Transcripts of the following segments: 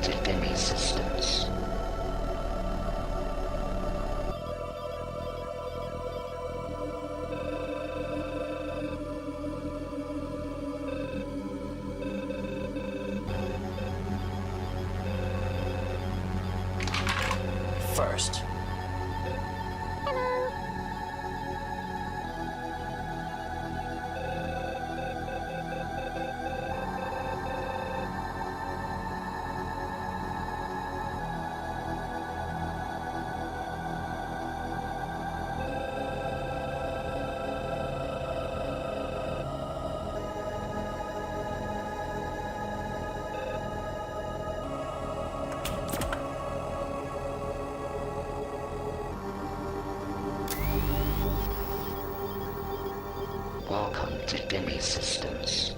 to Demi Systems. First. Welcome to Demi Systems.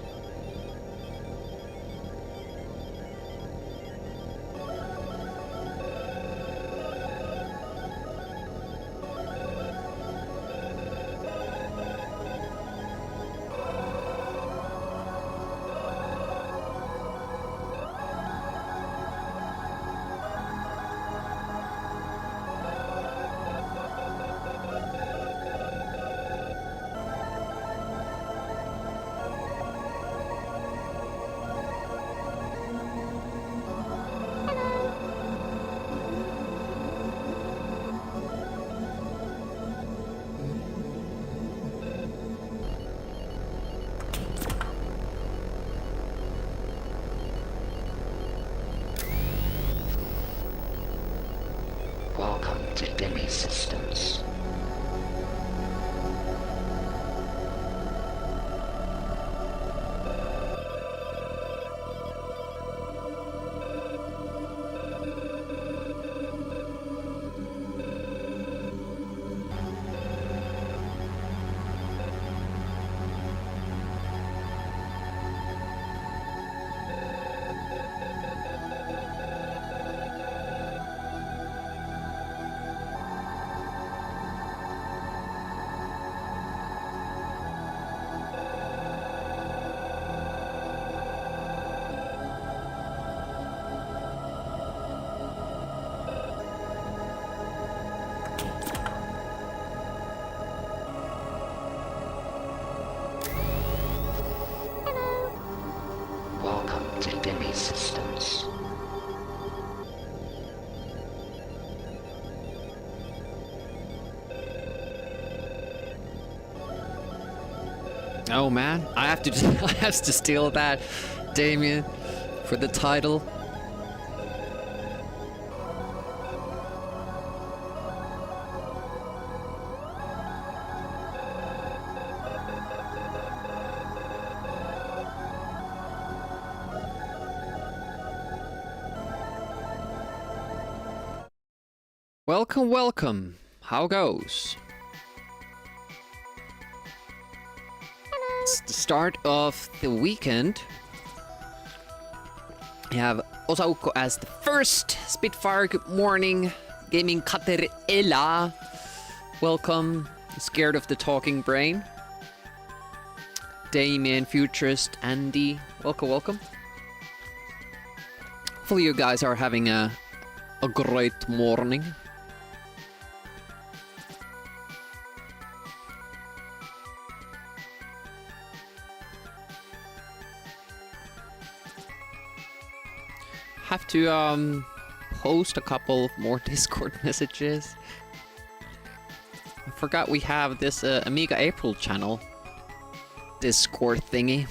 Welcome to Demi Systems. Welcome to Demi Systems. Oh man, I have to I have to steal that, Damien, for the title. Welcome, welcome. How goes? It's the start of the weekend. We have Osaukko as the first Spitfire. Good morning. Gaming Katerella. Welcome. Scared of the talking brain. Damien, Futurist, Andy. Welcome, welcome. Hopefully you guys are having a great morning. Have to post a couple more Discord messages. I forgot we have this Amiga April channel Discord thingy.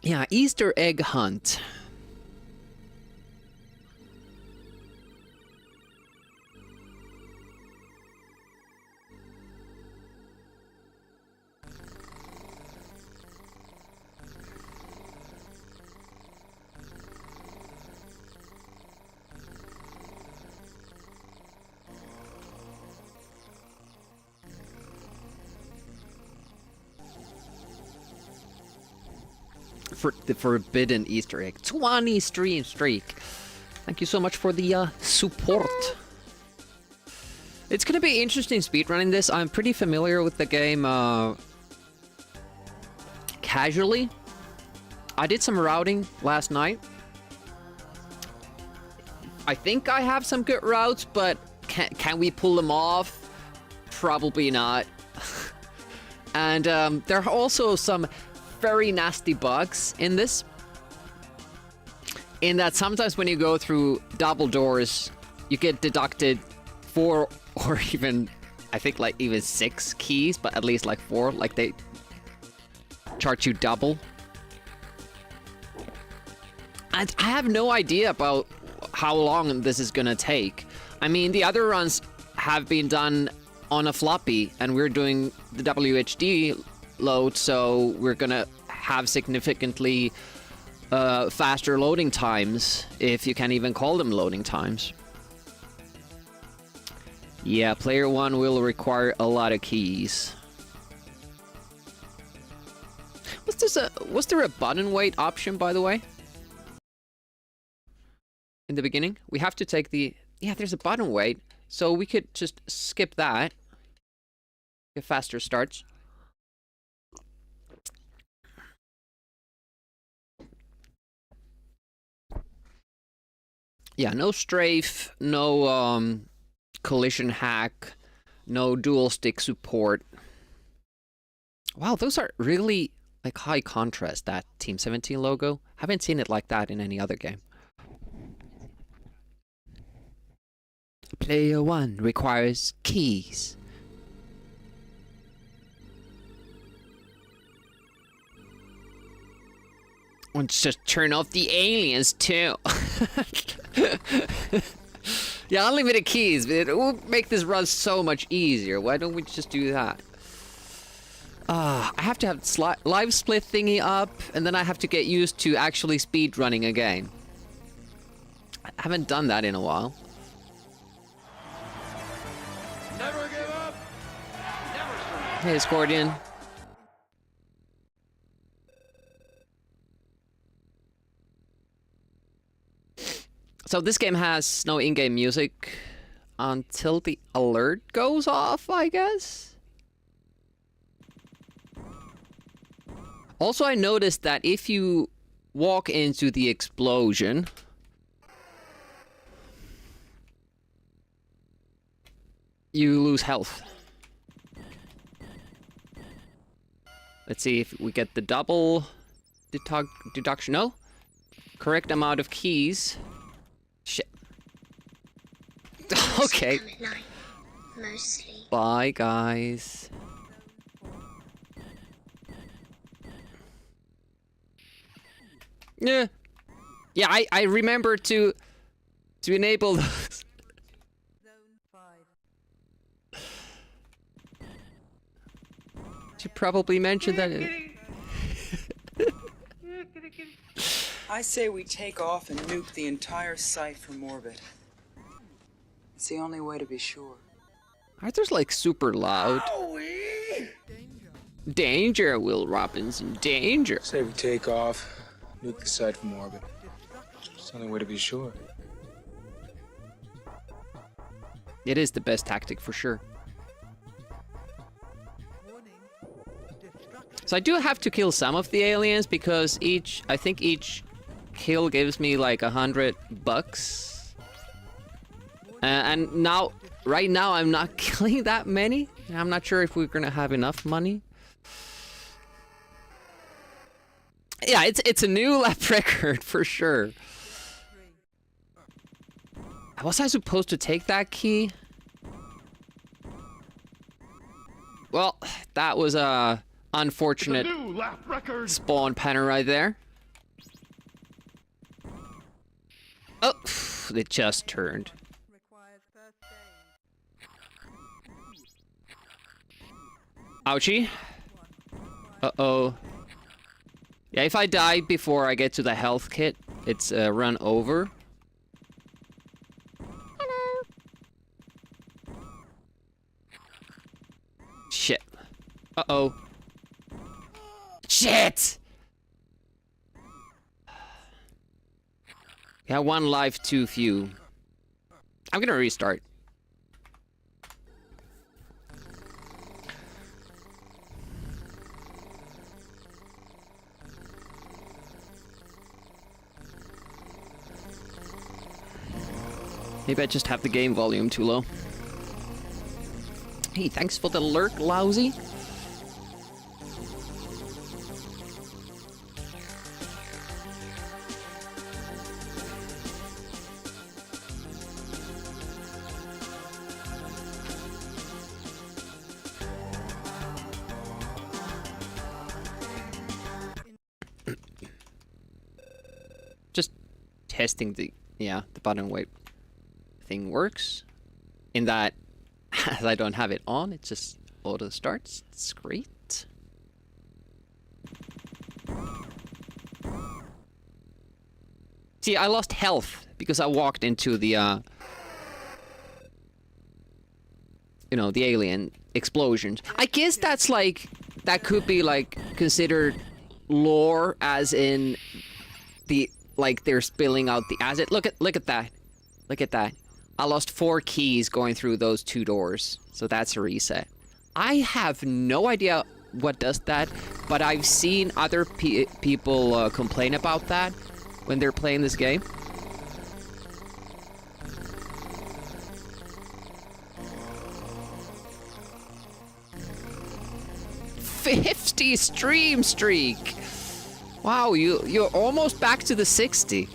Yeah, Easter egg hunt. For the forbidden Easter egg. 20 stream streak. Thank you so much for the support. It's gonna be interesting speedrunning this. I'm pretty familiar with the game casually. I did some routing last night. I think I have some good routes, but can we pull them off? Probably not. And there are also some very nasty bugs in this. In that sometimes when you go through double doors, you get deducted 4 or even, I think like even 6 keys, but at least like 4, like they charge you double. And I have no idea about how long this is gonna take. I mean, the other runs have been done on a floppy, and we're doing the WHD load, so we're gonna have significantly faster loading times, if you can even call them loading times. Yeah, player 1 will require a lot of keys. Was there a button weight option, by the way? In the beginning? We have to take the... Yeah, there's a button weight, so we could just skip that. Get faster starts. Yeah, no strafe, no collision hack, no dual stick support. Wow, those are really like high contrast, that Team 17 logo. Haven't seen it like that in any other game. Player 1 requires keys. Let's just turn off the aliens too. Yeah, unlimited keys. It will make this run so much easier. Why don't we just do that? I have to have live split thingy up, and then I have to get used to actually speedrunning again. I haven't done that in a while. Never give up. Never Hey, Scordian. So this game has no in-game music until the alert goes off, I guess? Also, I noticed that if you walk into the explosion, you lose health. Let's see if we get the double deduction. No? Correct amount of keys. Shit. Okay. Come at night, mostly. Bye, guys. Yeah. Yeah, I remember to enable those. Should probably mention that. I say we take off and nuke the entire site from orbit. It's the only way to be sure. Aren't those like super loud? Danger, Will Robinson, danger. Say we take off, nuke the site from orbit. It's the only way to be sure. It is the best tactic for sure. So I do have to kill some of the aliens because I think each kill gives me like $100. And now, right now, I'm not killing that many. I'm not sure if we're gonna have enough money. Yeah, it's a new lap record for sure. Was I supposed to take that key? Well, that was a unfortunate spawn pattern right there. Oh, it just turned. Ouchie. Uh-oh. Yeah, if I die before I get to the health kit, it's run over. Hello. Shit. Uh-oh. Shit! Yeah, 1 life too few. I'm gonna restart. Maybe I just have the game volume too low. Hey, thanks for the alert, lousy. Just testing the button weight thing works. In that, as I don't have it on, it just auto starts. It's great. See, I lost health because I walked into the you know, the alien explosions. I guess that's like, that could be like considered lore, as in the, like, they're spilling out the acid. Look at that. Look at that. I lost 4 keys going through those 2 doors. So that's a reset. I have no idea what does that, but I've seen other people complain about that when they're playing this game. '50 stream streak. Wow, you're almost back to the 60.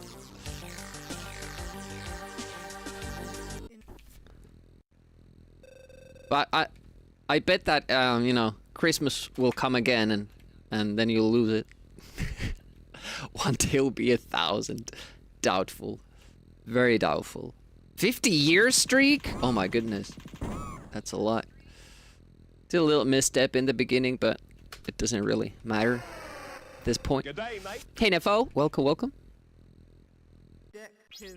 But I bet that you know, Christmas will come again, and then you'll lose it. One day it'll be 1,000. Doubtful. Very doubtful. 50-year streak? Oh my goodness. That's a lot. Still a little misstep in the beginning, but it doesn't really matter at this point. Good day, mate. Hey Nefo, welcome, welcome. Deck 2.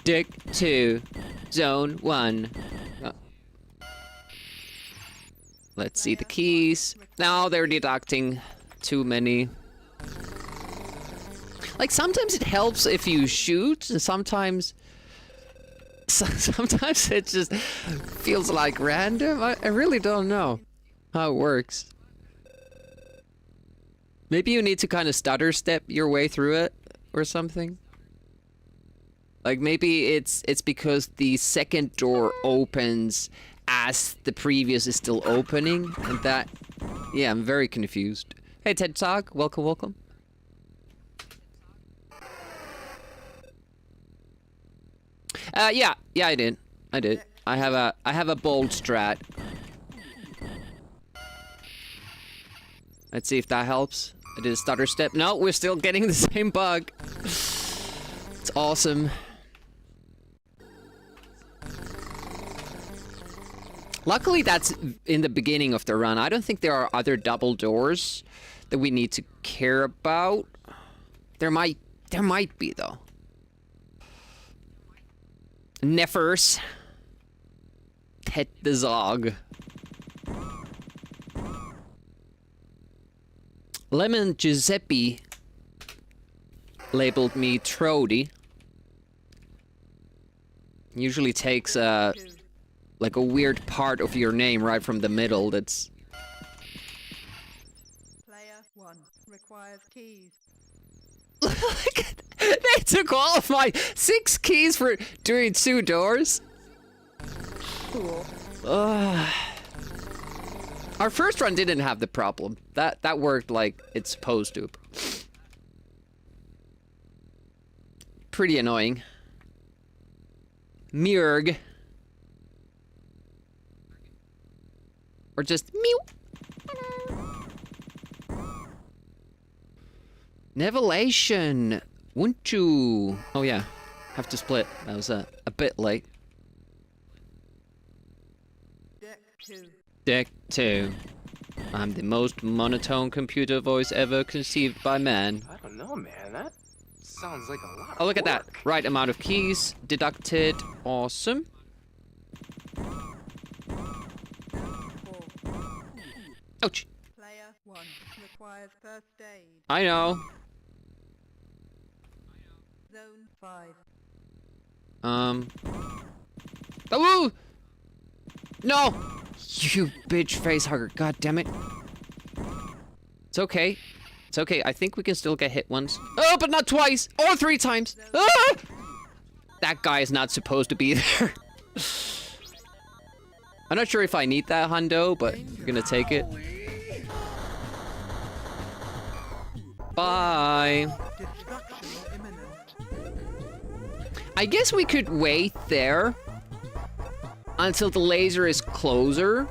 Deck 2. Zone 1. Let's see the keys. Now they're deducting too many. Like, sometimes it helps if you shoot, and sometimes it just feels like random. I really don't know how it works. Maybe you need to kind of stutter step your way through it or something. Like, maybe it's because the second door opens as the previous is still opening, and that... Yeah, I'm very confused. Hey, Ted Talk, welcome, welcome. Yeah, I did. I have a bold strat. Let's see if that helps. I did a stutter step. No, we're still getting the same bug. It's awesome. Luckily, that's in the beginning of the run. I don't think there are other double doors that we need to care about. There might be, though. Neffers. Pet the Zog. Lemon Giuseppe labeled me Trody. Usually takes like a weird part of your name right from the middle. That's... Player 1 requires keys. They took all of my 6 keys for doing 2 doors. Cool. Our first run didn't have the problem. That worked like it's supposed to. Pretty annoying. Murg. Or just mew. Nevelation. Wouldn't you? Oh yeah. Have to split. That was a bit late. Deck 2. Deck 2. I'm the most monotone computer voice ever conceived by man. I don't know, man. That sounds like a lot. Oh, look at that. Right amount of keys. Deducted. Awesome. 4. Ouch. Player 1 requires first aid. I know. Zone 5. Oh! No! You bitch face hugger. God damn it. It's okay. It's okay. I think we can still get hit once. Oh, but not twice! Or 3 times! Ah! That guy is not supposed to be there. I'm not sure if I need that hundo, but we're gonna take it. Bye. Destruction imminent. I guess we could wait there until the laser is closer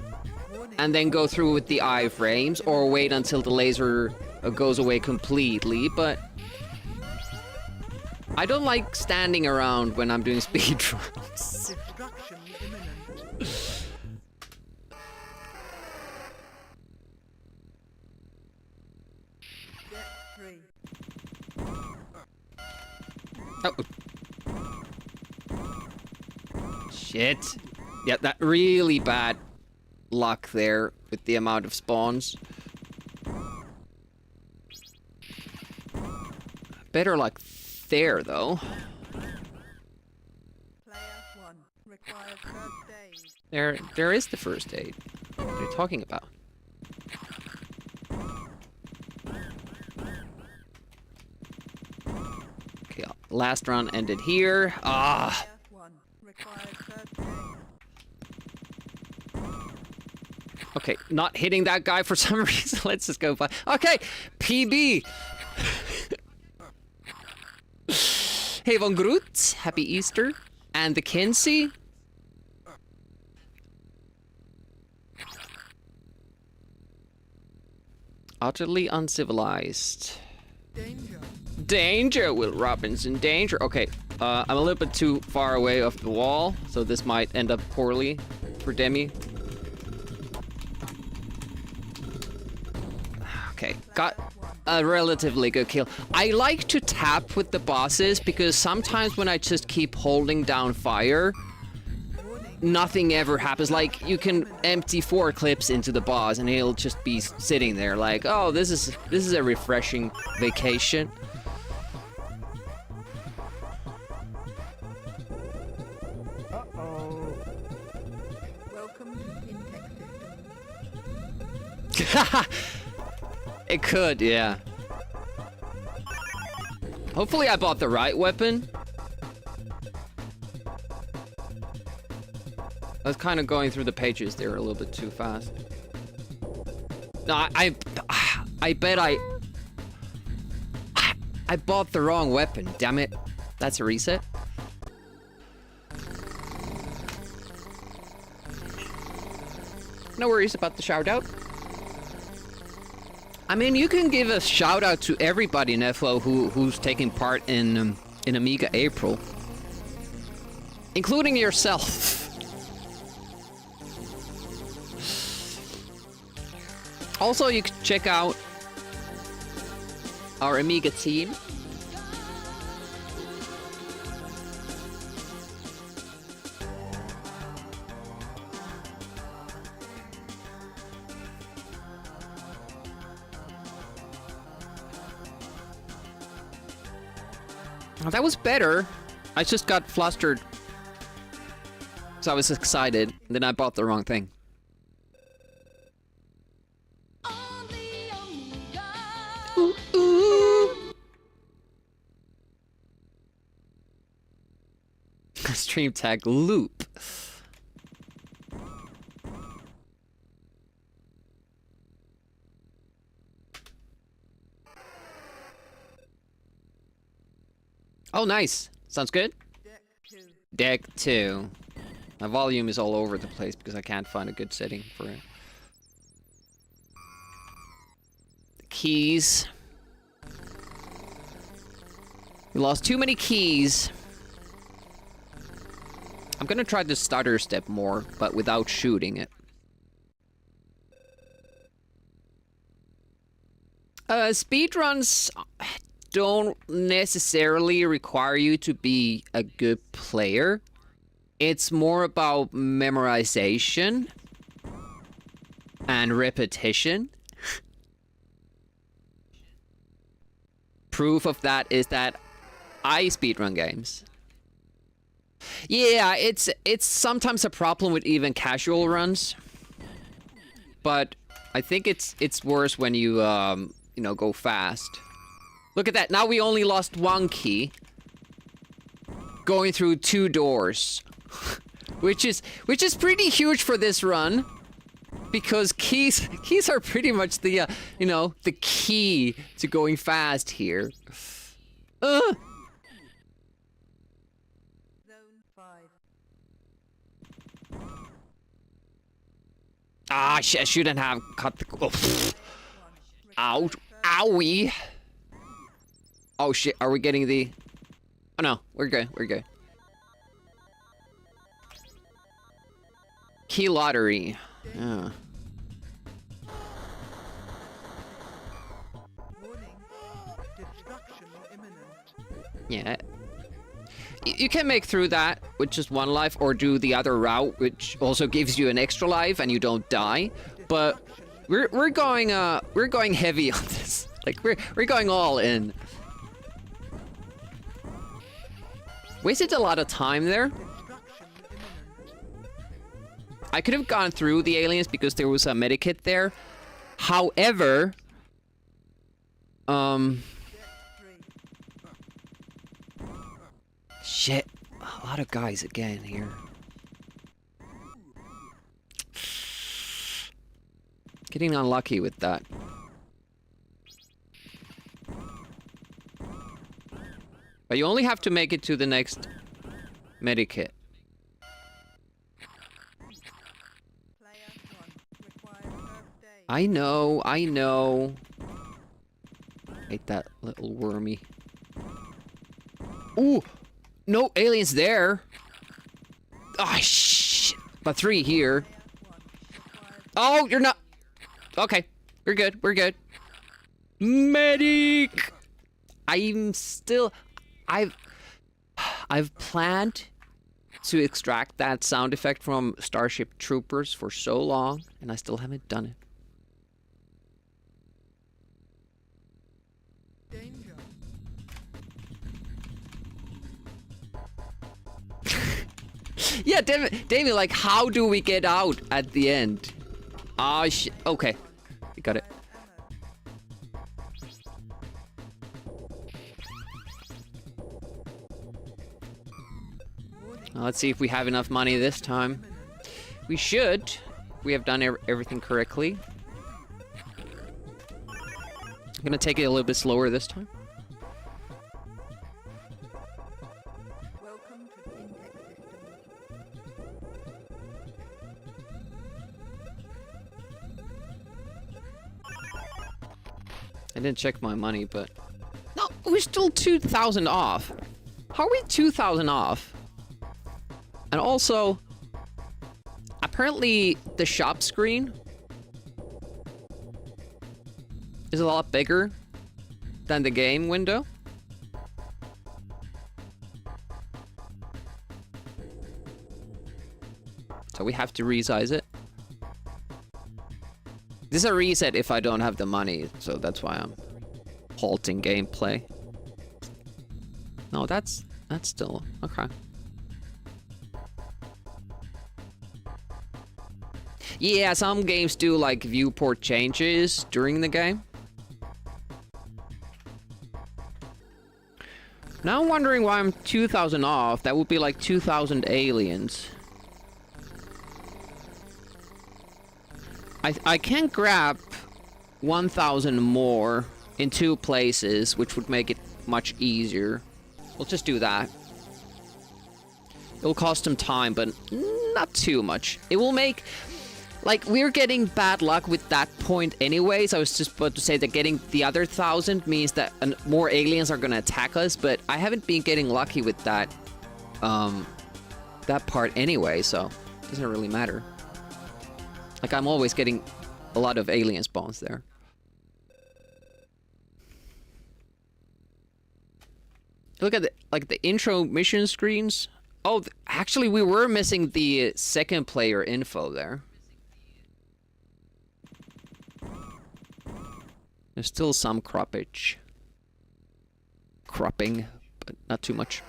and then go through with the iframes, or wait until the laser goes away completely, but I don't like standing around when I'm doing speedruns. Destruction imminent. Deck 3. Oh. Shit. Yeah, that really bad luck there with the amount of spawns. Better luck there, though. Player 1 requires first aid. There is the first aid. What are you talking about? Okay, last round ended here. Ah. Player 1 requires first aid. Okay, not hitting that guy for some reason. Let's just go by. Okay, PB. Hey, Von Groot. Happy Easter. And the Kinsey. Utterly uncivilized. Danger. Danger, Will Robinson. Danger. Okay, I'm a little bit too far away off the wall, so this might end up poorly for Demi. Okay, got a relatively good kill. I like to tap with the bosses because sometimes when I just keep holding down fire, nothing ever happens. Like, you can empty 4 clips into the boss and he'll just be sitting there like, oh, this is a refreshing vacation. Welcome to Intech System. It could, yeah. Hopefully I bought the right weapon. I was kind of going through the pages there a little bit too fast. No, I bet I bought the wrong weapon, damn it. That's a reset. No worries about the shout out. I mean, you can give a shout out to everybody in FLO who's taking part in Amiga April, including yourself. Also, you can check out our Amiga team. Oh, that was better. I just got flustered. So I was excited, and then I bought the wrong thing. Ooh, ooh. Stream tag loop. Oh, nice. Sounds good. Deck 2. Deck 2. My volume is all over the place because I can't find a good setting for it. The keys. We lost too many keys. I'm gonna try the stutter step more, but without shooting it. Speedruns don't necessarily require you to be a good player. It's more about memorization and repetition. Proof of that is that I speedrun games. Yeah, it's sometimes a problem with even casual runs, but I think it's worse when you you know, go fast. Look at that. Now we only lost 1 key. going through 2 doors, which is pretty huge for this run, because keys are pretty much the you know, the key to going fast here. Zone 5. Ah, I shouldn't have cut the. Oh, ow, owie. Oh shit, are we getting the? Oh no, we're good. We're good. Key lottery. Yeah. Warning. Destruction imminent. Yeah. You can make through that with just 1 life, or do the other route, which also gives you an extra life and you don't die. But we're going heavy on this. Like we're going all in. Wasted a lot of time there. Destruction imminent. I could have gone through the aliens because there was a medikit there. However, Deck 3. shit, a lot of guys again here. Getting unlucky with that. But you only have to make it to the next medikit. Player 1. Requires first aid. I know, I know. Hate that little wormy. Ooh! No aliens there! Ah, shit! But 3 here. Player 1. Requires Oh, you're not. Okay, we're good. We're good. Medic. I'm still. I've planned to extract that sound effect from Starship Troopers for so long, and I still haven't done it. danger. Yeah, Damien, like, how do we get out at the end? Ah, shit. Okay, we got it. Warning. Now, let's see if we have enough money this time. We should. We have done everything correctly. I'm gonna take it a little bit slower this time. Welcome to Intech Systems. I didn't check my money, but no, we're still 2,000 off. How are we 2,000 off? And also, apparently the shop screen is a lot bigger than the game window. So we have to resize it. This is a reset if I don't have the money, so that's why I'm halting gameplay. No, that's still okay. Yeah, some games do like viewport changes during the game. Now I'm wondering why I'm 2,000 off. That would be like 2,000 aliens. I can grab 1,000 more in 2 places, which would make it much easier. We'll just do that. It'll cost some time, but not too much. It will make... Like, we're getting bad luck with that point anyways. I was just about to say that getting the other 1,000 means that more aliens are gonna attack us, but I haven't been getting lucky with that, that part anyway, so it doesn't really matter. Like, I'm always getting a lot of alien spawns there. Look at the, like, the intro mission screens. Oh, actually, we were missing the second player info there. There's still some cropping, but not too much.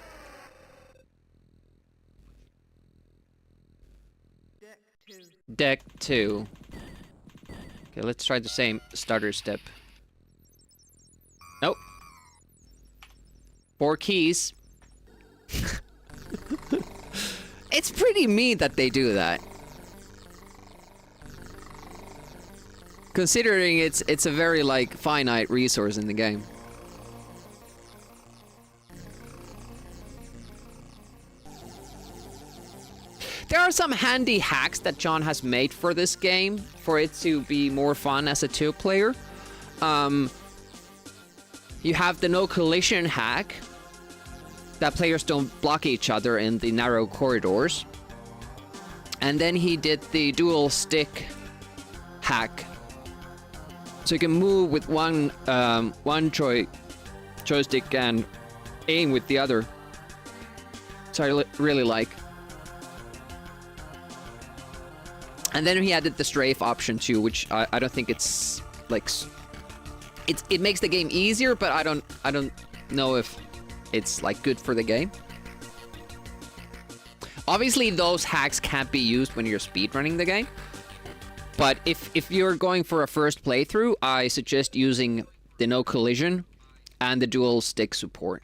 Deck 2. Deck 2. Okay, let's try the same starter step. Nope. 4 keys. It's pretty mean that they do that. Considering it's a very like finite resource in the game. There are some handy hacks that John has made for this game for it to be more fun as a two-player. You have the no collision hack that players don't block each other in the narrow corridors. And then he did the dual stick hack. So you can move with one joystick and aim with the other. So I really like. And then he added the strafe option too, which I don't think it's like it makes the game easier, but I don't know if it's like good for the game. Obviously, those hacks can't be used when you're speedrunning the game. But if you're going for a first playthrough, I suggest using the no collision and the dual stick support.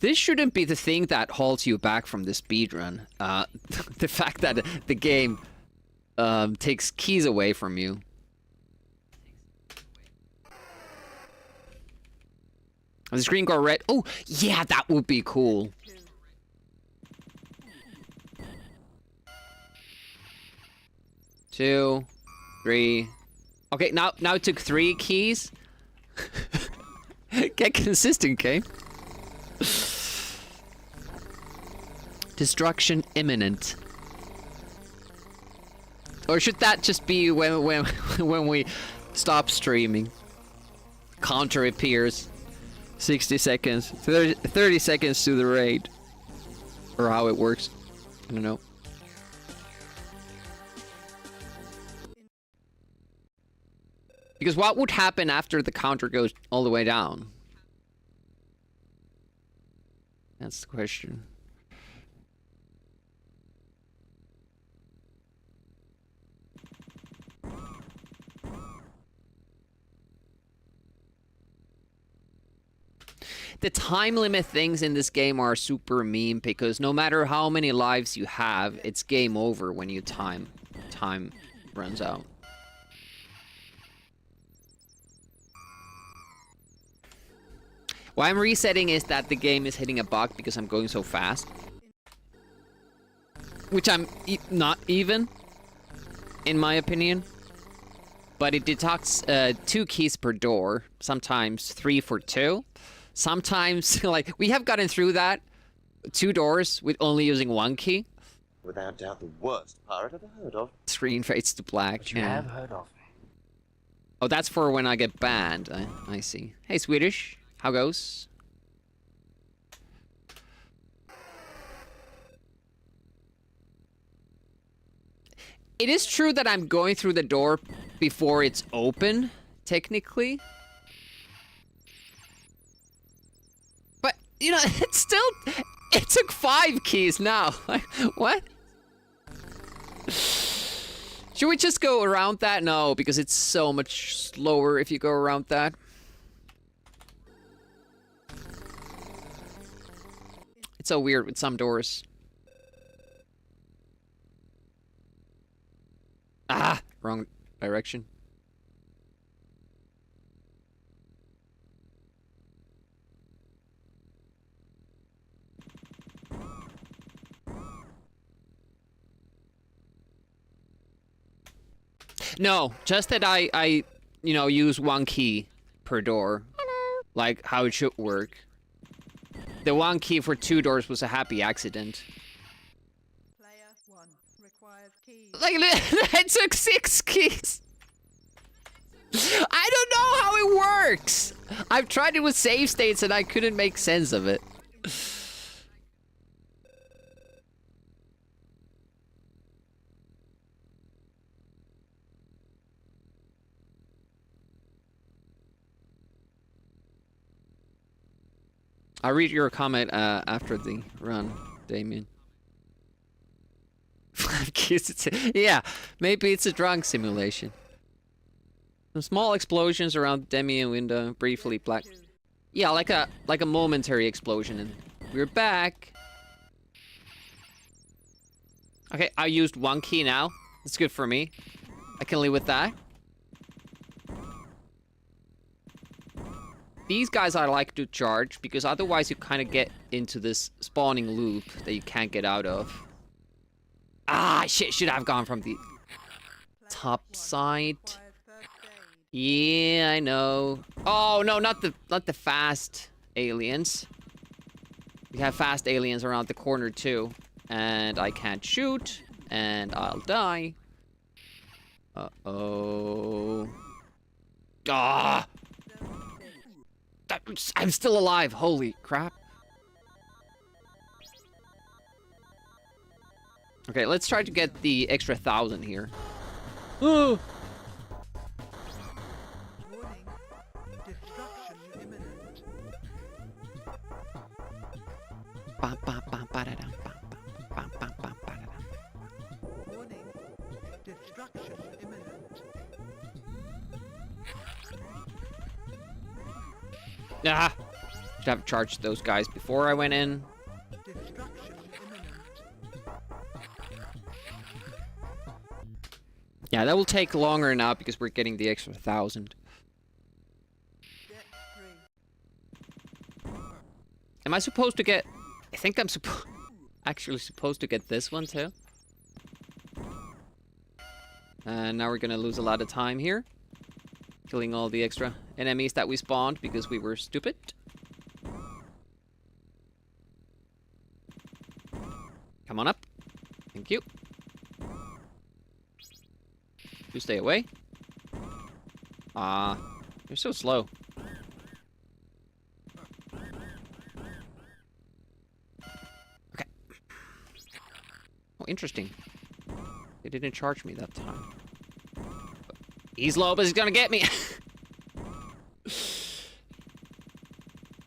This shouldn't be the thing that holds you back from the speedrun. The fact that the game takes keys away from you. Does the screen go red? Oh, yeah, that would be cool. 2, 3. Okay, now it took 3 keys. Get consistent, game. Destruction imminent. Or should that just be when we stop streaming? Counter appears. 60 seconds. 30 seconds to the raid. Or how it works. I don't know. Because what would happen after the counter goes all the way down? That's the question. The time limit things in this game are super mean because no matter how many lives you have, it's game over when you time runs out. Why I'm resetting is that the game is hitting a bug because I'm going so fast. Which I'm not even, in my opinion. But it detects 2 keys per door, sometimes 3 for 2. Sometimes, like, we have gotten through that 2 doors with only using 1 key. Without doubt the worst pirate I've ever heard of. Screen fades to black. But you have heard of me. Oh, that's for when I get banned. I see. Hey, Swedish. How goes? It is true that I'm going through the door before it's open, technically. But, you know, it's still... It took 5 keys now. Like, what? Should we just go around that? No, because it's so much slower if you go around that. It's so weird with some doors. Ah! Wrong direction. No, just that I you know, use 1 key per door. Hello. Like how it should work. The 1 key for 2 doors was a happy accident. Player 1 requires keys. Like, it took 6 keys. I don't know how it works. I've tried it with save states and I couldn't make sense of it. I'll read your comment after the run, Damien. 5 keys. Yeah, maybe it's a drunk simulation. Some small explosions around Damien window, briefly black. Yeah, like a momentary explosion, and we're back. Okay, I used one key now. That's good for me. I can live with that. These guys I like to charge, because otherwise you kind of get into this spawning loop that you can't get out of. Ah, shit, should have gone from the top side. Yeah, I know. Oh, no, not the fast aliens. We have fast aliens around the corner, too. And I can't shoot, and I'll die. Uh-oh. Ah! I'm still alive, holy crap. Okay, let's try to get the extra 1,000 here. Oh! Warning. Destruction imminent. Bam, bam, bam, ba-da-dum, bam, bam, bam, bam, ba-da-dum. Warning. Destruction imminent. Ah! Should have charged those guys before I went in. Destruction imminent. Yeah, that will take longer now because we're getting the extra 1,000. Deck 3. Am I supposed to get... I think I'm actually supposed to get this one too. And now we're gonna lose a lot of time here. Killing all the extra enemies that we spawned because we were stupid. Come on up. Thank you. You stay away. Ah, you're so slow. Okay. Oh, interesting. They didn't charge me that time. He's low, but he's gonna get me.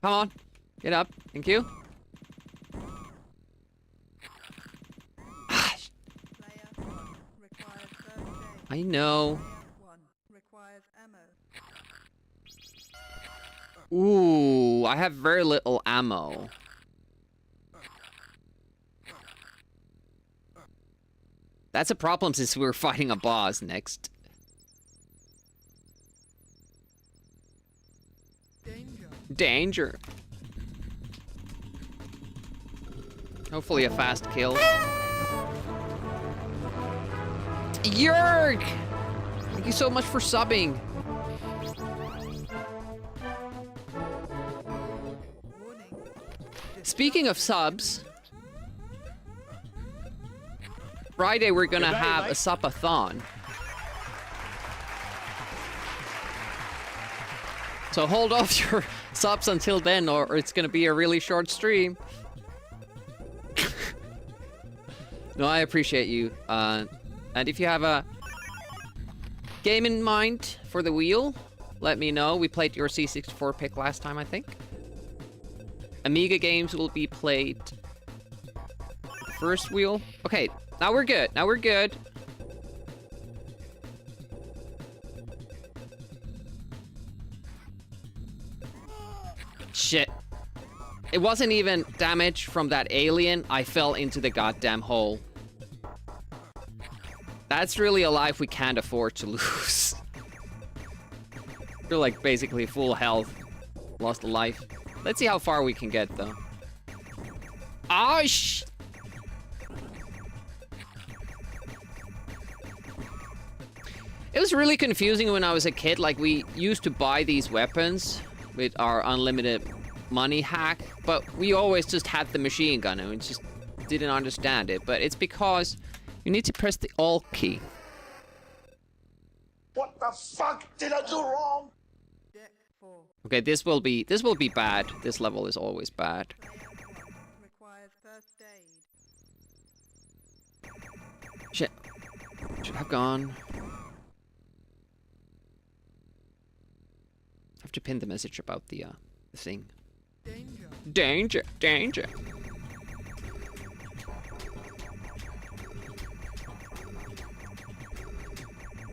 Come on. Get up. Thank you. Player 1 requires first aid. I know. Player 1 requires ammo. Ooh, I have very little ammo. That's a problem since we're fighting a boss next. Danger. Danger. Hopefully a fast kill. Yerk! Thank you so much for subbing. Warning. Speaking of subs, Friday we're gonna have a subathon. So hold off your subs until then, or it's gonna be a really short stream. No, I appreciate you. And if you have a game in mind for the wheel, let me know. We played your C64 pick last time, I think. Amiga games will be played the first wheel. Okay, now we're good. Now we're good. Shit. It wasn't even damage from that alien. I fell into the goddamn hole. That's really a life we can't afford to lose. We're like basically full health. Lost a life. Let's see how far we can get though. Oh, It was really confusing when I was a kid. Like, we used to buy these weapons with our unlimited money hack, but we always just had the machine gun and we just didn't understand it. But it's because you need to press the Alt key. What the fuck did I do wrong? Deck 4. Okay, this will be bad. This level is always bad. Player 1 requires first aid. Shit. Should have gone. Have to pin the message about the thing. Danger. Danger, danger.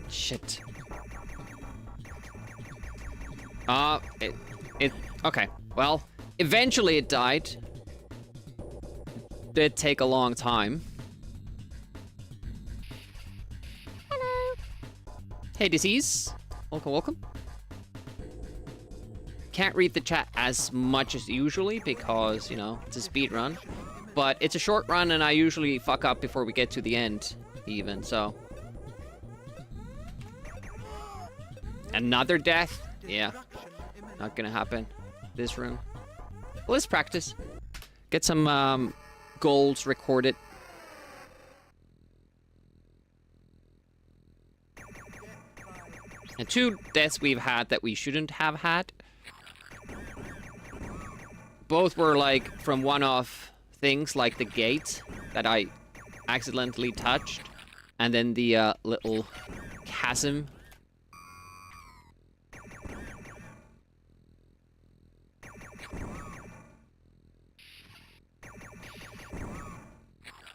Shit. Okay. Well, eventually it died. Did take a long time. Hello. Hey, Disease. Welcome, welcome. Can't read the chat as much as usually because, you know, it's a speed run. But it's a short run and I usually fuck up before we get to the end, even, so. Another death? Yeah. Not gonna happen. This room. Well, let's practice. Get some, goals recorded. And 2 deaths we've had that we shouldn't have had. Both were like from one-off things like the gate that I accidentally touched. And then the little chasm.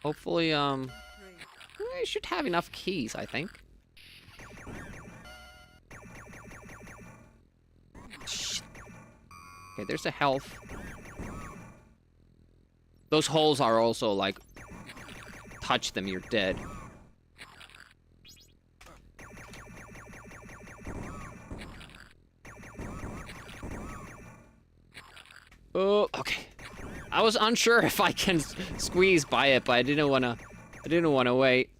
Hopefully, I should have enough keys, I think. Shit. Okay, there's a health. Those holes are also, like, touch them, you're dead. Oh, okay. I was unsure if I can squeeze by it, but I didn't wanna wait.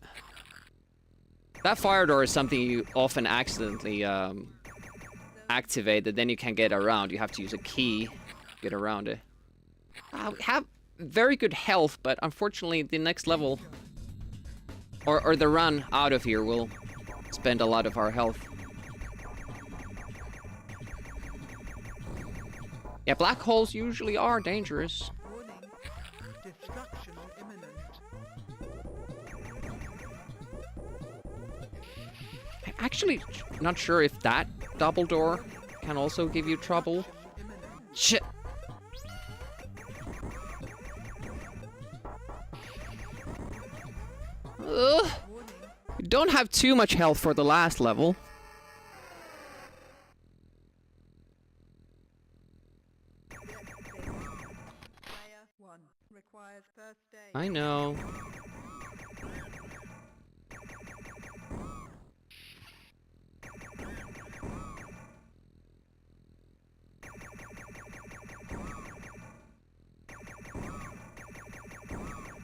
That fire door is something you often accidentally activate that then you can't get around. You have to use a key to get around it. We have very good health, but unfortunately the next level or the run out of here will spend a lot of our health. Yeah, black holes usually are dangerous. Warning. Destruction imminent. I'm actually not sure if that double door can also give you trouble. Shit. Ugh. We don't have too much health for the last level. Player 1 requires first aid. I know.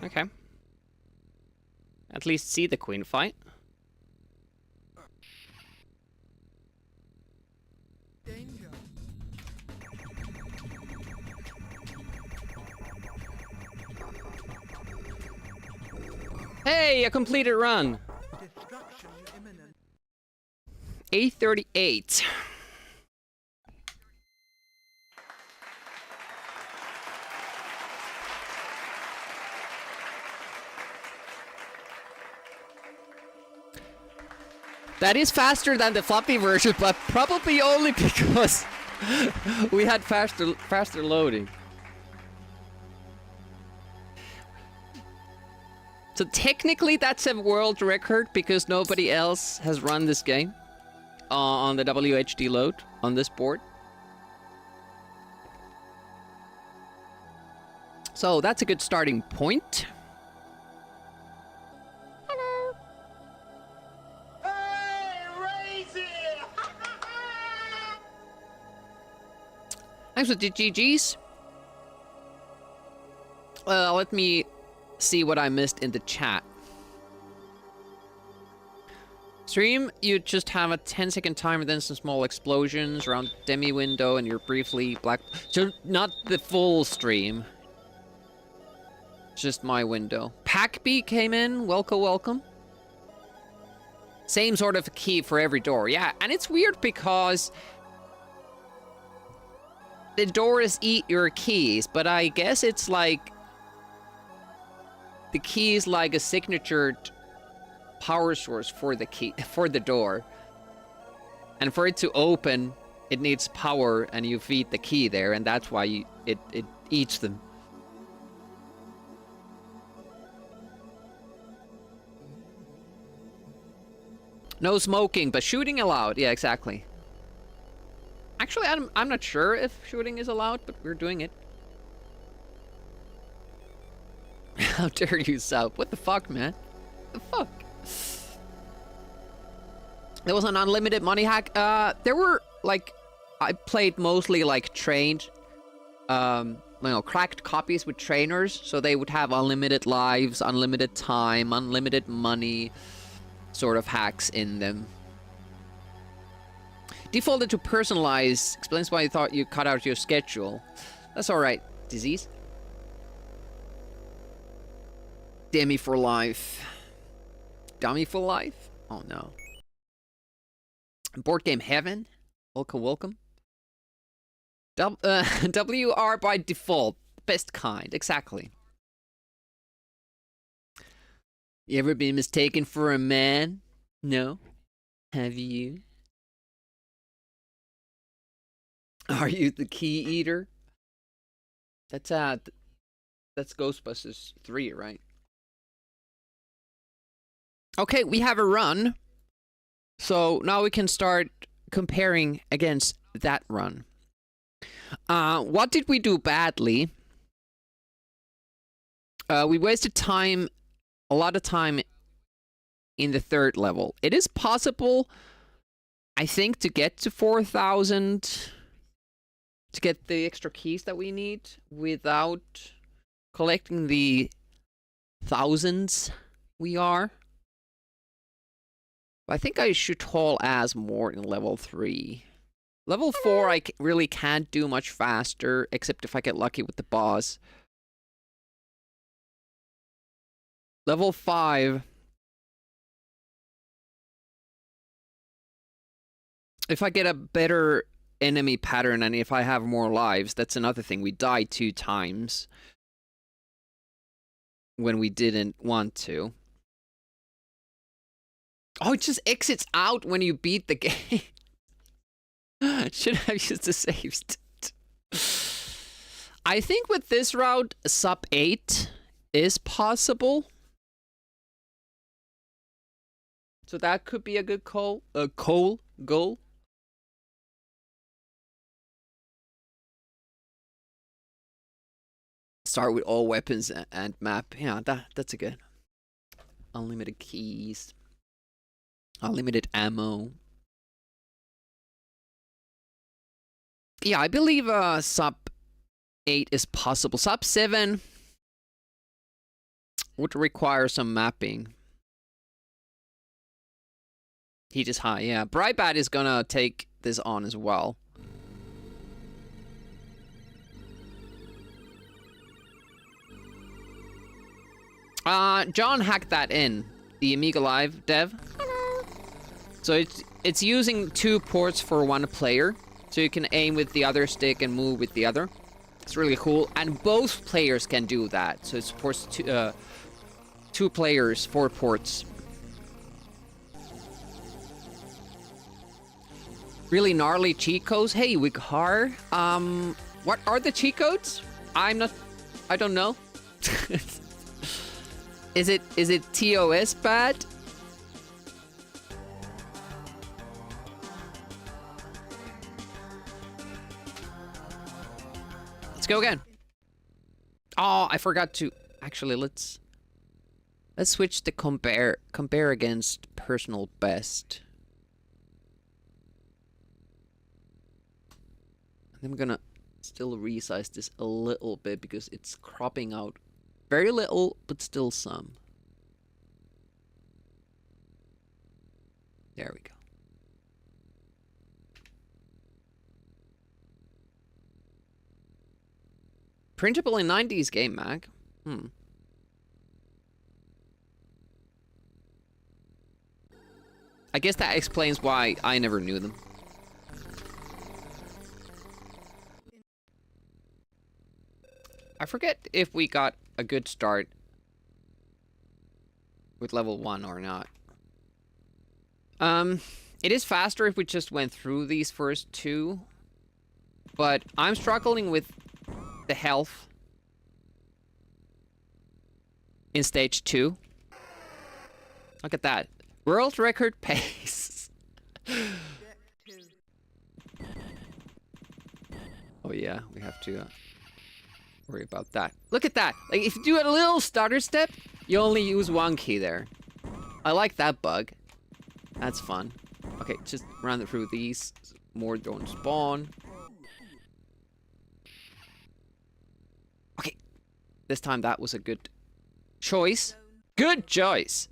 Okay. At least see the queen fight. Danger. Hey, a completed run. Destruction imminent. 838. That is faster than the floppy version, but probably only because we had faster loading. So technically that's a world record because nobody else has run this game on the WHD load on this board. So that's a good starting point. Hello. Hey, raise it! Thanks for the GGs. Let me see what I missed in the chat. Stream, you just have a 10-second timer, then some small explosions around demi window, and you're briefly black. So not the full stream. Just my window. Packbee came in. Welcome, welcome. Same sort of key for every door. Yeah, and it's weird because the doors eat your keys, but I guess it's like the key is like a signatured power source for the key for the door. And for it to open, it needs power, and you feed the key there, and that's why it eats them. No smoking, but shooting allowed. Yeah, exactly. Actually, I'm not sure if shooting is allowed, but we're doing it. How dare you, South? What the fuck, man? The fuck? There was an unlimited money hack. There were, like, I played mostly, like, trained, cracked copies with trainers, so they would have unlimited lives, unlimited time, unlimited money sort of hacks in them. Defaulted to personalize explains why you thought you cut out your schedule. That's alright, disease. Demi for life. Dummy for life? Oh no. Board game heaven? Welcome, welcome. WR by default. Best kind, exactly. You ever been mistaken for a man? No? Have you? Are you the key eater? That's Ghostbusters 3, right? Okay, we have a run. So now we can start comparing against that run. What did we do badly? We wasted time, a lot of time in the third level. It is possible, I think, to get to 4,000, to get the extra keys that we need without collecting the thousands we are. I think I should haul ass more in level 3. Level 4 I really can't do much faster, except if I get lucky with the boss. Level 5... if I get a better enemy pattern and if I have more lives, that's another thing. We died 2 times when we didn't want to. Oh, it just exits out when you beat the game. Should have used the save state. I think with this route, sub 8 is possible. So that could be a good goal. Start with all weapons and map. Yeah, that's a good. Unlimited keys. Unlimited ammo. Yeah, I believe sub 8 is possible. Sub 7 would require some mapping. Heat is high, yeah. Brightbat is gonna take this on as well. John hacked that in. The Amiga Live dev. Hello. So it's using 2 ports for 1 player. So you can aim with the other stick and move with the other. It's really cool. And both players can do that. So it supports 2 players, 4 ports. Really gnarly cheat codes. Hey, Wighar. What are the cheat codes? I don't know. Is it TOS bad? Let's go again. Oh, I forgot to actually let's switch to compare against personal best. And I'm gonna still resize this a little bit because it's cropping out very little, but still some. There we go. Printable in 90s game mag. I guess that explains why I never knew them. I forget if we got a good start with level 1 or not. It is faster if we just went through these first 2, but I'm struggling with the health in stage 2. Look at that. World record pace. yeah, we have to worry about that. Look at that! Like, if you do a little stutter step, you only use one key there. I like that bug. That's fun. Okay, just run through these. More don't spawn. Okay. This time that was a good choice. Good choice!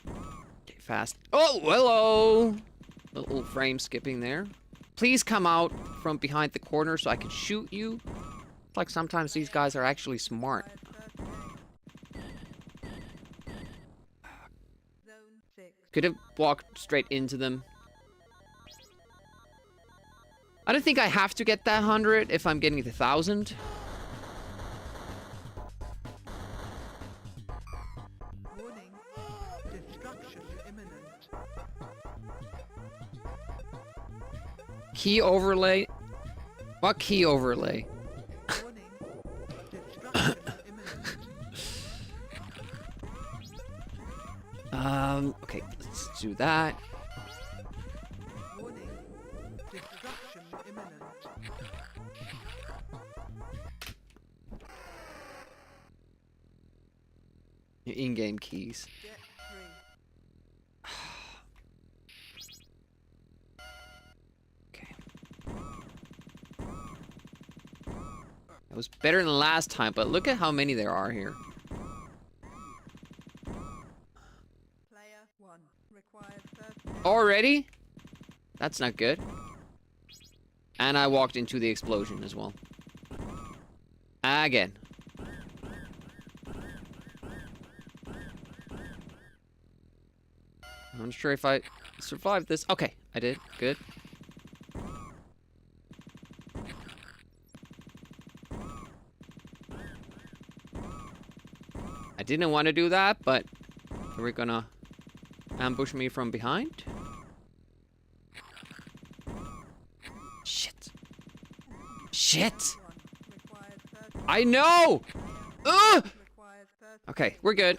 Okay, fast. Oh, hello! Little frame skipping there. Please come out from behind the corner so I can shoot you. It's like sometimes these guys are actually smart. Could have walked straight into them. I don't think I have to get that 100 if I'm getting the 1,000. Warning. Destruction imminent. Key overlay? What key overlay? Warning. Destruction imminent. Okay, let's do that. Warning. Destruction imminent. Your in-game keys. Get free. Okay. That was better than last time, but look at how many there are here. Player 1. Required first. Already? That's not good. And I walked into the explosion as well. Again. I'm not sure if I survived this. Okay, I did. Good. I didn't want to do that, but we're gonna ambush me from behind. Shit. Shit! Required first. I know! Ugh! Required first. Okay, we're good.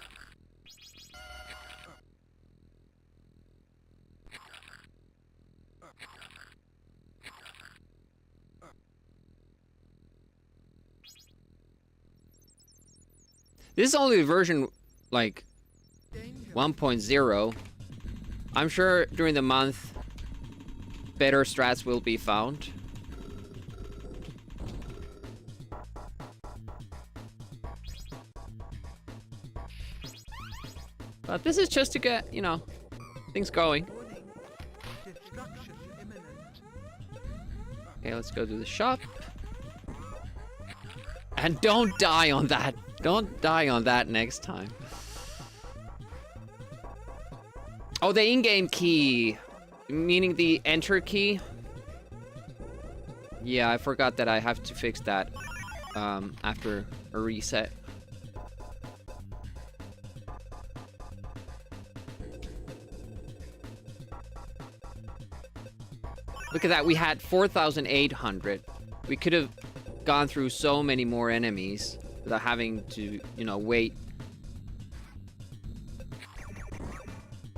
This is only version, like, 1.0. I'm sure during the month, better strats will be found. But this is just to get, you know, things going. Warning. Destruction imminent. Okay, let's go to the shop. And don't die on that. Don't die on that next time. Oh, the in-game key. Meaning the enter key. Yeah, I forgot that I have to fix that after a reset. Look at that, we had 4,800. We could have gone through so many more enemies without having to, you know, wait.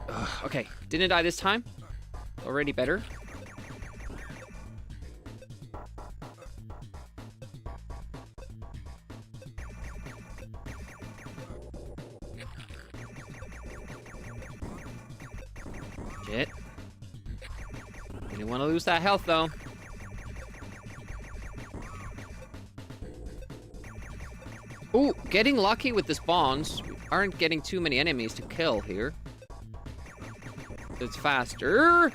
Ugh, okay, didn't die this time. Already better. Shit. Didn't want to lose that health though. Ooh, getting lucky with the spawns. We aren't getting too many enemies to kill here. It's faster.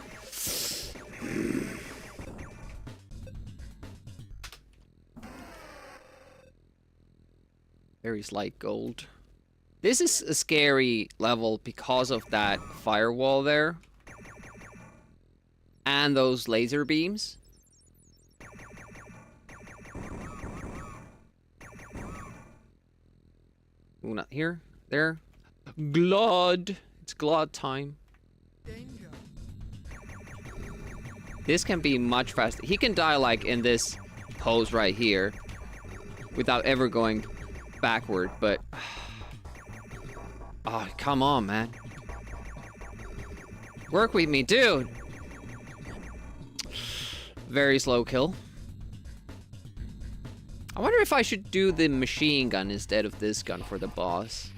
Very slight gold. This is a scary level because of that firewall there. And those laser beams. Ooh, not here. There. Glod. It's Glod time. Danger. This can be much faster. He can die like in this pose right here. Without ever going backward, but... Oh, come on, man. Work with me, dude. Very slow kill. I wonder if I should do the machine gun instead of this gun for the boss.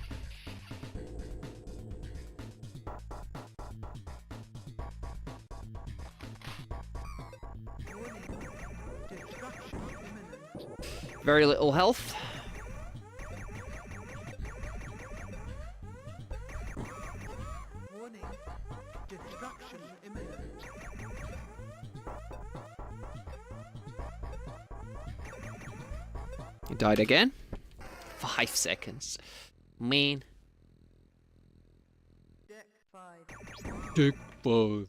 Very little health. Warning. Destruction imminent. He died again. 5 seconds. Man. Deck 5. Dick ball.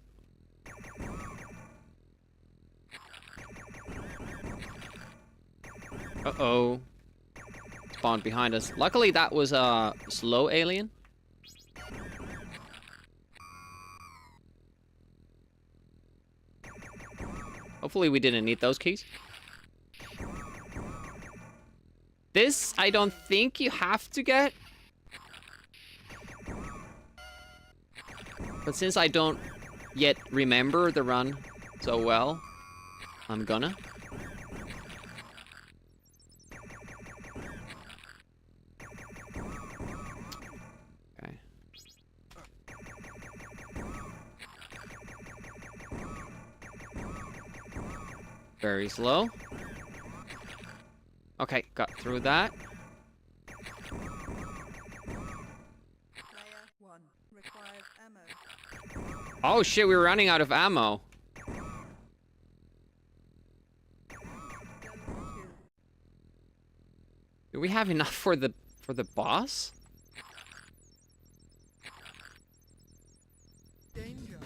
Uh-oh. Spawned behind us. Luckily, that was a slow alien. Hopefully, we didn't need those keys. This, I don't think you have to get. But since I don't yet remember the run so well, I'm gonna. Okay. Very slow. Okay, got through that. Player 1 requires ammo. Oh shit, we were running out of ammo. Do we have enough for the boss? Danger.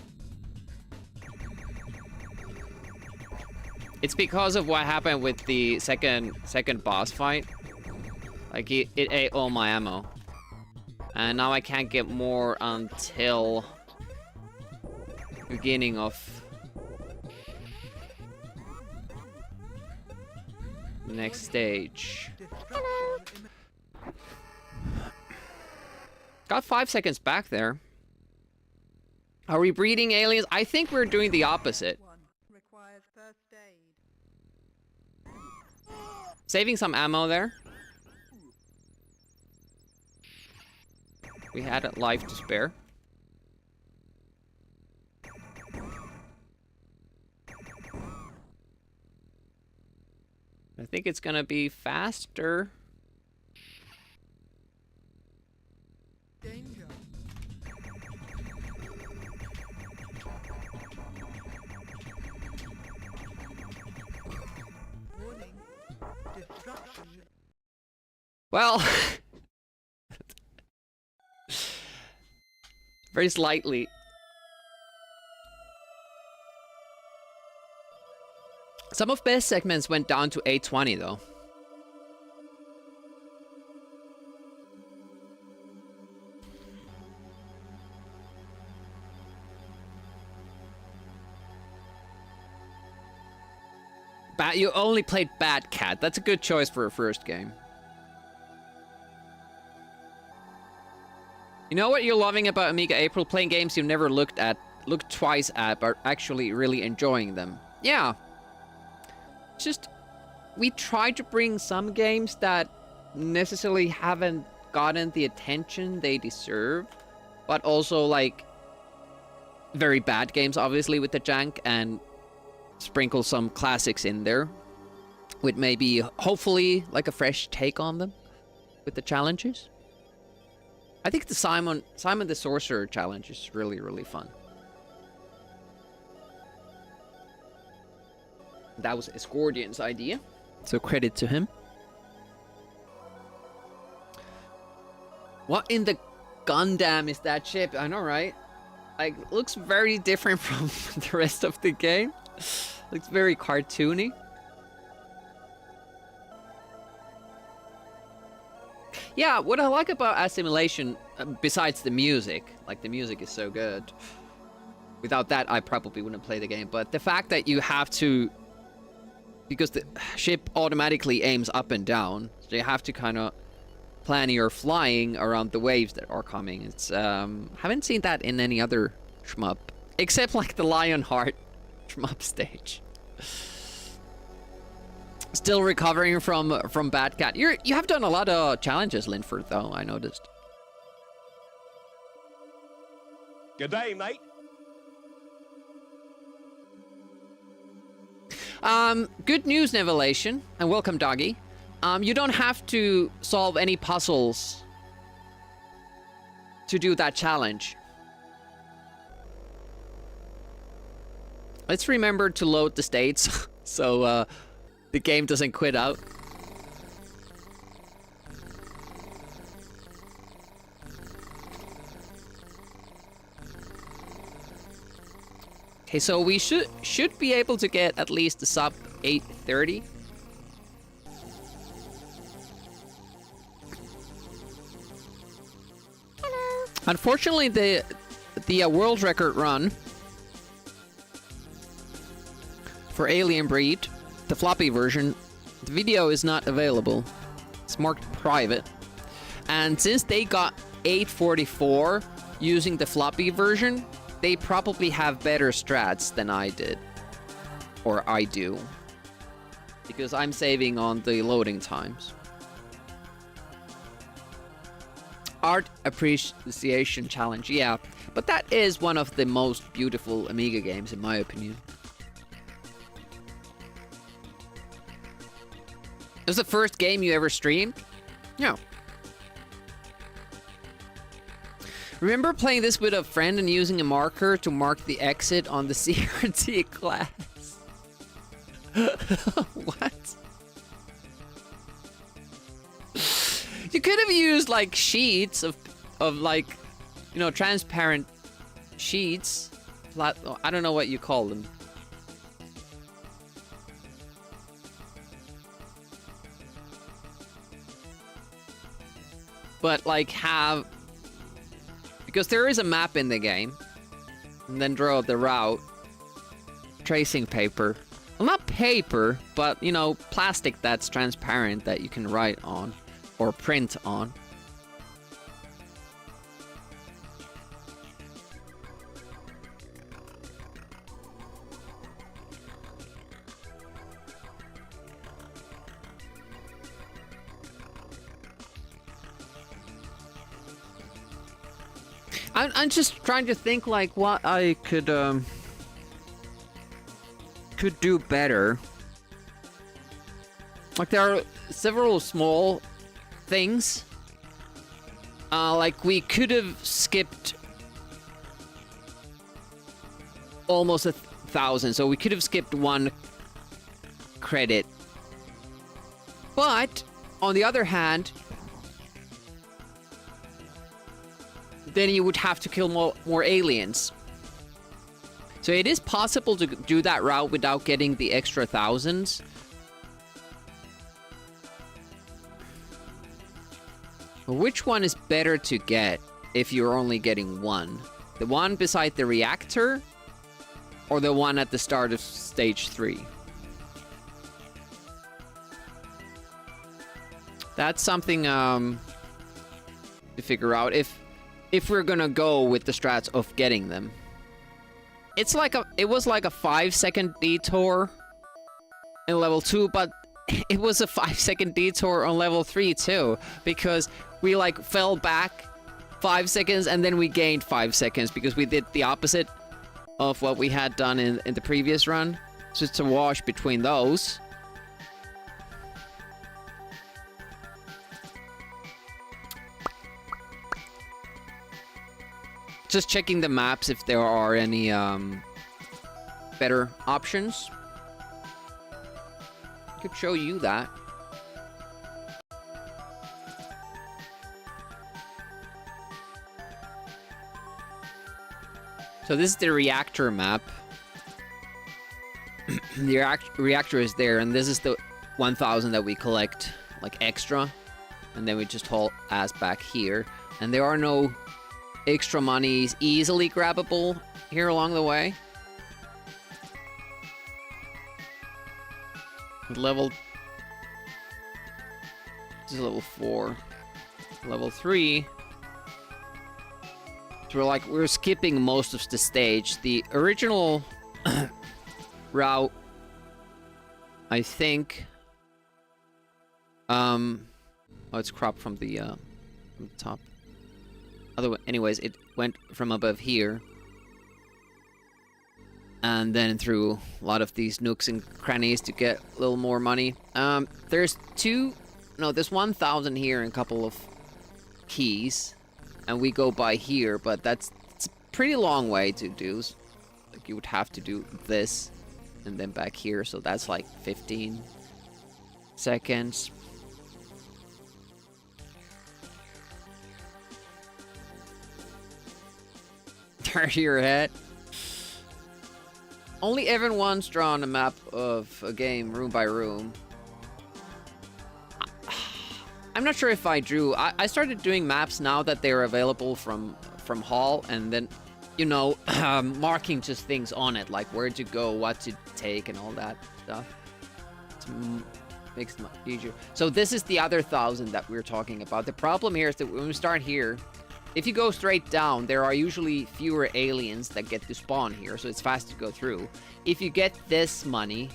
It's because of what happened with the second boss fight. Like it ate all my ammo. And now I can't get more until beginning of the next stage. Got 5 seconds back there. Are we breeding aliens? I think we're doing the opposite. 1 requires first aid. Saving some ammo there. We had a life to spare. I think it's gonna be faster. Danger. Warning. Destruction. Well, very slightly. Some of best segments went down to 820 though. You only played Bad Cat. That's a good choice for a first game. You know what you're loving about Amiga April? Playing games you've never looked twice at, but actually really enjoying them. Yeah. Just, we try to bring some games that necessarily haven't gotten the attention they deserve, but also like very bad games, obviously, with the jank, and sprinkle some classics in there with maybe, hopefully, like a fresh take on them with the challenges. I think the Simon the Sorcerer challenge is really, really fun. That was Escordian's idea, so credit to him. What in the Gundam is that ship? I know, right? Like, looks very different from the rest of the game. Looks very cartoony. Yeah, what I like about Assimilation, besides the music, like the music is so good. Without that, I probably wouldn't play the game. But the fact that you have to, because the ship automatically aims up and down, so you have to kind of plan your flying around the waves that are coming. It's haven't seen that in any other shmup, except like the Lionheart shmup stage. Still recovering from Bad Cat. You have done a lot of challenges, Linford, though, I noticed. Good day, mate. Good news, Nevelation, and welcome, Doggy. You don't have to solve any puzzles to do that challenge. Let's remember to load the states so the game doesn't quit out. Okay, so we should be able to get at least the sub 830. Unfortunately, the world record run for Alien Breed, the floppy version, the video is not available. It's marked private. And since they got 844 using the floppy version, they probably have better strats than I did. Or I do. Because I'm saving on the loading times. Art Appreciation Challenge, yeah. But that is one of the most beautiful Amiga games, in my opinion. It was the first game you ever streamed? Yeah. Remember playing this with a friend and using a marker to mark the exit on the CRT class? What? You could have used like sheets of like, you know, transparent sheets. I don't know what you call them. But like have, because there is a map in the game, and then draw the route. Tracing paper. Well, not paper, but, you know, plastic that's transparent that you can write on or print on. I'm just trying to think like what I could do better. Like there are several small things. Like we could have skipped almost 1,000, so we could have skipped 1 credit. But on the other hand, then you would have to kill more aliens. So it is possible to do that route without getting the extra thousands. But which one is better to get if you're only getting 1? The one beside the reactor? Or the one at the start of stage 3? That's something to figure out if we're gonna go with the strats of getting them. It was like a 5-second detour in level 2, but it was a 5-second detour on level 3 too, because we like fell back 5 seconds and then we gained 5 seconds because we did the opposite of what we had done in the previous run. So it's a wash between those. Just checking the maps if there are any better options. Could show you that. So this is the reactor map. The reactor is there, and this is the 1,000 that we collect, like extra, and then we just haul ass back here. And there are no extra monies easily grabbable here along the way. Level... This is level 4. Level 3... So we're skipping most of the stage. The original route I think... Oh, it's cropped from the top. Anyways, it went from above here. And then through a lot of these nooks and crannies to get a little more money. There's 1,000 here and a couple of keys. And we go by here, but it's a pretty long way to do. Like, you would have to do this and then back here, so that's like 15 seconds. Turn your head. Only Evan once drawn a map of a game room by room. I'm not sure if I drew. I started doing maps now that they're available from Hall, and then, you know, marking just things on it, like where to go, what to take, and all that stuff. Makes it much easier. So this is the other 1,000 that we're talking about. The problem here is that when we start here, if you go straight down, there are usually fewer aliens that get to spawn here, so it's fast to go through. If you get this money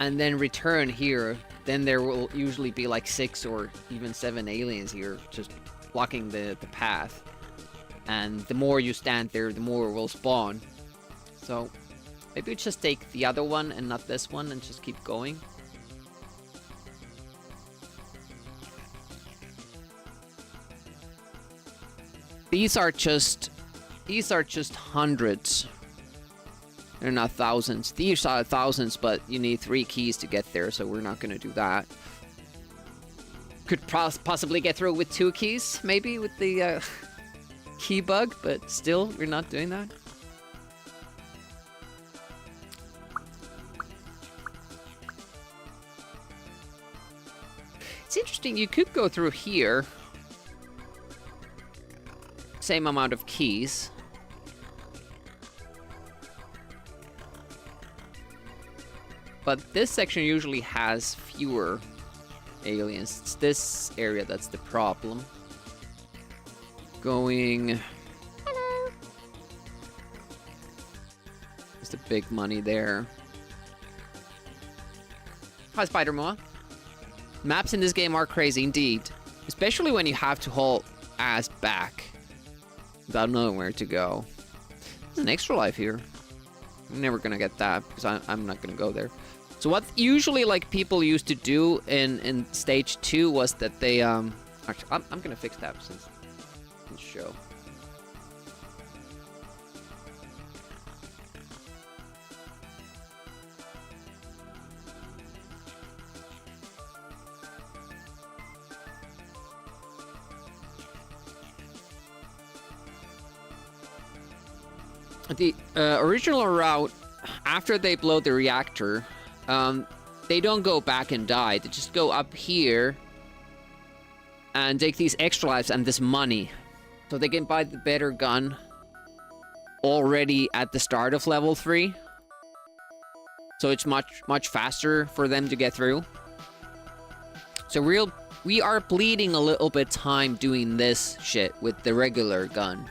and then return here, then there will usually be like 6 or even 7 aliens here just blocking the path. And the more you stand there, the more will spawn. So maybe we just take the other one and not this one and just keep going. These are just hundreds. They're not thousands. These are thousands, but you need 3 keys to get there, so we're not gonna do that. Could possibly get through with 2 keys, maybe, with the key bug, but still, we're not doing that. It's interesting, you could go through here. Same amount of keys. But this section usually has fewer aliens. It's this area that's the problem. Going... Hello! There's the big money there. Hi, Spider-Moa. Maps in this game are crazy indeed. Especially when you have to haul ass back without knowing where to go. There's an extra life here. I'm never gonna get that because I'm not gonna go there. So what usually like people used to do in stage 2 was that they actually I'm gonna fix that since it's show. The original route, after they blow the reactor, they don't go back and die. They just go up here and take these extra lives and this money. So they can buy the better gun already at the start of level 3. So it's much faster for them to get through. So we are bleeding a little bit time doing this shit with the regular gun.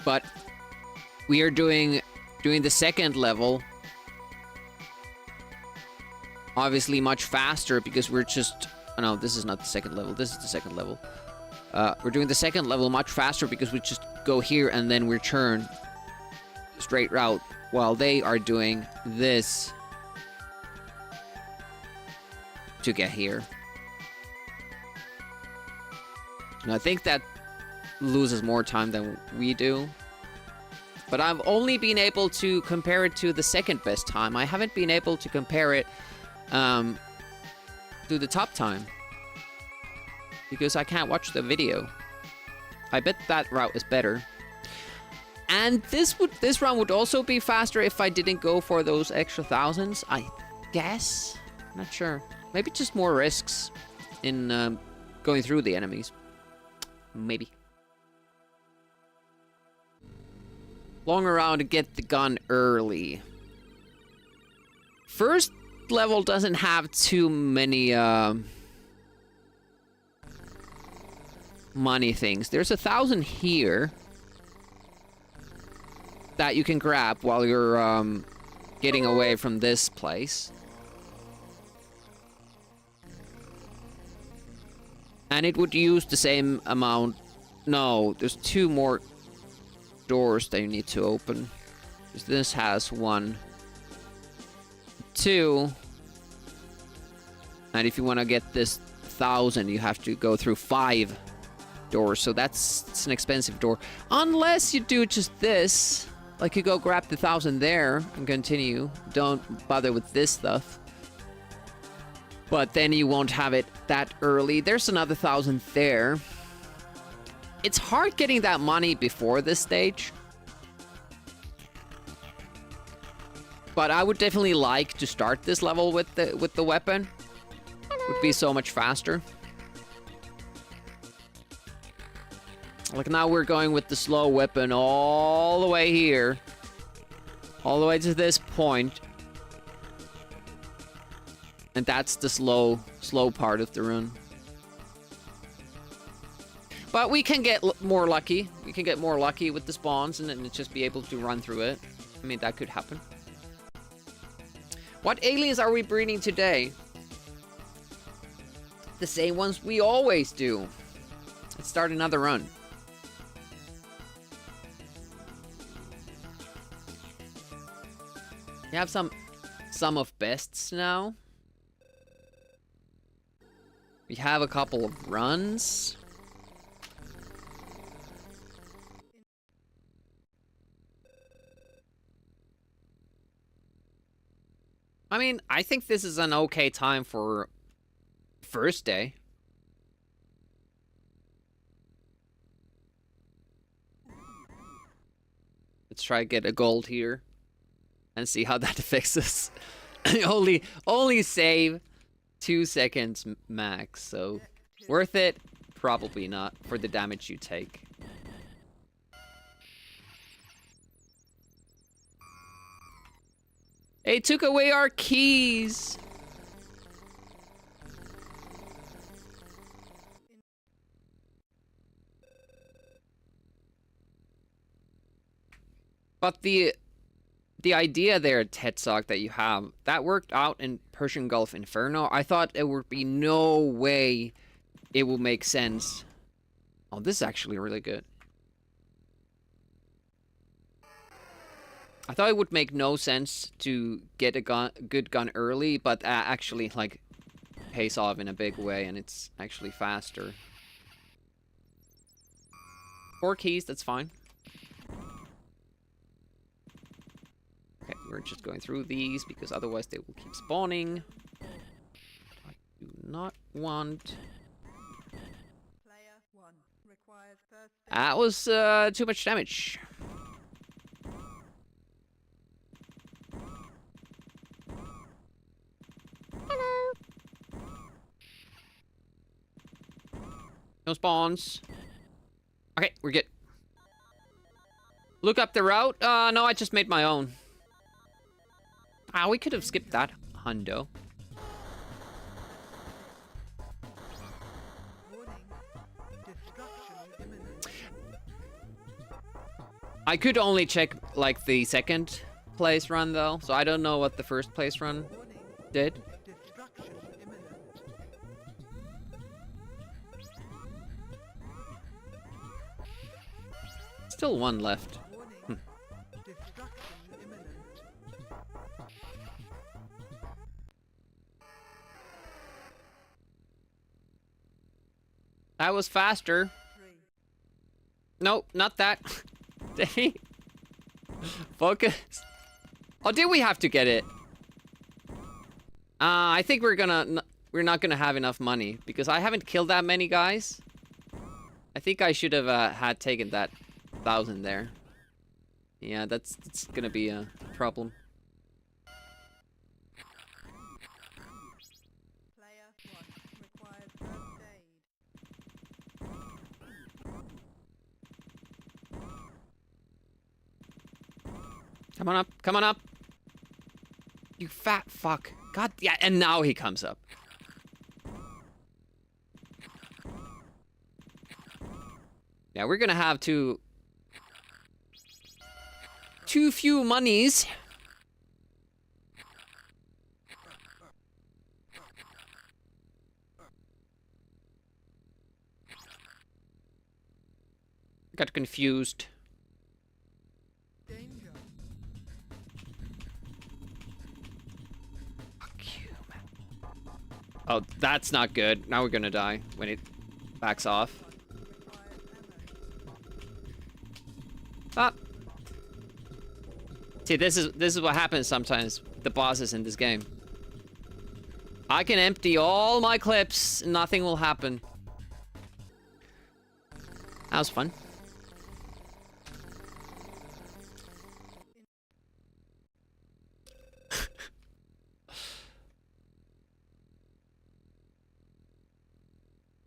But we are doing the second level obviously much faster because we're just... Oh, no, this is not the second level. This is the second level. We're doing the second level much faster because we just go here and then return straight route while they are doing this to get here. And I think that loses more time than we do. But I've only been able to compare it to the second best time. I haven't been able to compare it to the top time. Because I can't watch the video. I bet that route is better. And this round would also be faster if I didn't go for those extra thousands, I guess. Not sure. Maybe just more risks in going through the enemies. Maybe. Long around to get the gun early. First level doesn't have too many money things. There's 1,000 here. that you can grab while you're getting away from this place. And it would use the same amount. No, there's 2 more doors that you need to open. This has 1, 2. And if you want to get this 1,000, you have to go through 5 doors. So it's an expensive door. Unless you do just this. Like you go grab the 1,000 there and continue. Don't bother with this stuff. But then you won't have it that early. There's another 1,000 there. It's hard getting that money before this stage. But I would definitely like to start this level with the weapon. Would be so much faster. Like now we're going with the slow weapon all the way here. All the way to this point. And that's the slow part of the run. But we can get more lucky. We can get more lucky with the spawns and then just be able to run through it. I mean, that could happen. What aliens are we breeding today? The same ones we always do. Let's start another run. We have some of bests now. We have a couple of runs. I mean, I think this is an okay time for first day. Let's try to get a gold here and see how that affects us. only save 2 seconds max, so worth it? Probably not for the damage you take. They took away our keys. But the idea there, Tetsock, that you have, that worked out in Persian Gulf Inferno. I thought there would be no way it will make sense. Oh, this is actually really good. I thought it would make no sense to get a good gun early, but actually, like, pays off in a big way, and it's actually faster. 4 keys, that's fine. Okay, we're just going through these, because otherwise they will keep spawning. I do not want... Player 1 requires first aid. That was too much damage. No spawns. Okay, we're good. Look up the route. No, I just made my own. Ah, we could have skipped that hundo. Warning. Destruction imminent. I could only check, like, the second place run, though. So I don't know what the first place run Warning. did. Destruction imminent. Still 1 left. Warning. Destruction imminent. That was faster. 3. Nope, not that. Did he? Focus. Oh, did we have to get it? I think we're not gonna have enough money because I haven't killed that many guys. I think I should have had taken that 1,000 there. Yeah, that's gonna be a problem. Player 1 requires first aid. Come on up, come on up. You fat fuck. God, yeah, and now he comes up. Yeah, we're gonna have to... too few monies. Got confused. Danger. Fuck you, man. Oh, that's not good. Now we're gonna die when it backs off. Ah. See, this is what happens sometimes. The bosses in this game. I can empty all my clips, and nothing will happen. That was fun.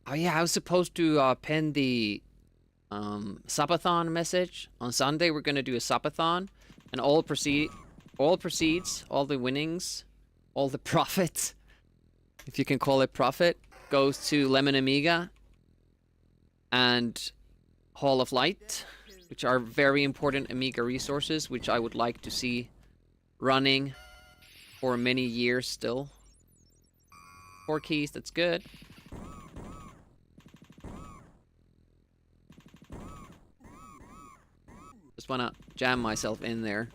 Oh yeah, I was supposed to pin the subathon message. On Sunday we're gonna do a subathon, and all proceeds, all the winnings, all the profit, if you can call it profit, goes to Lemon Amiga and Hall of Light, which are very important Amiga resources, which I would like to see running for many years still. 4 keys, that's good. Just wanna jam myself in there.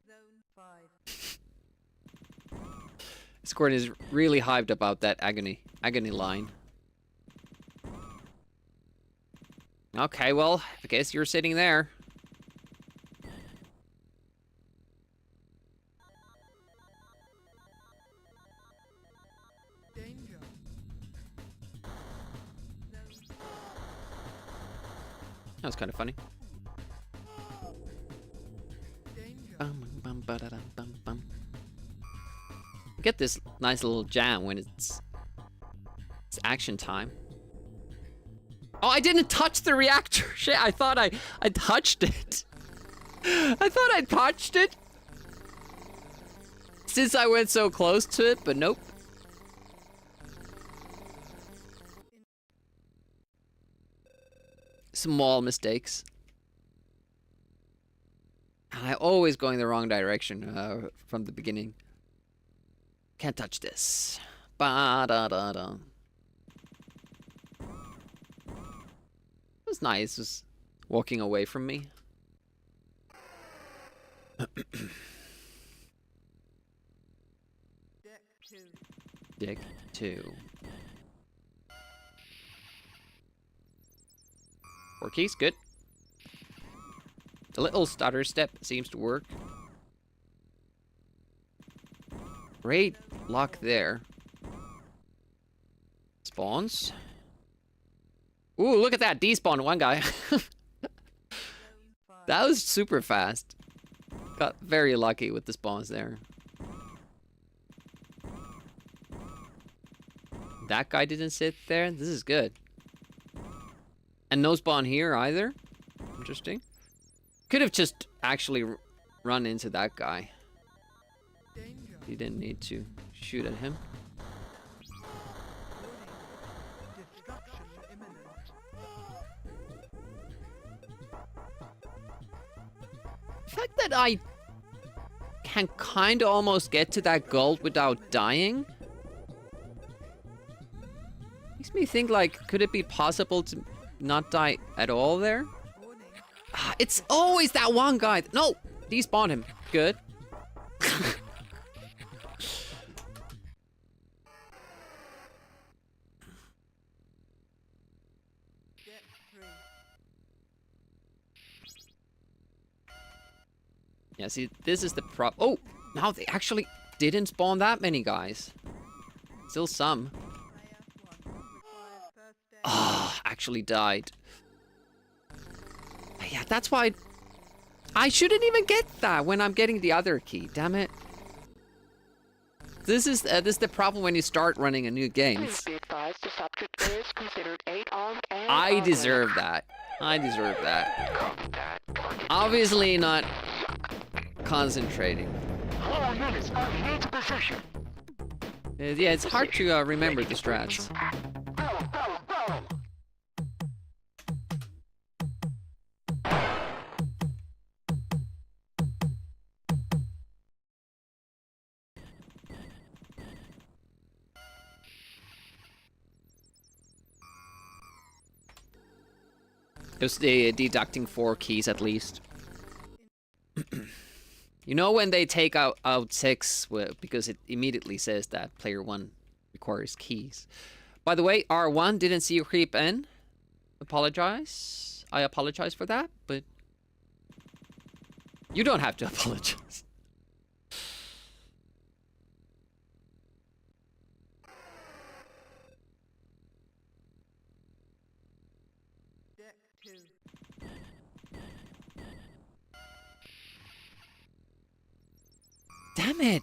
Zone 5. Discord is really hyped about that agony line. Okay, well, I guess you're sitting there. Danger. That was kind of funny. Danger. Bum, bum, ba-da-dum, bum, bum. Get this nice little jam when it's action time. Oh, I didn't touch the reactor. Shit, I thought I touched it. I thought I touched it. Since I went so close to it, but nope. Small mistakes. And I always going the wrong direction from the beginning. Can't touch this. Ba-da-da-da. It was nice, just walking away from me. Deck 2. Deck 2. 4 keys, good. The little stutter step seems to work. Great luck there. Spawns. Ooh, look at that. Despawned one guy. That was super fast. Got very lucky with the spawns there. That guy didn't sit there. This is good. And no spawn here either. Interesting. Could have just actually run into that guy. Danger. You didn't need to shoot at him. Destruction imminent. The fact that I can kind of almost get to that gold without dying makes me think, like, could it be possible to not die at all there? Warning. It's always that one guy. No! Despawn him. Good. Deck 3. Yeah, see, this is the Oh! Now they actually didn't spawn that many guys. Still some. Player 1. Requires first aid. Ah, actually died. Yeah, that's why I shouldn't even get that when I'm getting the other key. Damn it. This is the problem when you start running a new game. I deserve that. I deserve that. Obviously not concentrating. Yeah, it's hard to remember the strats. It was deducting 4 keys at least. You know when they take out 6, because it immediately says that player 1 requires keys. By the way, R1 didn't see you creep in. Apologize. I apologize for that, but you don't have to apologize. Deck 2. Damn it!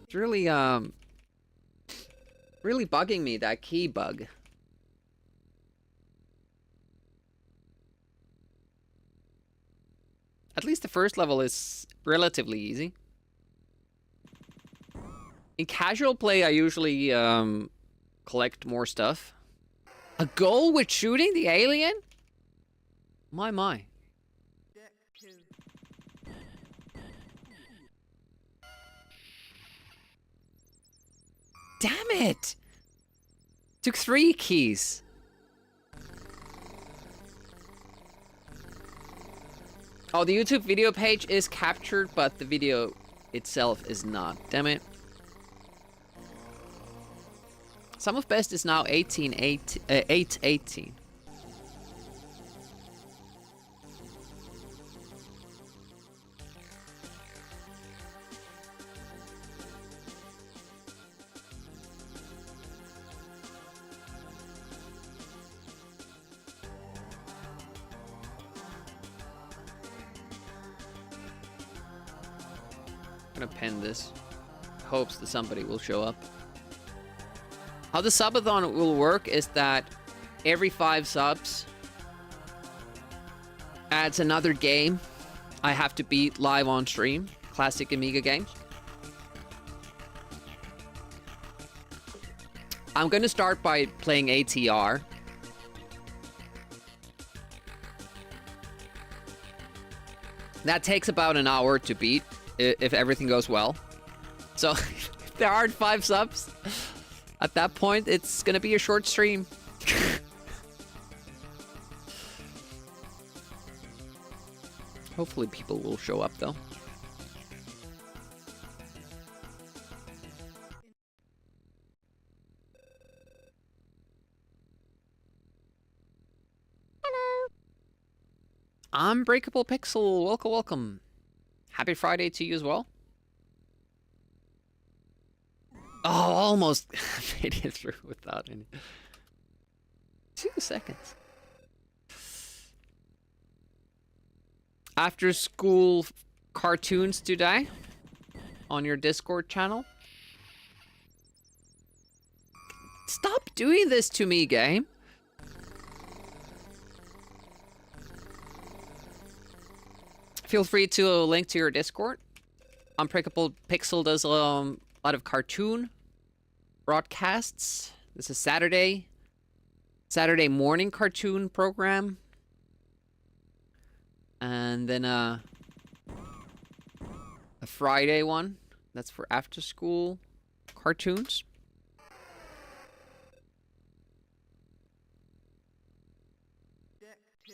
It's really, really bugging me, that key bug. At least the first level is relatively easy. In casual play, I usually, collect more stuff. A goal with shooting the alien? My. Deck 2. Damn it! Took 3 keys. Oh, the YouTube video page is captured, but the video itself is not. Damn it. Sum of best is now 818. I'm gonna pen this. Hopes that somebody will show up. How the subathon will work is that every 5 subs adds another game I have to beat live on stream. Classic Amiga games. I'm gonna start by playing ATR. That takes about an hour to beat, if everything goes well. So, if there aren't 5 subs, at that point, it's gonna be a short stream. Hopefully people will show up, though. Hello. Unbreakable Pixel, welcome. Happy Friday to you as well. Oh, almost made it through without any. 2 seconds. After school cartoons today on your Discord channel. Stop doing this to me, game. Feel free to link to your Discord. Unbreakable Pixel does a lot of cartoon broadcasts. This is Saturday morning cartoon program. And then a Friday one. That's for after school cartoons. Deck 2.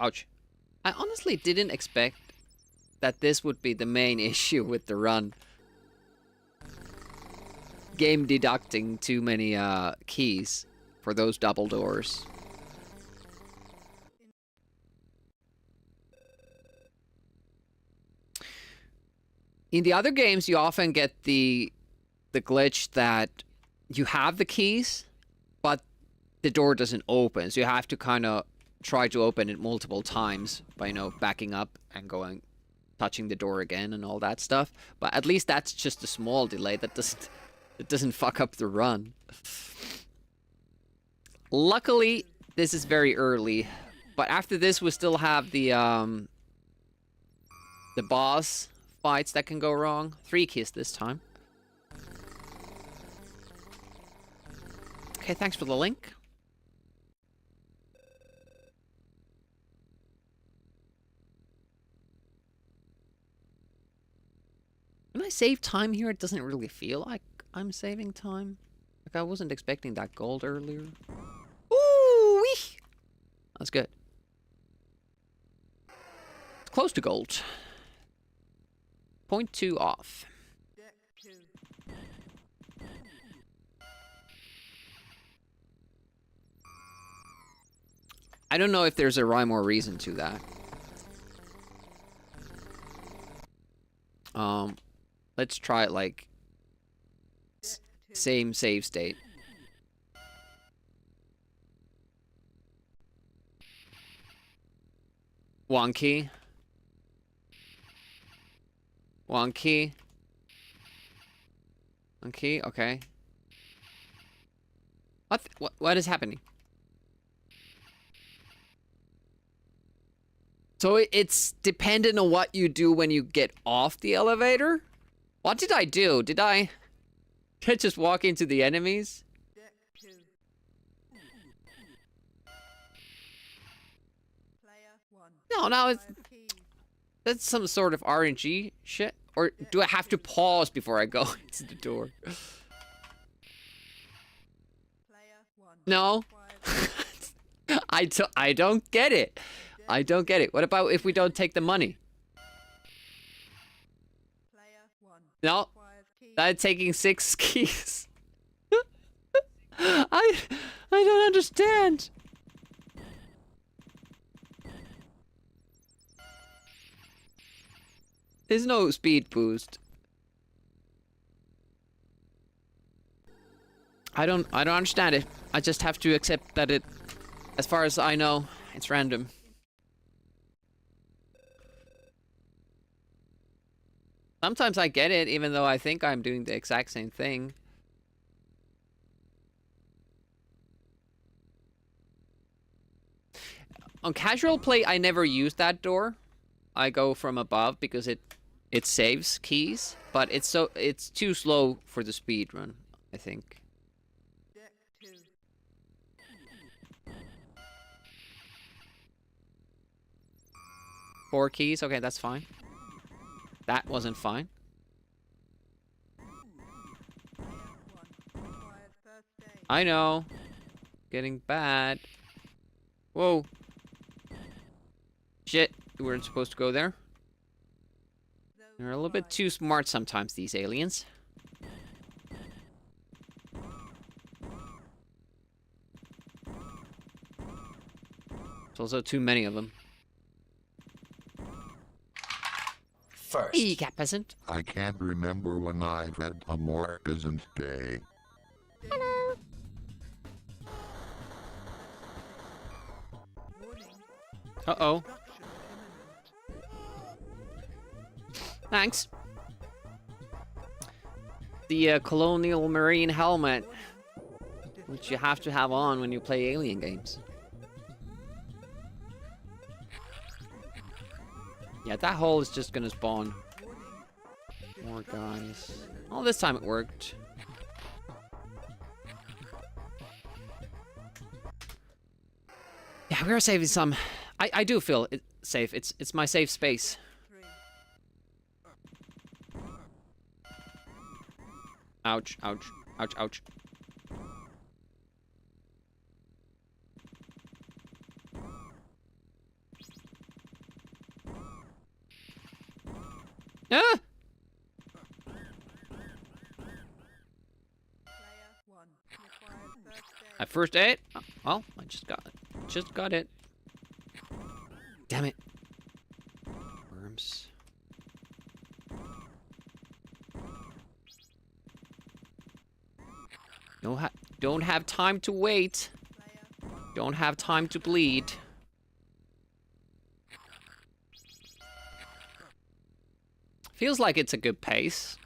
Ouch. I honestly didn't expect that this would be the main issue with the run. Game deducting too many keys for those double doors. In the other games, you often get the glitch that you have the keys, but the door doesn't open. So you have to kind of try to open it multiple times by, you know, backing up and going, touching the door again and all that stuff. But at least that's just a small delay. That doesn't fuck up the run. Luckily, this is very early. But after this, we still have the boss fights that can go wrong. 3 keys this time. Okay, thanks for the link. When I save time here, it doesn't really feel like I'm saving time. Like, I wasn't expecting that gold earlier. Ooh, wee! That's good. It's close to gold. 0.2 off. Deck 2. I don't know if there's a rhyme or reason to that. Let's try it like same save state. Wonky. Wonky. Wonky, okay. What is happening? So it's dependent on what you do when you get off the elevator? What did I do? Did I just walk into the enemies? Deck 2. Player 1. No, it's Requires keys. that's some sort of RNG shit. Or do I have to pause before I go into the door? Player 1. No. Requires I don't get it. I don't get it. What about if we don't take the money? player 1. No, Requires keys. that's taking 6 keys. I don't understand. There's no speed boost. I don't understand it. I just have to accept that it, as far as I know, it's random. Sometimes I get it, even though I think I'm doing the exact same thing. On casual play, I never use that door. I go from above because it saves keys, but it's too slow for the speed run, I think. Deck 2. 4 keys, okay, that's fine. That wasn't fine. Player 1. Requires first aid. I know. Getting bad. Whoa. Shit, we weren't supposed to go there. Zone They're a little bit 5. too smart sometimes, these aliens. There's also too many of them. First. Hey, cat peasant. I can't remember when I read a more isn't gay. Warning. Uh-oh. Destruction imminent. Thanks. The Colonial Marine helmet, which you have to have on when you play alien games. Yeah, that hole is just gonna spawn more guys. Oh, this time it worked. Yeah, we are saving some. I do feel it safe. It's my safe space. 3. Ouch, ouch, ouch, ouch. Ah! Player 1. Requires first aid. At first aid? Oh, well, I just got it. Damn it. Worms. No, don't have time to wait. Player 1. Don't have time to bleed. Feels like it's a good pace.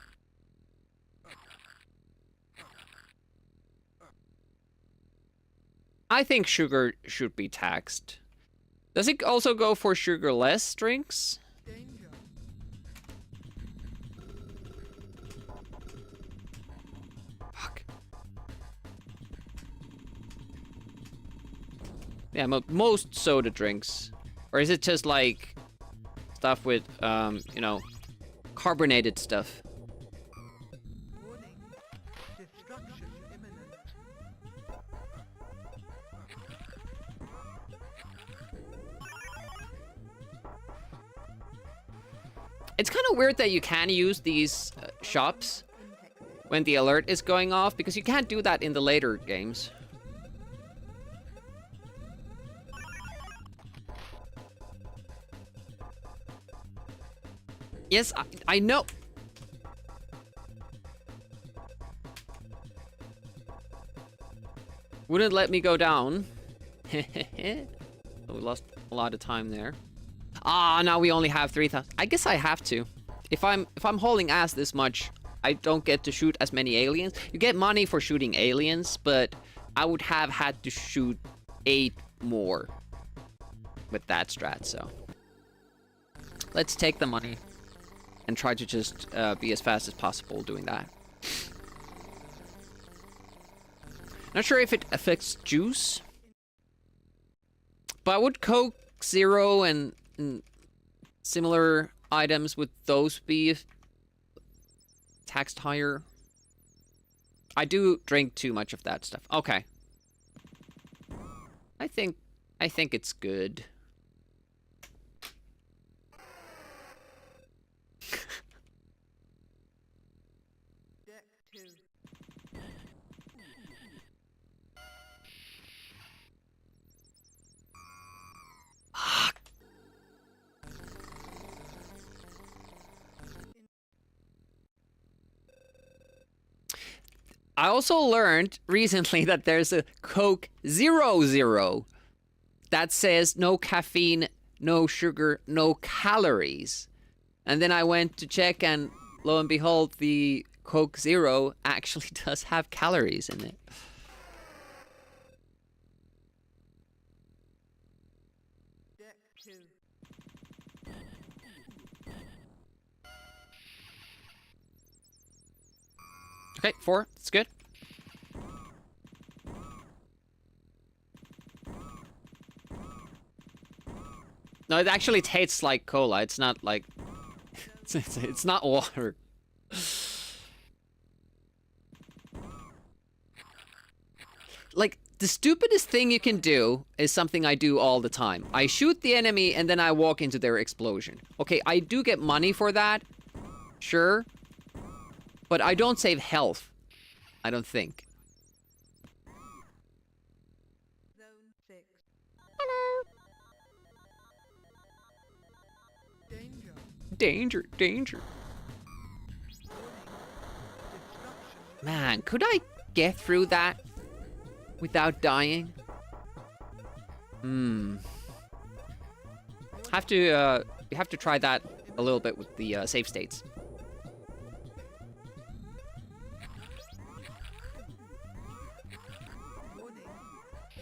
I think sugar should be taxed. Does it also go for sugarless drinks? Danger. Fuck. Yeah, most soda drinks. Or is it just like stuff with, you know, carbonated stuff? Warning. It's kind of weird that you can use these shops when the alert is going off, because you can't do that in the later games. Yes, I know. Wouldn't let me go down. We lost a lot of time there. Ah, now we only have 3,000. I guess I have to. If I'm hauling ass this much, I don't get to shoot as many aliens. You get money for shooting aliens, but I would have had to shoot 8 more with that strat, so. Let's take the money and try to just be as fast as possible doing that. Not sure if it affects juice, but would Coke Zero and similar items, would those be taxed higher? I do drink too much of that stuff. Okay. I think it's good. I also learned recently that there's a Coke 00 that says no caffeine, no sugar, no calories. And then I went to check, and lo and behold, the Coke Zero actually does have calories in it. Okay, 4. That's good. No, it actually tastes like cola. It's not like... It's not water. Like, the stupidest thing you can do is something I do all the time. I shoot the enemy and then I walk into their explosion. Okay, I do get money for that. Sure. But I don't save health. I don't think. Zone 6. Hello. Danger. Danger, danger. Man, could I get through that without dying? Have to, you have to try that a little bit with the save states. Warning.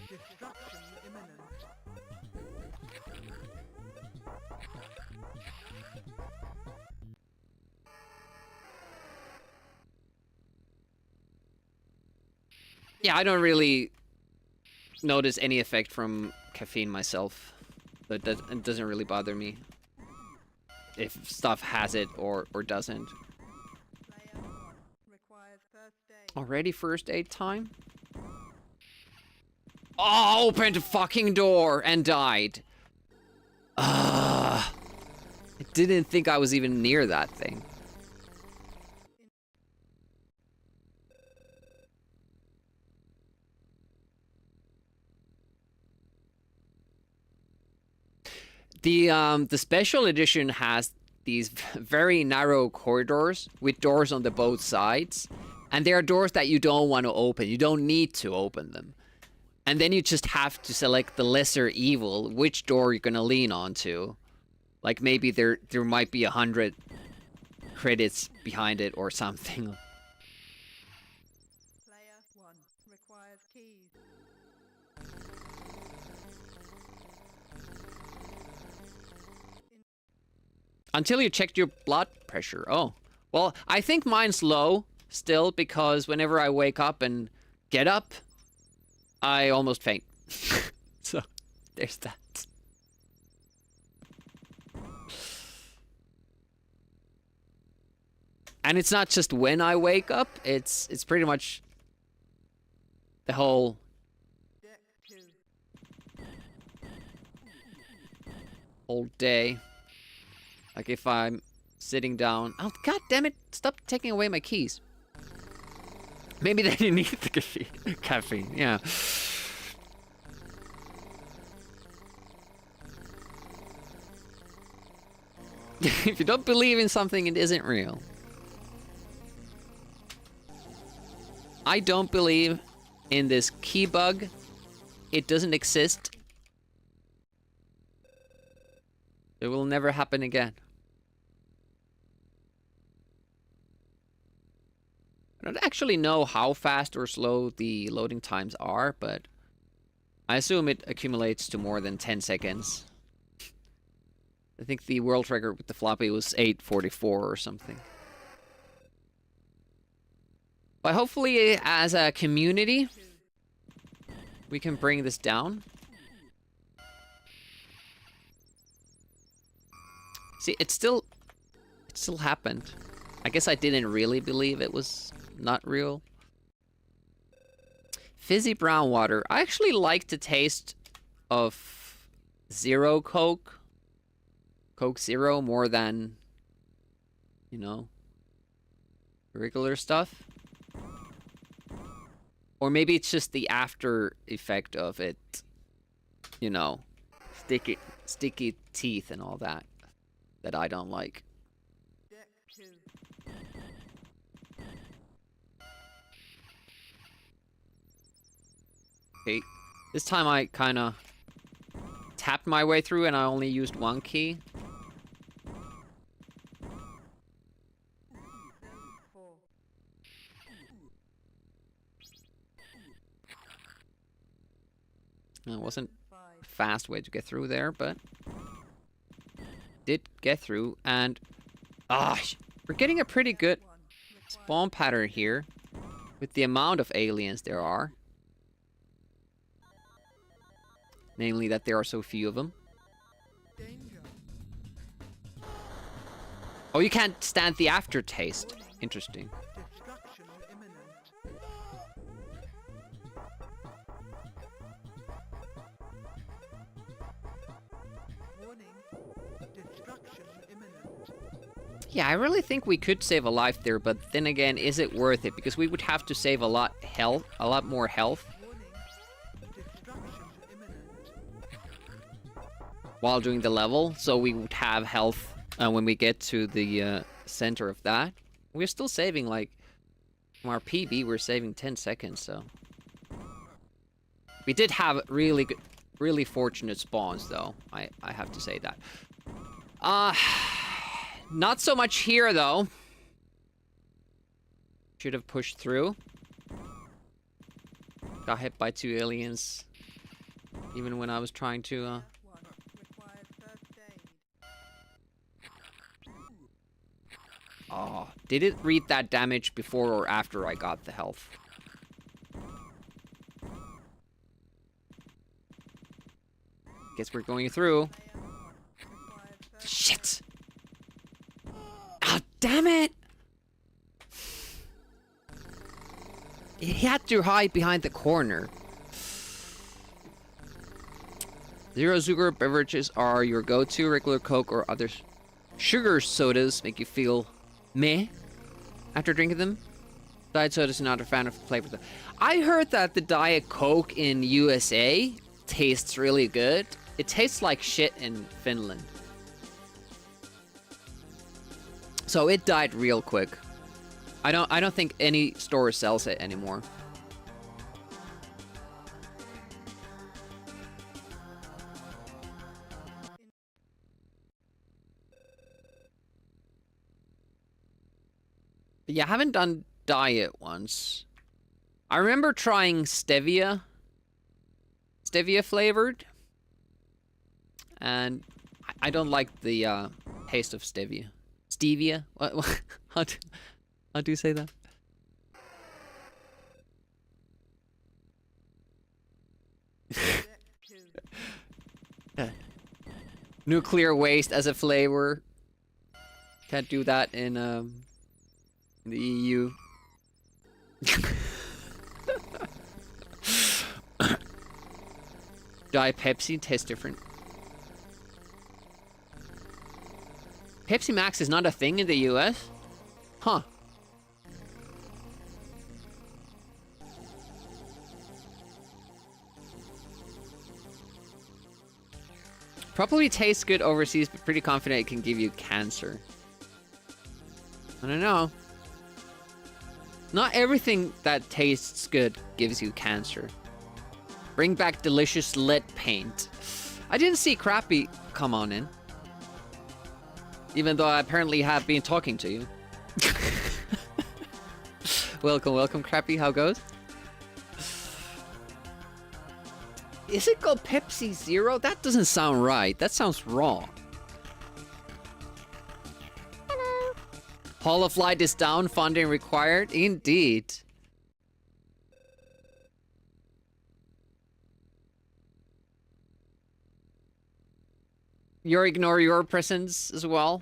Destruction imminent. Yeah, I don't really notice any effect from caffeine myself. But it doesn't really bother me if stuff has it or doesn't. Player 1 requires first aid. Already first aid time? Oh, opened a fucking door and died. I didn't think I was even near that thing. The special edition has these very narrow corridors with doors on the both sides. And they are doors that you don't want to open. You don't need to open them. And then you just have to select the lesser evil, which door you're gonna lean onto. Like maybe there might be 100 credits behind it or something. Player 1 requires keys. Until you checked your blood pressure. Oh. Well, I think mine's low still because whenever I wake up and get up, I almost faint. So, there's that. And it's not just when I wake up, it's pretty much the whole Deck 2. day. Like if I'm sitting down. Oh, god damn it! Stop taking away my keys. Maybe they didn't need the caffeine. Yeah. If you don't believe in something, it isn't real. I don't believe in this key bug. It doesn't exist. It will never happen again. I don't actually know how fast or slow the loading times are, but I assume it accumulates to more than 10 seconds. I think the world record with the floppy was 8:44 or something. But hopefully, as a community, we can bring this down. See, it still happened. I guess I didn't really believe it was not real. Fizzy brown water. I actually like the taste of Zero Coke. Coke Zero more than, you know, regular stuff. Or maybe it's just the after effect of it, you know, sticky teeth and all that I don't like. Okay, this time I kind of tapped my way through and I only used one key. It wasn't a fast way to get through there, but did get through. And we're getting a pretty good spawn pattern here with the amount of aliens there are. Namely that there are so few of them. Oh, you can't stand the aftertaste. Interesting. Yeah, I really think we could save a life there, but then again, is it worth it? Because we would have to save a lot more health. While doing the level, so we would have health when we get to the center of that. We're still saving, like, from our PB, we're saving 10 seconds, so. We did have really good, really fortunate spawns, though. I have to say that. Not so much here, though. Should have pushed through. Got hit by 2 aliens. Even when I was trying to, Oh, did it read that damage before or after I got the health? Guess we're going through. Shit! Ah, damn it! He had to hide behind the corner. Zero sugar beverages are your go-to. Regular Coke or other sugar sodas make you feel meh after drinking them. Diet sodas are not a fan of flavor. I heard that the Diet Coke in USA tastes really good. It tastes like shit in Finland. So it died real quick. I don't think any store sells it anymore. But yeah, I haven't done diet once. I remember trying stevia flavored, and I don't like the taste of stevia. Stevia? What? How do you say that? Nuclear waste as a flavor. Can't do that in the EU. Diet Pepsi tastes different. Pepsi Max is not a thing in the US? Huh. Probably tastes good overseas, but pretty confident it can give you cancer. I don't know. Not everything that tastes good gives you cancer. Bring back delicious lead paint. I didn't see Crappy come on in. Even though I apparently have been talking to you. Welcome, welcome, Crappy. How goes? Is it called Pepsi Zero? That doesn't sound right. That sounds wrong. Hello. Hall of Light is down. Funding required. Indeed. You ignore your presence as well?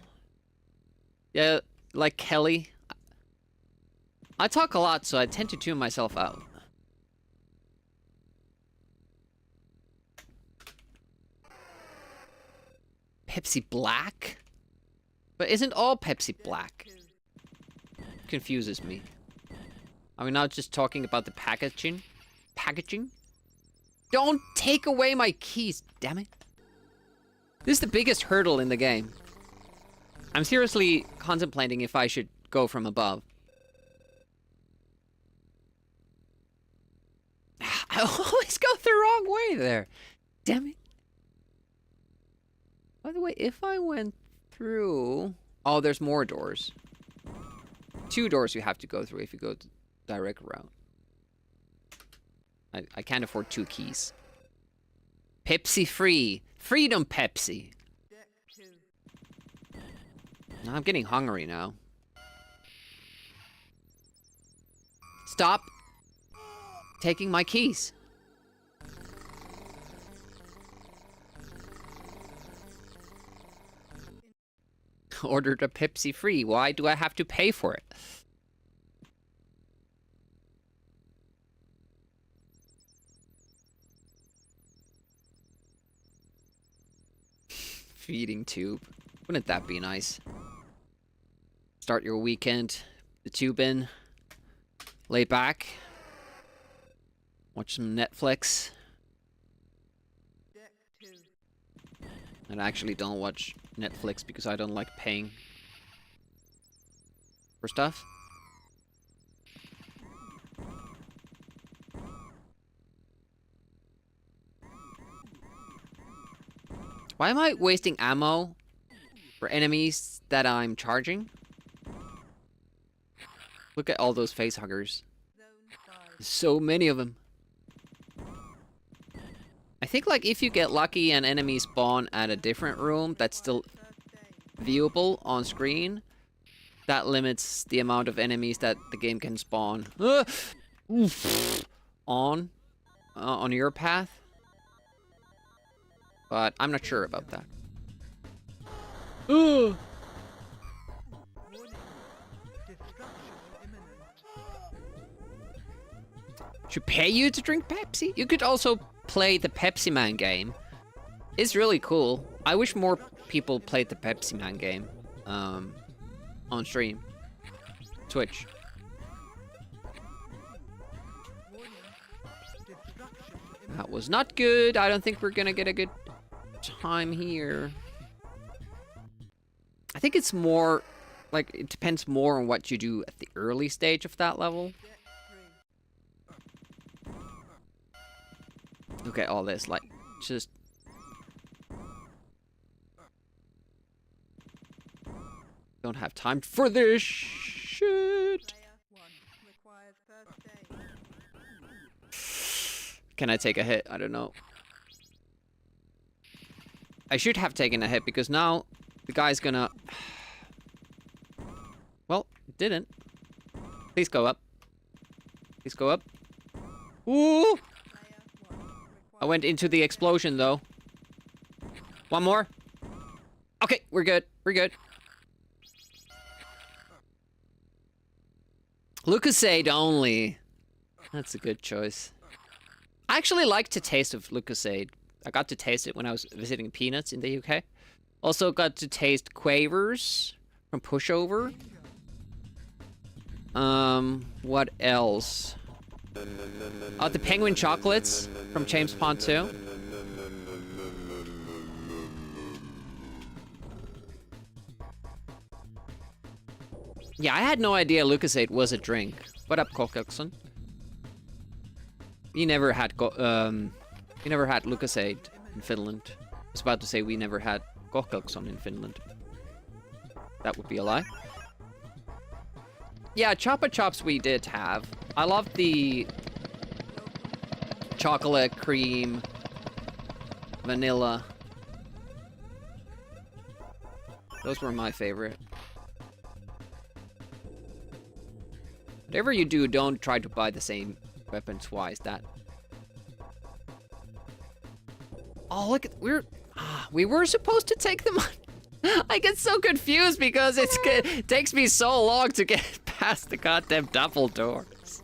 Yeah, like Kelly. I talk a lot, so I tend to tune myself out. Pepsi Black? But isn't all Pepsi black? Confuses me. Are we not just talking about the packaging? Packaging? Don't take away my keys, damn it. This is the biggest hurdle in the game. I'm seriously contemplating if I should go from above. I always go the wrong way there. Damn it. By the way, if I went through... Oh, there's more doors. 2 doors you have to go through if you go the direct route. I can't afford 2 keys. Pepsi free. Freedom Pepsi. No, I'm getting hungry now. Stop taking my keys. Ordered a Pepsi free. Why do I have to pay for it? Feeding tube. Wouldn't that be nice? Start your weekend, the tube in, lay back, watch some Netflix. And I actually don't watch Netflix because I don't like paying for stuff. Why am I wasting ammo for enemies that I'm charging? Look at all those face huggers. So many of them. I think like if you get lucky and enemies spawn at a different room that's still viewable on screen, that limits the amount of enemies that the game can spawn on your path. But I'm not sure about that. Ooh. Should pay you to drink Pepsi? You could also play the Pepsi Man game. It's really cool. I wish more people played the Pepsi Man game on stream. Twitch. That was not good. I don't think we're gonna get a good time here. I think it's more like it depends more on what you do at the early stage of that level. Look at all this, like, just... Don't have time for this shit. Can I take a hit? I don't know. I should have taken a hit because now the guy's gonna... Well, didn't. Please go up. Please go up. Ooh! I went into the explosion, though. One more. Okay, we're good. We're good. Lucozade only. That's a good choice. I actually like the taste of Lucozade. I got to taste it when I was visiting Peanuts in the UK. Also got to taste Quavers from Pushover. What else? Oh, the Penguin Chocolates from James Pond 2. Yeah, I had no idea Lucasade was a drink. What up, Kokokson? We never had Lucasade in Finland. I was about to say we never had Kokokson in Finland. That would be a lie. Yeah, Choppa Chops we did have. I love the chocolate, cream, vanilla. Those were my favorite. Whatever you do, don't try to buy the same weapon twice. That. Oh, look! We were supposed to take them on. I get so confused because it takes me so long to get past the goddamn double doors.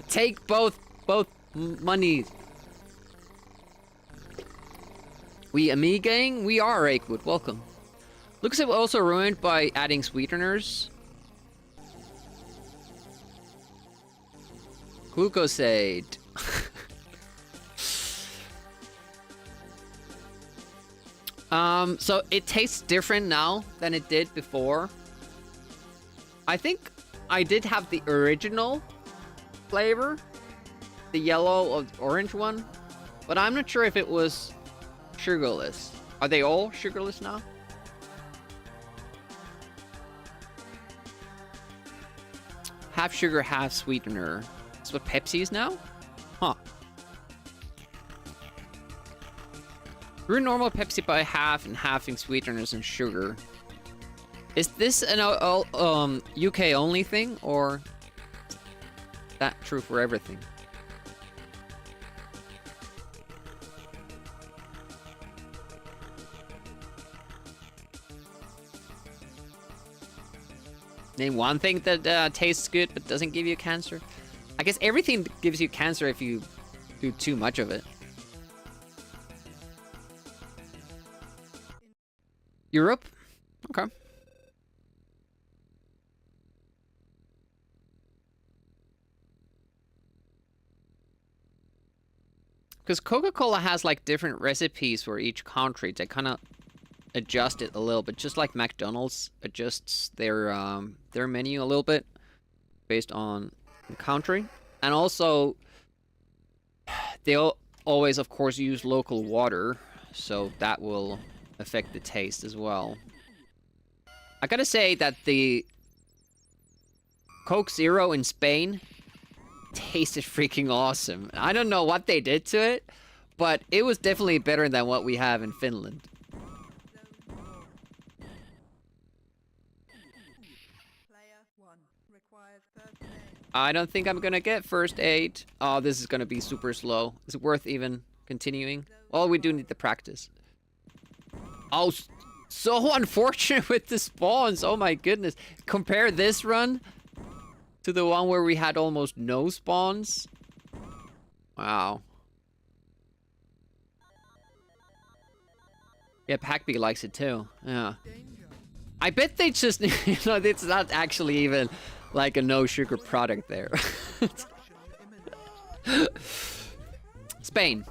Take both money. We Amigaing? We are, Rakewood. Welcome. Looks like also ruined by adding sweeteners. Glucosade. So it tastes different now than it did before. I think I did have the original flavor, the yellow or orange one, but I'm not sure if it was sugarless. Are they all sugarless now? Half sugar, half sweetener. That's what Pepsi is now? Huh. Grew normal Pepsi by half and halving sweeteners and sugar. Is this an UK only thing, or that true for everything? Name one thing that tastes good but doesn't give you cancer. I guess everything gives you cancer if you do too much of it. Europe? Okay. Because Coca-Cola has like different recipes for each country. They kind of adjust it a little bit, just like McDonald's adjusts their menu a little bit based on the country. And also, they always, of course, use local water, so that will affect the taste as well. I gotta say that the Coke Zero in Spain tasted freaking awesome. I don't know what they did to it, but it was definitely better than what we have in Finland. I don't think I'm gonna get first aid. Oh, this is gonna be super slow. Is it worth even continuing? Well, we do need the practice. Oh, so unfortunate with the spawns. Oh my goodness. Compare this run to the one where we had almost no spawns. Wow. Yeah, Packbee likes it too. Yeah. I bet they just, you know, it's not actually even like a no sugar product there. Spain.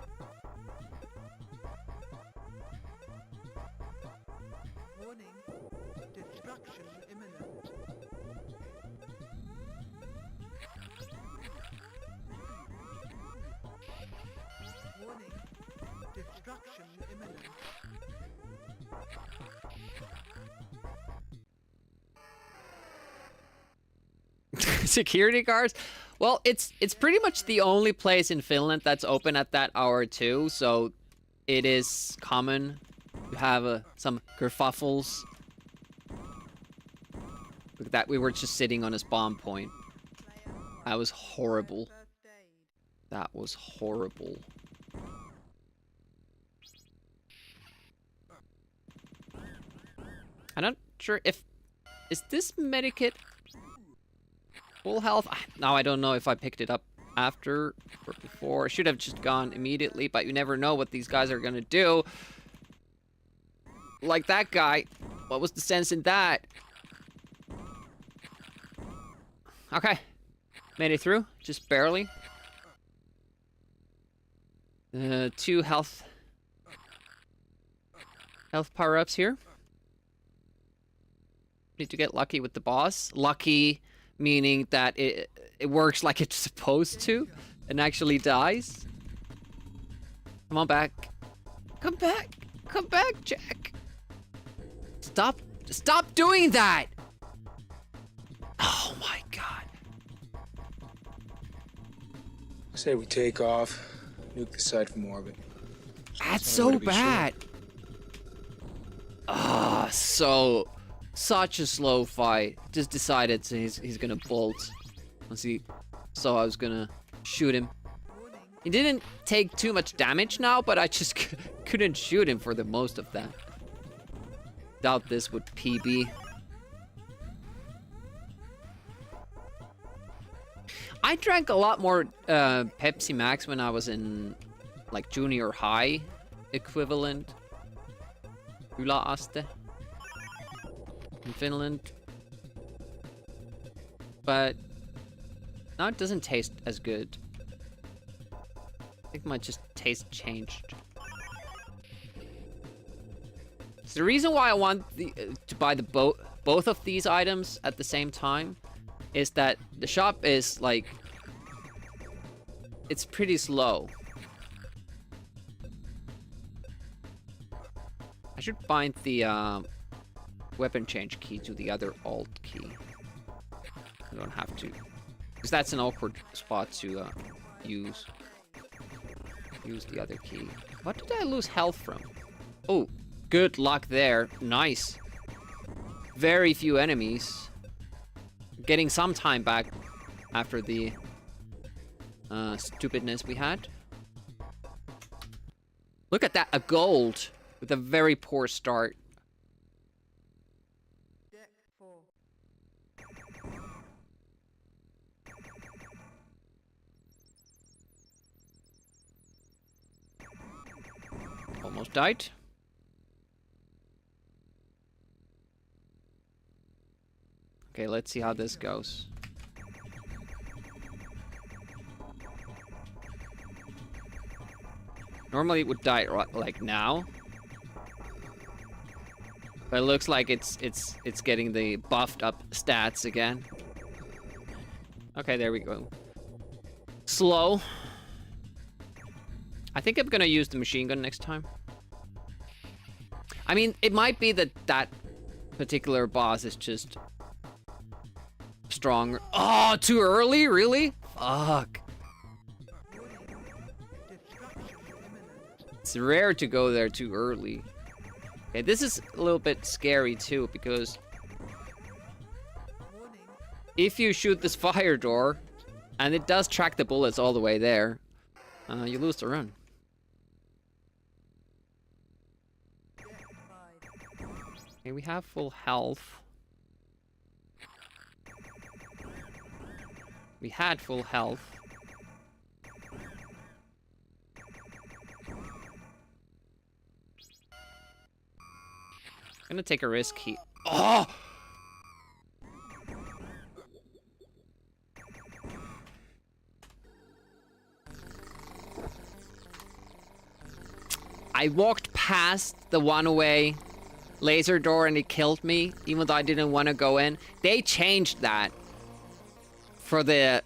Security guards? Well, it's pretty much the only place in Finland that's open at that hour too, so it is common to have some kerfuffles. Look at that, we were just sitting on a spawn point. That was horrible. That was horrible. I'm not sure if... Is this medikit full health? Now I don't know if I picked it up after or before. I should have just gone immediately, but you never know what these guys are gonna do. like that guy. What was the sense in that? Okay. Made it through. Just barely. 2 health power-ups here. Need to get lucky with the boss. Lucky meaning that it works like it's supposed to and actually dies. Come on back. Come back. Come back, Jack. Stop doing that. Oh my god. I say we take off, nuke the site from orbit. That's It's the only so way to be bad. Ah, such a slow fight. Just decided he's gonna bolt once he saw I was gonna shoot him. He didn't take too much damage now, but I just couldn't shoot him for the most of that. Doubt this would PB. I drank a lot more Pepsi Max when I was in like junior high equivalent. Yläaste in Finland. But now it doesn't taste as good. I think my taste changed. So the reason why I want to buy both of these items at the same time is that the shop is like, it's pretty slow. I should bind the weapon change key to the other alt key. I don't have to, because that's an awkward spot to use the other key. What did I lose health from? Oh, good luck there. Nice. Very few enemies. Getting some time back after the stupidness we had. Look at that, a gold with a very poor start. Deck 4. Almost died. Okay, let's see how this goes. Normally it would die like now. But it looks like it's getting the buffed up stats again. Okay, there we go. Slow. I think I'm gonna use the machine gun next time. I mean, it might be that that particular boss is just stronger. Oh, too early? Really? Fuck. It's rare to go there too early. Okay, this is a little bit scary too, because if you shoot this fire door, and it does track the bullets all the way there, you lose the run. Okay, we have full health. We had full health. I'm gonna take a risk here. Oh! I walked past the one-way laser door and it killed me, even though I didn't want to go in. They changed that for the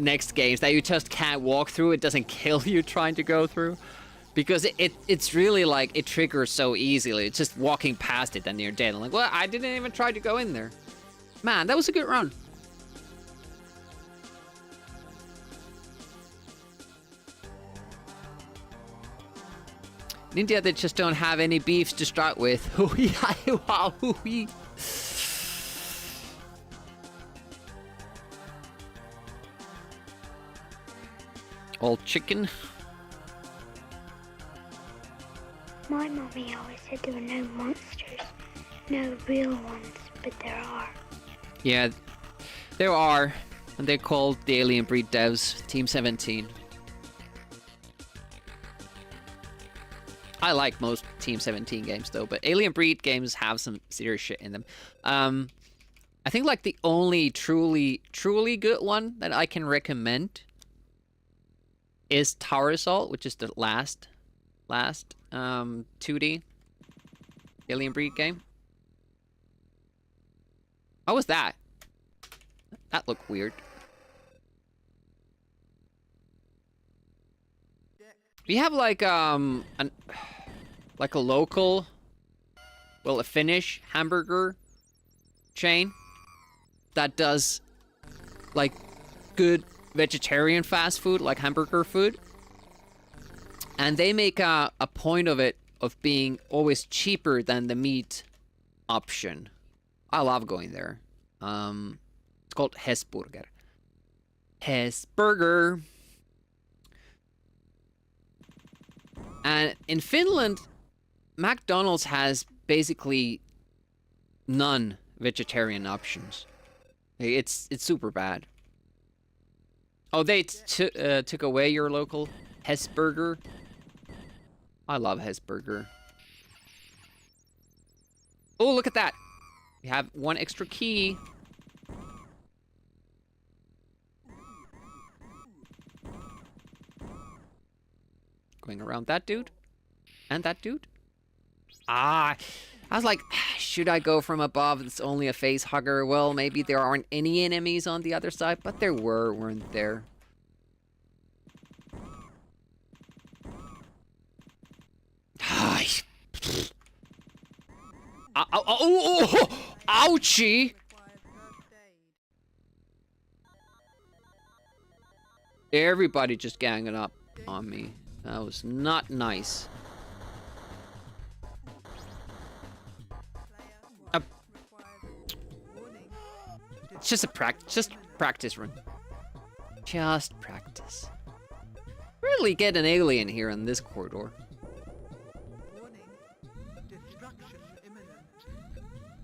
next games, that you just can't walk through. It doesn't kill you trying to go through. Because it's really like, it triggers so easily. It's just walking past it and you're dead. I'm like, well, I didn't even try to go in there. Man, that was a good run. In India, they just don't have any beefs to start with. All chicken. My mummy always said there were no monsters, no real ones, but there are. Yeah, there are. And they're called the Alien Breed devs, Team 17. I like most Team 17 games though, but Alien Breed games have some serious shit in them. I think like the only truly good one that I can recommend is Tower Assault, which is the last 2D Alien Breed game. How was that? That looked weird. We have like a local, well, a Finnish hamburger chain that does like good vegetarian fast food, like hamburger food, and they make a point of it of being always cheaper than the meat option. I love going there. It's called Hesburger. Hesburger. And in Finland, McDonald's has basically none vegetarian options. It's super bad. Oh, they took away your local Hesburger. I love Hesburger. Oh, look at that. We have one extra key. Going around that dude. And that dude. Ah, I was like, should I go from above? It's only a face hugger. Well, maybe there aren't any enemies on the other side, but there weren't there? Ouchie! Everybody just ganging up on me. That was not nice. It's just a practice run. Just practice. Really get an alien here in this corridor.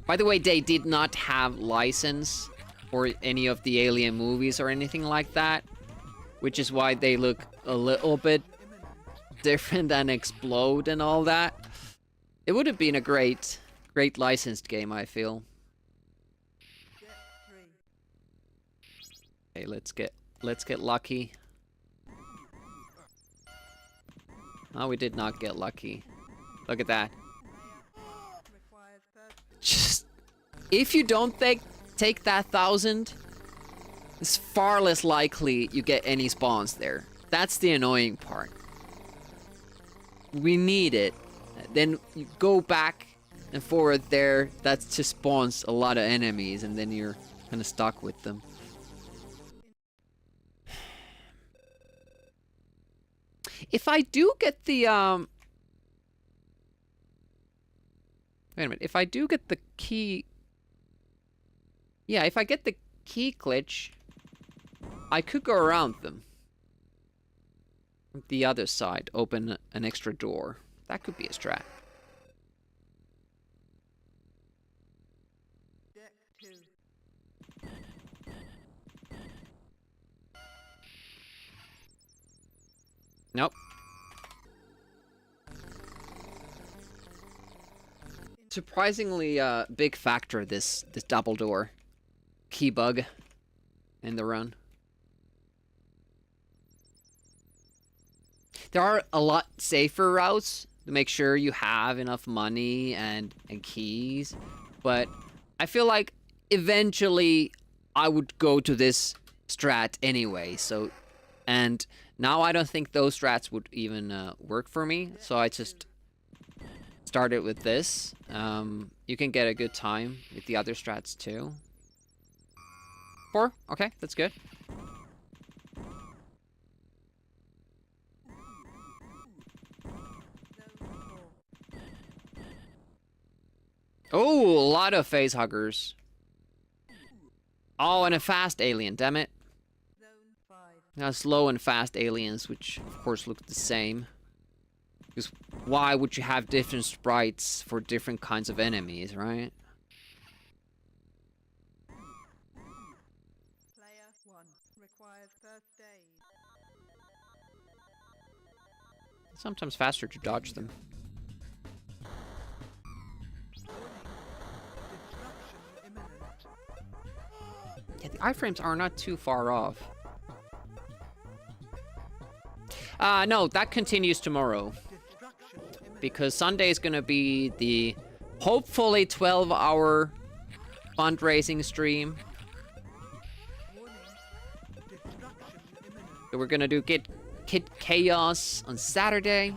By the way, they did not have license for any of the Alien movies or anything like that, which is why they look a little bit different and explode and all that. It would have been a great licensed game, I feel. Okay, let's get lucky. Oh, we did not get lucky. Look at that. Just, if you don't take that 1,000, it's far less likely you get any spawns there. That's the annoying part. We need it. Then you go back and forward there. That just spawns a lot of enemies, and then you're kind of stuck with them. If I do get the wait a minute. If I do get the key... Yeah, if I get the key glitch, I could go around them. The other side, open an extra door. That could be a strat. Nope. Surprisingly big factor, this double door key bug in the run. There are a lot safer routes to make sure you have enough money and keys, but I feel like eventually I would go to this strat anyway, so, and now I don't think those strats would even work for me, so I just started with this. You can get a good time with the other strats too. 4? Okay, that's good. Oh, a lot of phase huggers. Oh, and a fast alien, damn it. Now slow and fast aliens, which of course look the same. Because why would you have different sprites for different kinds of enemies, right? Player 1 requires first aid. Sometimes faster to dodge them. iframes are not too far off. No, that continues tomorrow. Because Sunday is gonna be the hopefully 12-hour fundraising stream. So we're gonna do Kid Chaos on Saturday.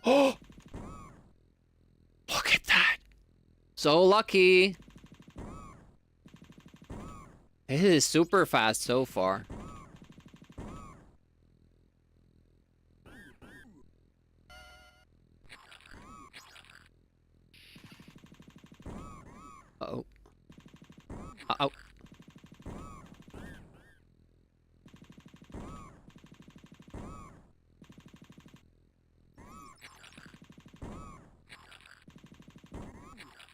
Oh! Look at that! So lucky! It is super fast so far. Uh-oh. Uh-oh.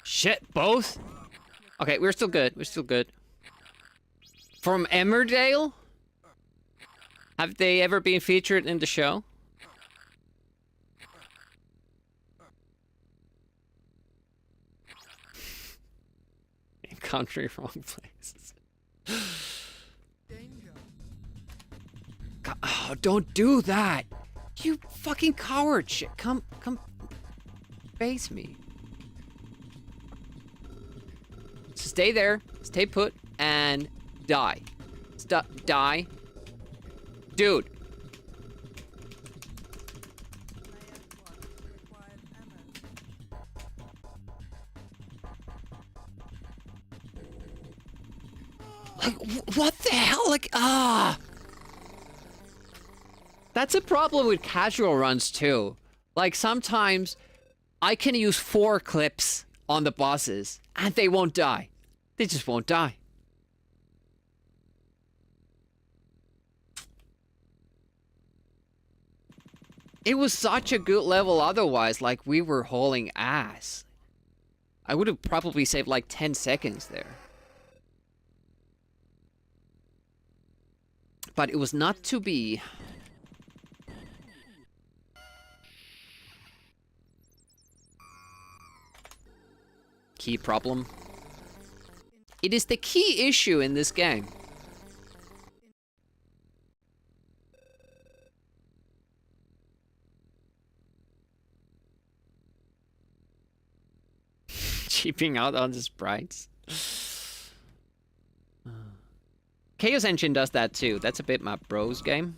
Shit, both? Okay, we're still good. We're still good. From Emmerdale? Have they ever been featured in the show? In country, wrong places. God, oh, don't do that! You fucking coward shit. Come face me. Stay there, stay put, and die. Die. Dude. Like, what the hell? Like, That's a problem with casual runs, too. Like, sometimes I can use 4 clips on the bosses, and they won't die. They just won't die. It was such a good level otherwise, like we were hauling ass. I would have probably saved like 10 seconds there. But it was not to be. Key problem. It is the key issue in this game. Cheaping out on the sprites. Chaos Engine does that too. That's a bit my bros game.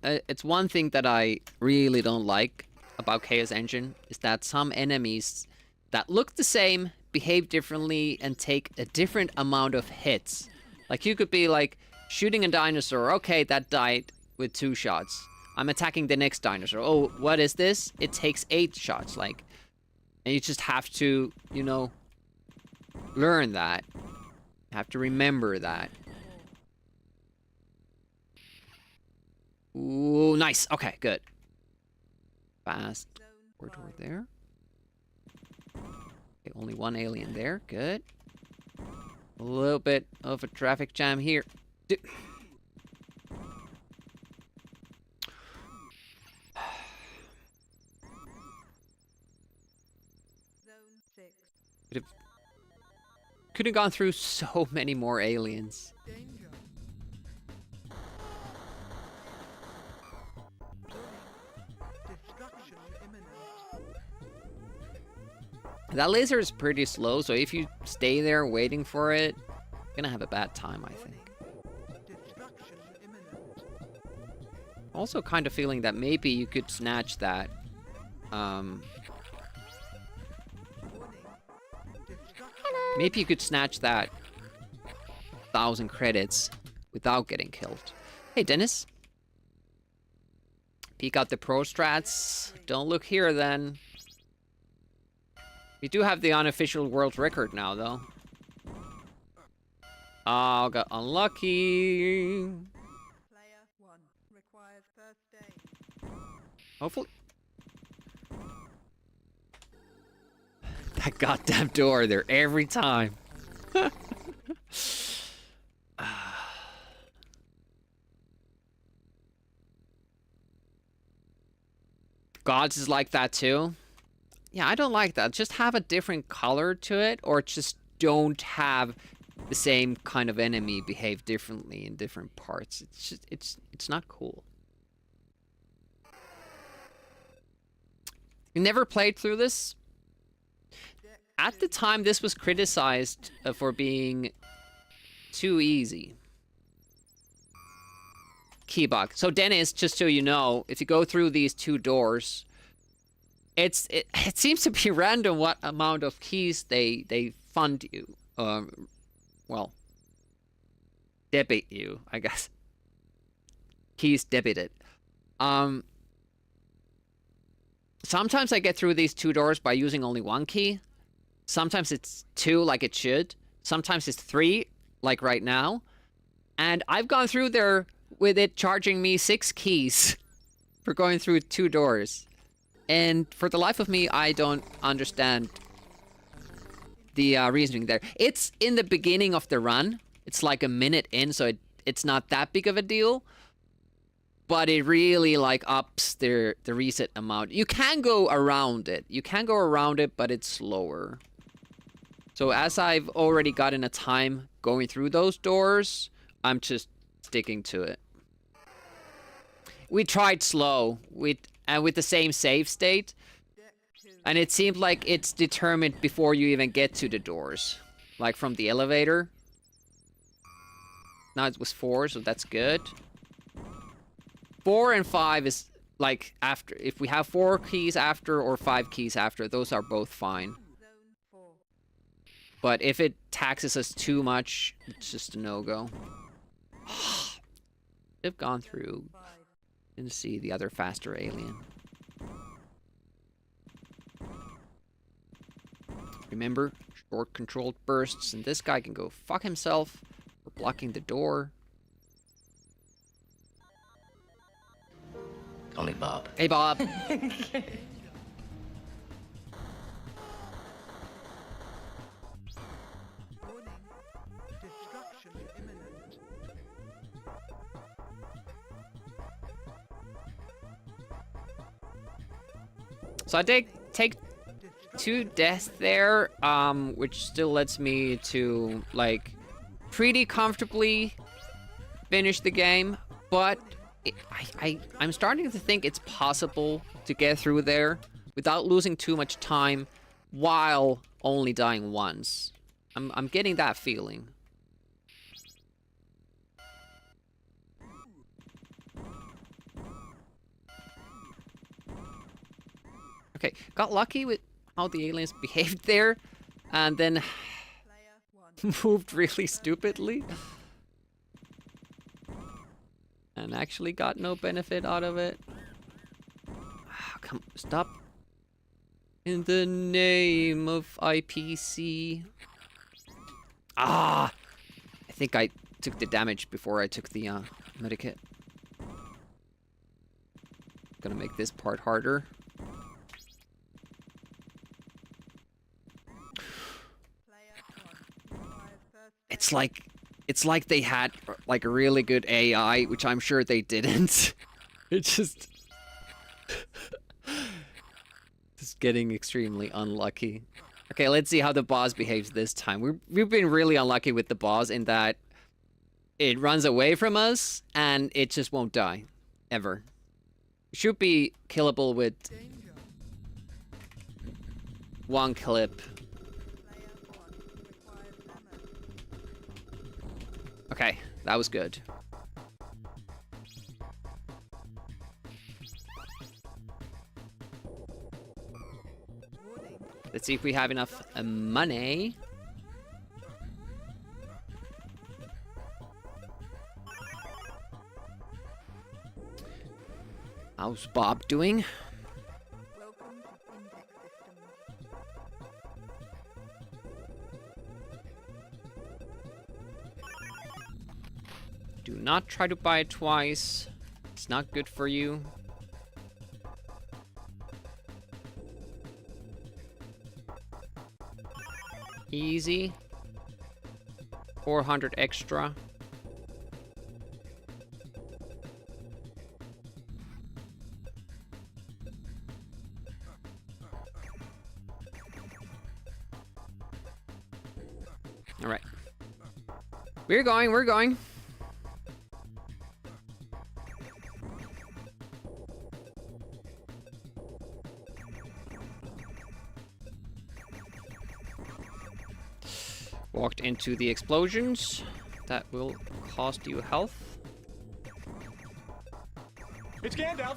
It's one thing that I really don't like about Chaos Engine is that some enemies that look the same behave differently and take a different amount of hits. Like you could be like shooting a dinosaur. Okay, that died with 2 shots. I'm attacking the next dinosaur. Oh, what is this? It takes 8 shots. Like, and you just have to, you know, learn that. You have to remember that. Ooh, nice. Okay, good. Fast. Door there. Okay, only 1 alien there. Good. A little bit of a traffic jam here. Could have gone through so many more aliens. That laser is pretty slow, so if you stay there waiting for it, you're gonna have a bad time, I think. Also kind of feeling that maybe you could snatch that, maybe you could snatch that 1,000 credits without getting killed. Hey, Dennis. Peek out the pro strats. Don't look here, then. We do have the unofficial world record now, though. Oh, got unlucky. Player 1 requires first aid. Hopefully. That goddamn door there every time. Gods is like that too. Yeah, I don't like that. Just have a different color to it, or just don't have the same kind of enemy behave differently in different parts. It's just, it's not cool. You never played through this? At the time, this was criticized for being too easy. Key bug. So Dennis, just so you know, if you go through these two doors, it seems to be random what amount of keys they fund you. Well, debit you, I guess. Keys debited. Sometimes I get through these two doors by using only one key. Sometimes it's two, like it should. Sometimes it's three, like right now. And I've gone through there with it charging me 6 keys for going through 2 doors. And for the life of me, I don't understand the reasoning there. It's in the beginning of the run. It's like a minute in, so it's not that big of a deal. But it really like ups the reset amount. You can go around it. You can go around it, but it's slower. So as I've already gotten a time going through those doors, I'm just sticking to it. We tried slow with the same save state, and it seemed like it's determined before you even get to the doors, like from the elevator. Now it was 4, so that's good. 4 and 5 is like after. If we have 4 keys after or 5 keys after, those are both fine. But if it taxes us too much, it's just a no-go. I've gone through. Didn't see the other faster alien. Remember, short controlled bursts, and this guy can go fuck himself for blocking the door. Only Bob. Hey, Bob. Destruction imminent. So I take 2 deaths there, which still lets me to, like, pretty comfortably finish the game, but I'm starting to think it's possible to get through there without losing too much time while only dying once. I'm getting that feeling. Okay, got lucky with how the aliens behaved there, and then moved really stupidly. And actually got no benefit out of it. Come, stop. In the name of IPC. I think I took the damage before I took the medikit. Gonna make this part harder. It's like they had like a really good AI, which I'm sure they didn't. It's just getting extremely unlucky. Okay, let's see how the boss behaves this time. We've been really unlucky with the boss in that it runs away from us and it just won't die ever. It should be killable with 1 clip. Okay, that was good. Let's see if we have enough money. How's Bob doing? Welcome to Index Systems. Do not try to buy it twice. It's not good for you. Easy. 400 extra. All right. We're going, we're going. Walked into the explosions. That will cost you health. It's Gandalf.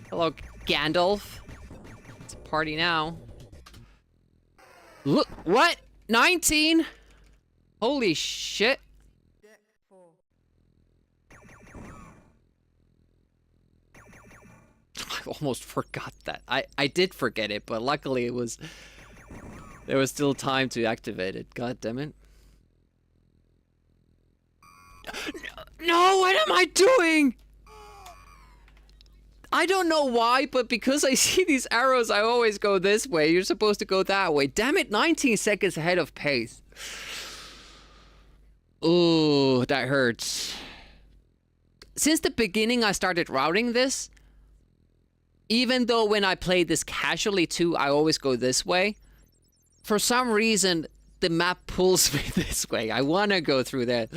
Hello, Gandalf. It's a party now. Look, what? 19? Holy shit. Deck 4. I almost forgot that. I did forget it, but luckily it was... There was still time to activate it. God damn it. No, what am I doing? I don't know why, but because I see these arrows, I always go this way. You're supposed to go that way. Damn it, 19 seconds ahead of pace. Ooh, that hurts. Since the beginning, I started routing this. Even though when I play this casually too, I always go this way. For some reason, the map pulls me this way. I want to go through that.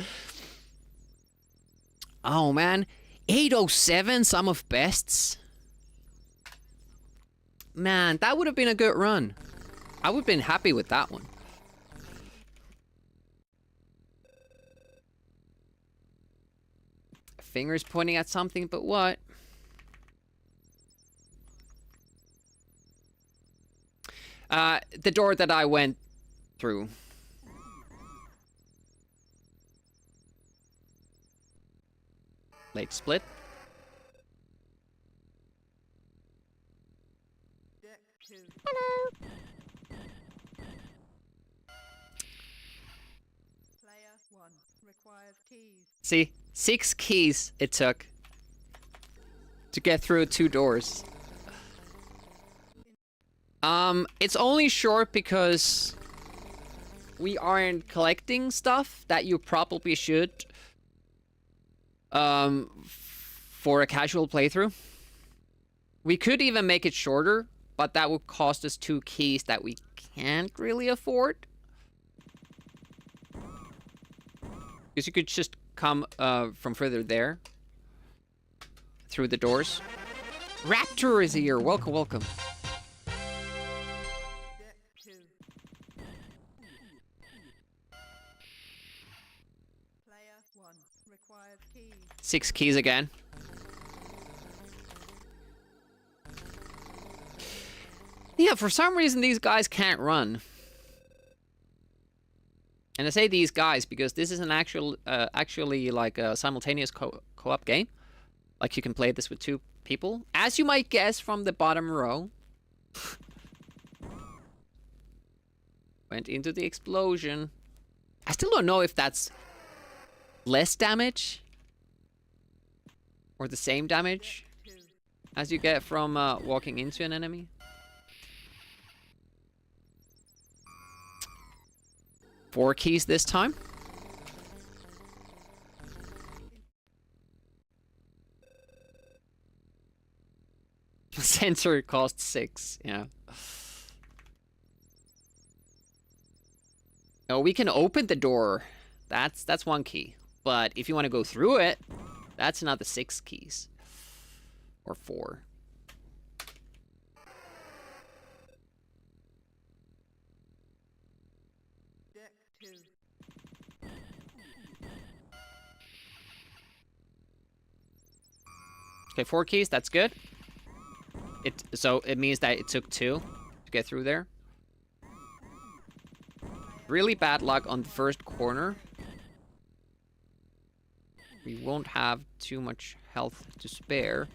Oh, man. 807, sum of bests. Man, that would have been a good run. I would have been happy with that one. Fingers pointing at something, but what? The door that I went through. Late split. Deck 2. Hello. Player 1 requires keys. See, 6 keys it took to get through 2 doors. It's only short because we aren't collecting stuff that you probably should for a casual playthrough. We could even make it shorter, but that would cost us 2 keys that we can't really afford. Because you could just come from further there through the doors. Raptor is here. Welcome, welcome. Deck 2. Player 1 requires keys. 6 keys again. Yeah, for some reason these guys can't run. And I say these guys because this is an actually like a simultaneous co-op game. Like you can play this with 2 people. As you might guess from the bottom row. Went into the explosion. I still don't know if that's less damage or the same damage as you get from walking into an enemy. 4 keys this time. Sensor costs 6, yeah. Oh, we can open the door. That's 1 key. But if you want to go through it, that's another 6 keys. Or 4. Deck 2. Okay, 4 keys, that's good. So it means that it took 2 to get through there. Really bad luck on the first corner. We won't have too much health to spare.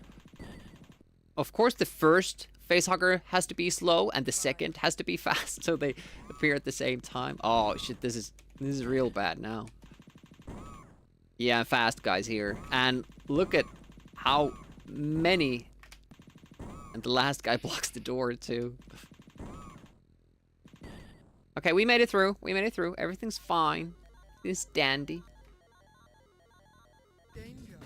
Of course, the first facehugger has to be slow and the second has to be fast, so they appear at the same time. Oh shit, this is real bad now. Yeah, fast guys here. And look at how many. And the last guy blocks the door too. Okay, we made it through. We made it through. Everything's fine. It's dandy. Danger.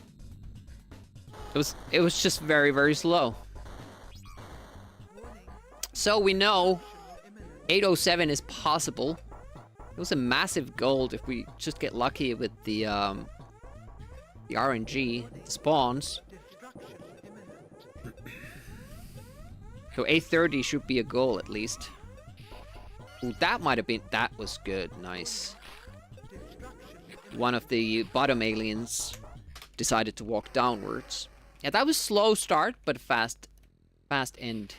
It was just very, very slow. Warning. So we know Imminent. 807 is possible. It was a massive gold if we just get lucky with the RNG, the spawns. Destruction imminent. So 830 should be a goal at least. Ooh, that might have been, that was good, nice. Destruction. One of the bottom aliens decided to walk downwards. Yeah, that was slow start, but fast end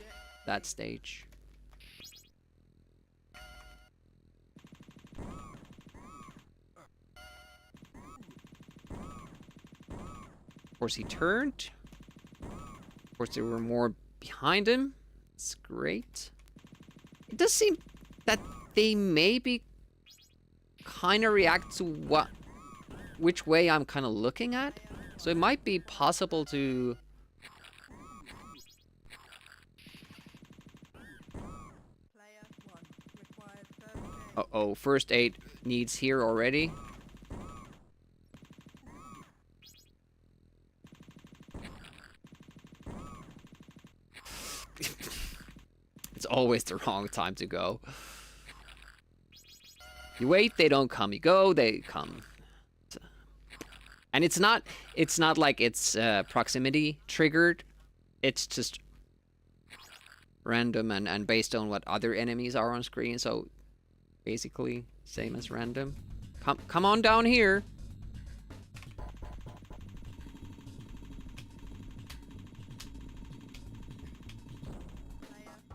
that stage. Of course, he turned. Of course, there were more behind him. It's great. It does seem that they maybe kind of react to which way I'm kind of looking at. So it might be possible to... Player 1 requires first aid. Uh-oh, first aid needs here already. It's always the wrong time to go. You wait, they don't come. You go, they come. And it's not like it's proximity triggered. It's just random and based on what other enemies are on screen. So basically same as random. Come on down here.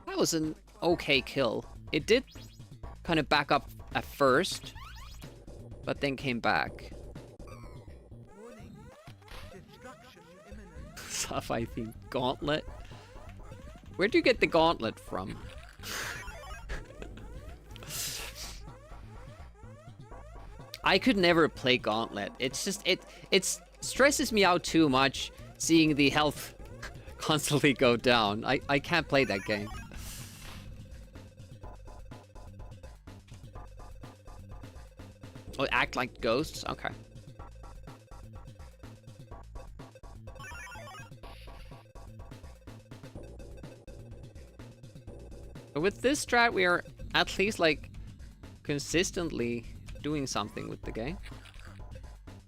That was an okay kill. It did kind of back up at first, but then came back. Warning. Destruction imminent. Stuff, I think. Gauntlet? Where do you get the gauntlet from? I could never play Gauntlet. It's just, it stresses me out too much seeing the health constantly go down. I can't play that game. Oh, act like ghosts? Okay. But with this strat, we are at least like consistently doing something with the game.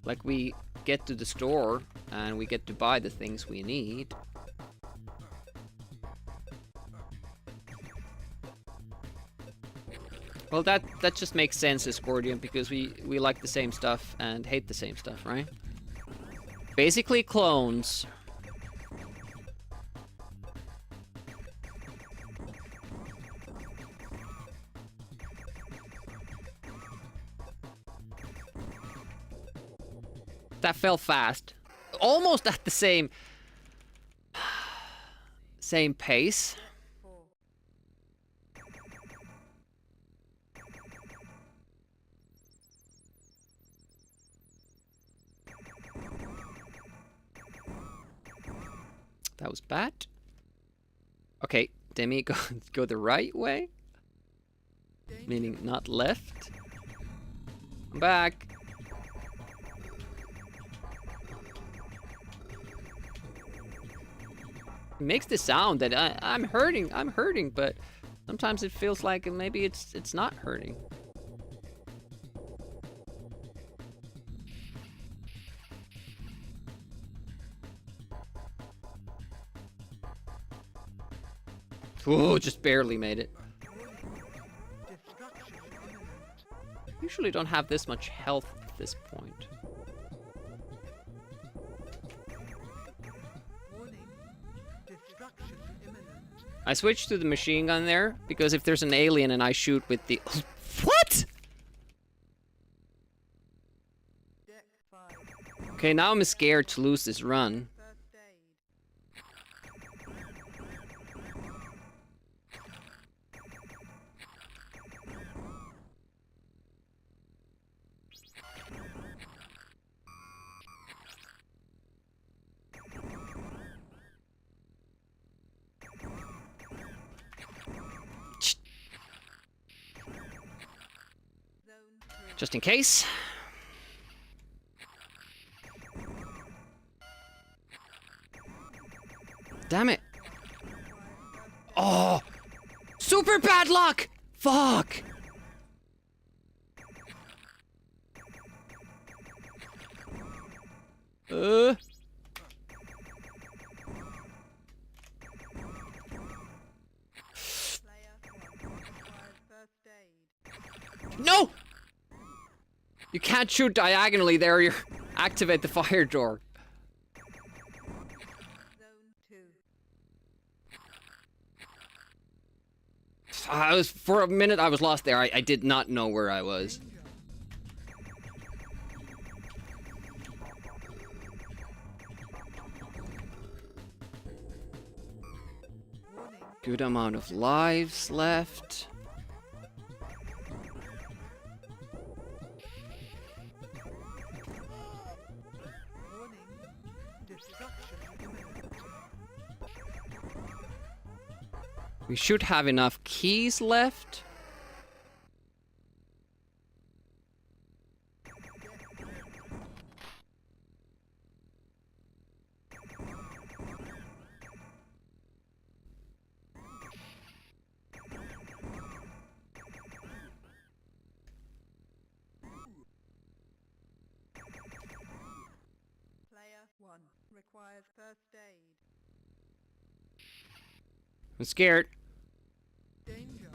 Like we get to the store and we get to buy the things we need. Well, that just makes sense as Gordian because we like the same stuff and hate the same stuff, right? Basically clones. That fell fast. Almost at the same pace. 4. That was bad. Okay, Demi, go the right way. Meaning not left. I'm back. It makes the sound that I'm hurting, but sometimes it feels like maybe it's not hurting. Whoa, just barely made it. Destruction imminent. Usually don't have this much health at this point. Warning. Destruction imminent. I switched to the machine gun there because if there's an alien and I shoot with the... What? Deck 5. Okay, now I'm scared to lose this run. First aid. Just in case. Damn it. Oh! Super bad luck! Fuck! No! You can't shoot diagonally there, you activate the fire door. For a minute I was lost there. I did not know where I was. Good amount of lives left. We should have enough keys left. Player 1 requires first aid. I'm scared. Danger.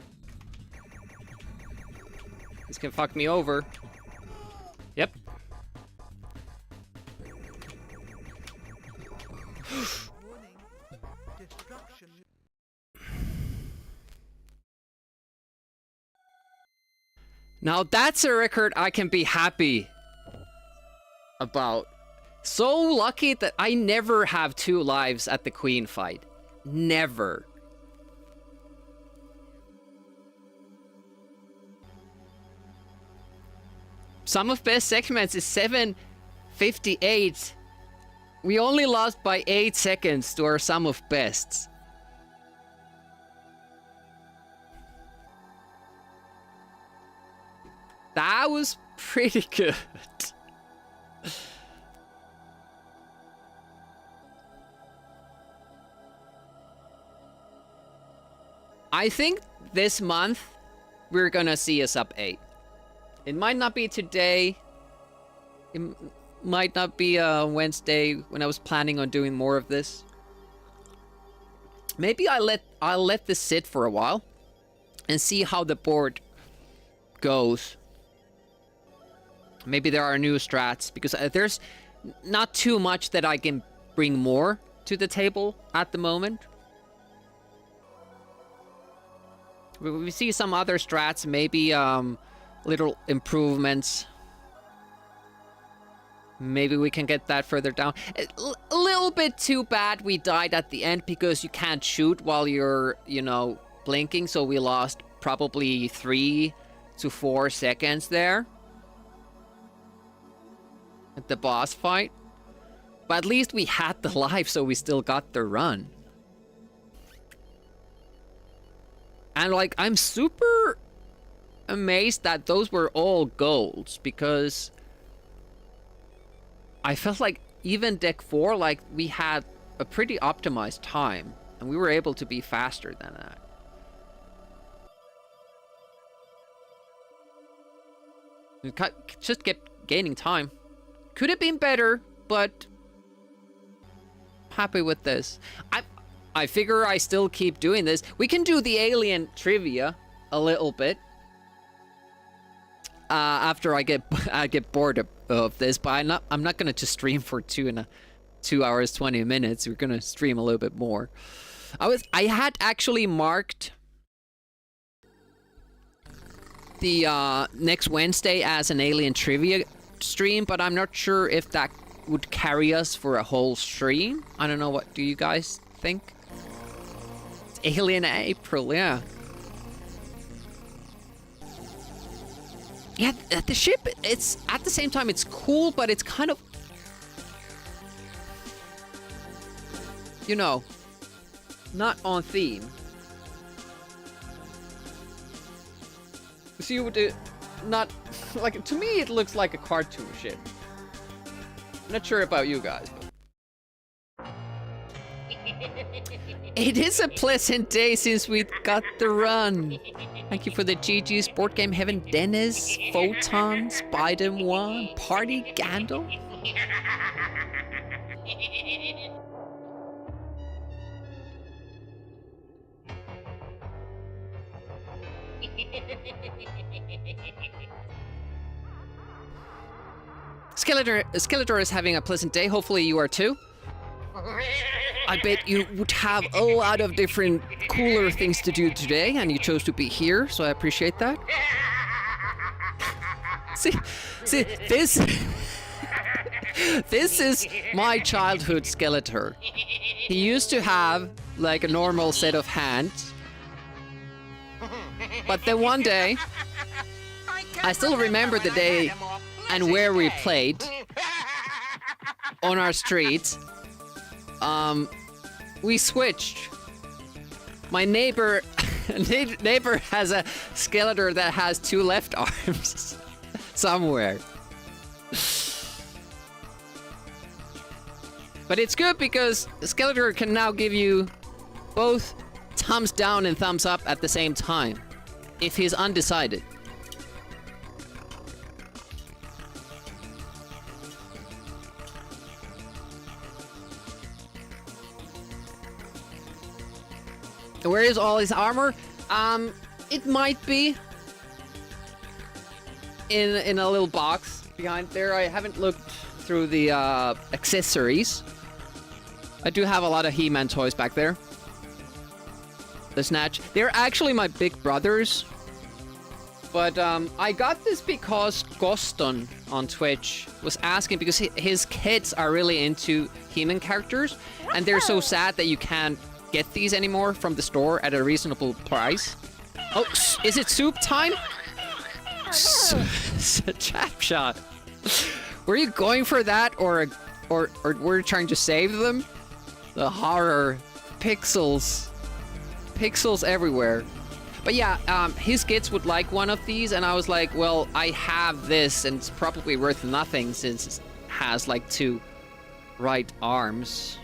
This can fuck me over. Yep. Warning. Destruction. Now that's a record I can be happy about. So lucky that I never have 2 lives at the Queen fight. Never. Sum of best segments is 758. We only lost by 8 seconds to our sum of bests. That was pretty good. I think this month we're gonna see a sub 8. It might not be today. It might not be Wednesday when I was planning on doing more of this. Maybe I'll let this sit for a while and see how the board goes. Maybe there are new strats because there's not too much that I can bring more to the table at the moment. We see some other strats, maybe little improvements. Maybe we can get that further down. A little bit too bad we died at the end because you can't shoot while you're, you know, blinking. So we lost probably 3 to 4 seconds there at the boss fight. But at least we had the life, so we still got the run. And like, I'm super amazed that those were all golds because I felt like even deck 4, like we had a pretty optimized time and we were able to be faster than that. We just kept gaining time. Could have been better, but happy with this. I figure I still keep doing this. We can do the alien trivia a little bit after I get bored of this, but I'm not gonna just stream for 2 hours 20 minutes. We're gonna stream a little bit more. I had actually marked the next Wednesday as an alien trivia stream, but I'm not sure if that would carry us for a whole stream. I don't know, what do you guys think? It's Alien April, yeah. Yeah, the ship, it's at the same time it's cool, but it's kind of, you know, not on theme. See what the not like to me it looks like a cartoon ship. Not sure about you guys, but it is a pleasant day since we got the run. Thank you for the GG's Board Game Heaven, Dennis, Photon, Spider-1, Party Gandalf. Skeletor is having a pleasant day. Hopefully you are too. I bet you would have a lot of different cooler things to do today, and you chose to be here, so I appreciate that. See, this this is my childhood Skeletor. He used to have like a normal set of hands, but then one day, I still remember the day and where we played on our street. We switched. My neighbor has a Skeletor that has 2 left arms somewhere. But it's good because Skeletor can now give you both thumbs down and thumbs up at the same time if he's undecided. Where is all his armor? It might be in a little box behind there. I haven't looked through the accessories. I do have a lot of He-Man toys back there. The Snatch. They're actually my big brothers. But I got this because Goston on Twitch was asking, because his kids are really into He-Man characters, and they're so sad that you can't get these anymore from the store at a reasonable price. Oh, is it soup time? Chap shot. Were you going for that, or were you trying to save them? The horror, pixels everywhere. But yeah, his kids would like one of these, and I was like, well, I have this, and it's probably worth nothing since it has like 2 right arms.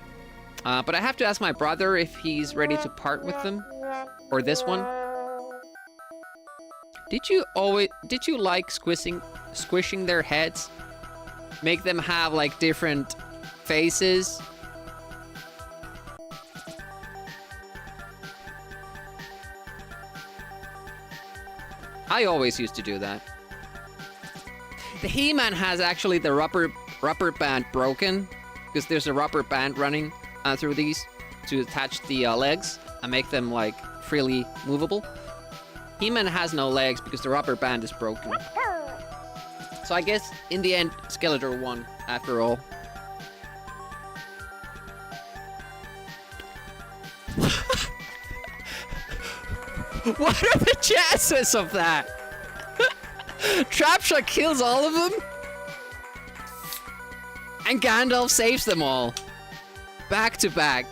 But I have to ask my brother if he's ready to part with them, or this one. Did you like squishing their heads? Make them have like different faces? I always used to do that. The He-Man has actually the rubber band broken, because there's a rubber band running through these to attach the legs and make them like freely movable. He-Man has no legs because the rubber band is broken. So I guess in the end, Skeletor won after all. What are the chances of that? Trapshot kills all of them? And Gandalf saves them all. Back to back.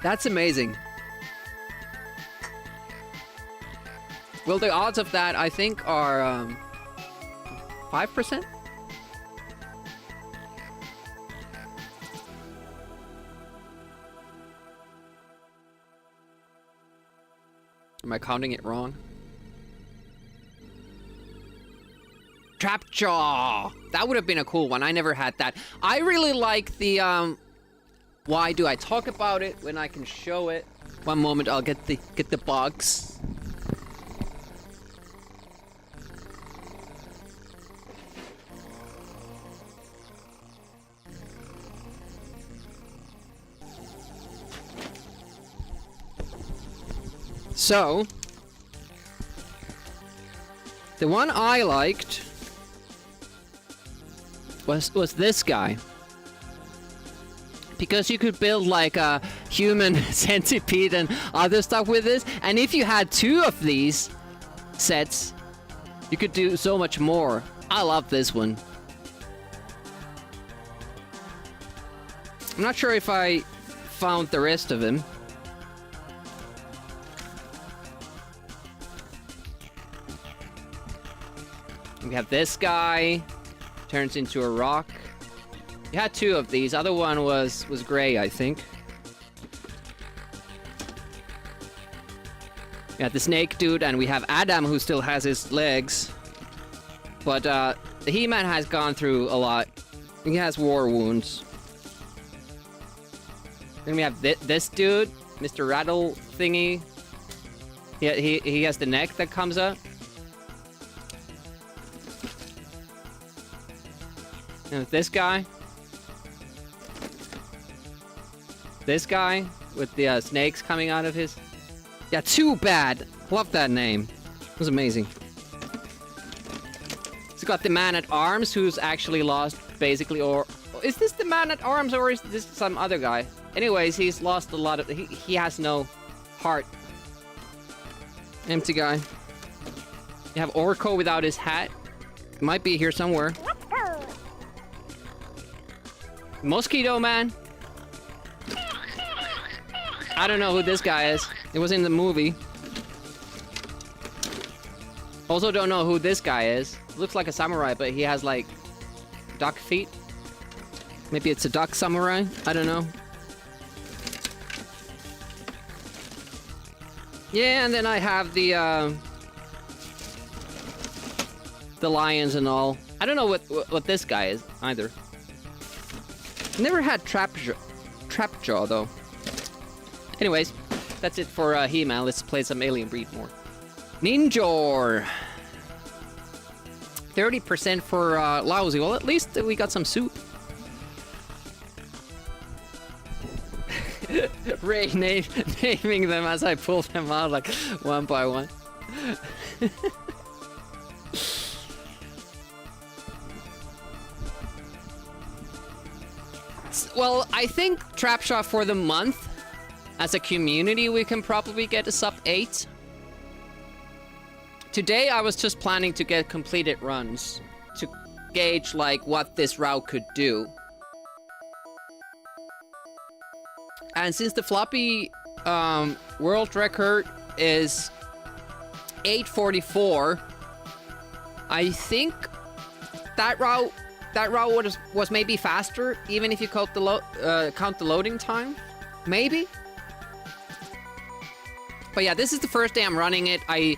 That's amazing. Well, the odds of that, I think, are 5%? Am I counting it wrong? Trapjaw! That would have been a cool one. I never had that. I really like the, why do I talk about it when I can show it? One moment, I'll get the box. So, the one I liked was this guy. Because you could build like a human centipede and other stuff with this. And if you had 2 of these sets, you could do so much more. I love this one. I'm not sure if I found the rest of him. We have this guy. Turns into a rock. You had 2 of these. Other one was gray, I think. We have the snake dude, and we have Adam, who still has his legs. But the He-Man has gone through a lot. He has war wounds. Then we have this dude, Mr. Rattle thingy. He has the neck that comes up. And this guy. This guy with the snakes coming out of his... Yeah, Too Bad. Love that name. It was amazing. He's got the Man-at-Arms, who's actually lost, basically, or... Is this the Man-at-Arms, or is this some other guy? Anyways, he's lost a lot of... He has no heart. Empty guy. You have Orko without his hat. Might be here somewhere. Mosquito Man. I don't know who this guy is. It was in the movie. Also don't know who this guy is. Looks like a samurai, but he has like duck feet. Maybe it's a duck samurai. I don't know. Yeah, and then I have the lions and all. I don't know what this guy is either. Never had Trapjaw though. Anyways, that's it for He-Man. Let's play some Alien Breed more. Ninjor. 30% for Lousy. Well, at least we got some soup. Ray naming them as I pull them out like one by one. Well, I think Trapshot for the month. As a community, we can probably get a sub 8. Today, I was just planning to get completed runs to gauge like what this route could do. And since the floppy world record is 8:44, I think that route was maybe faster, even if you count the loading time, maybe. But yeah, this is the first day I'm running it. I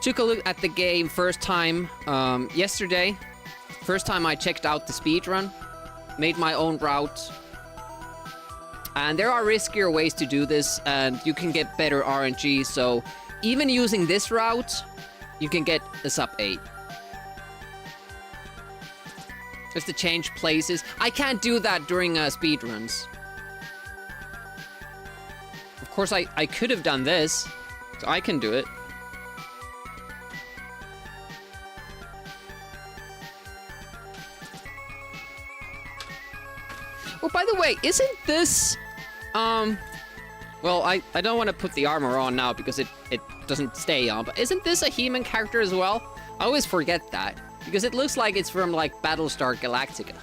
took a look at the game first time yesterday. First time I checked out the speedrun, made my own route. And there are riskier ways to do this, and you can get better RNG, so even using this route, you can get a sub 8. Just to change places. I can't do that during speedruns. Of course, I could have done this, so I can do it. Oh, by the way, isn't this... Well, I don't want to put the armor on now because it doesn't stay on, but isn't this a He-Man character as well? I always forget that, because it looks like it's from, like, Battlestar Galactica.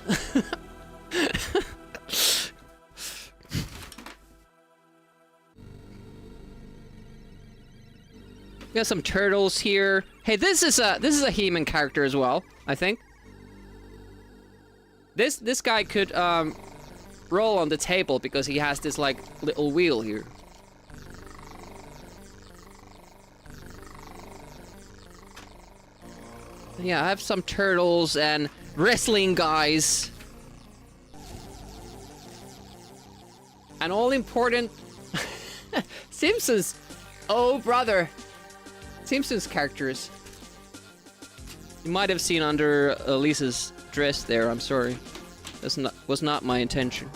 We got some turtles here. Hey, this is a He-Man character as well, I think. This guy could roll on the table because he has this like little wheel here. Yeah, I have some turtles and wrestling guys. And all important Simpsons. Oh, brother. Simpsons characters. You might have seen under Lisa's dress there. I'm sorry. That was not my intention.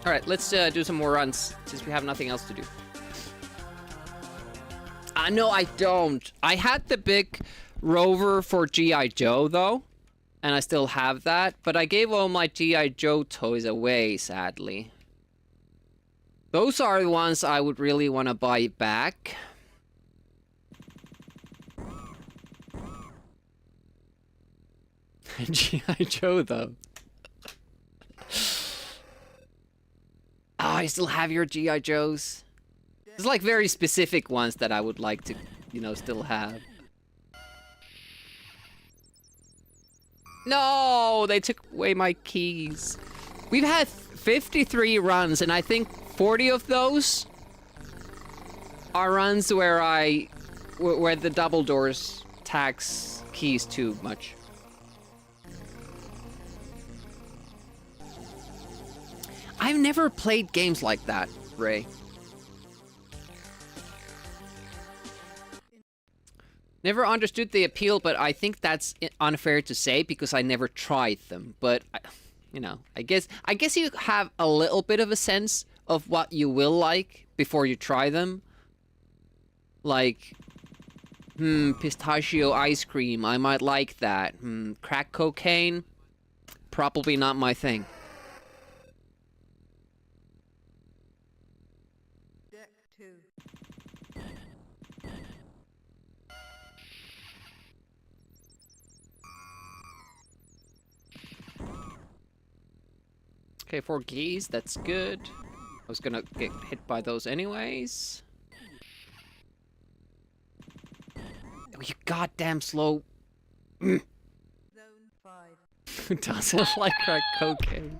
All right, let's do some more runs since we have nothing else to do. No, I don't. I had the big rover for G.I. Joe though. And I still have that, but I gave all my G.I. Joe toys away, sadly. Those are the ones I would really want to buy back. G.I. Joe, though. you still have your G.I. Joes? There's like very specific ones that I would like to, you know, still have. No, they took away my keys. We've had 53 runs, and I think 40 of those are runs where where the double doors tax keys too much. I've never played games like that, Ray. Never understood the appeal, but I think that's unfair to say because I never tried them. But, you know, I guess you have a little bit of a sense of what you will like before you try them. Like, pistachio ice cream, I might like that. Crack cocaine, probably not my thing. Deck 2. Okay, 4 keys, that's good. I was gonna get hit by those anyways. Oh, you goddamn slow. Zone 5. Who doesn't like crack cocaine?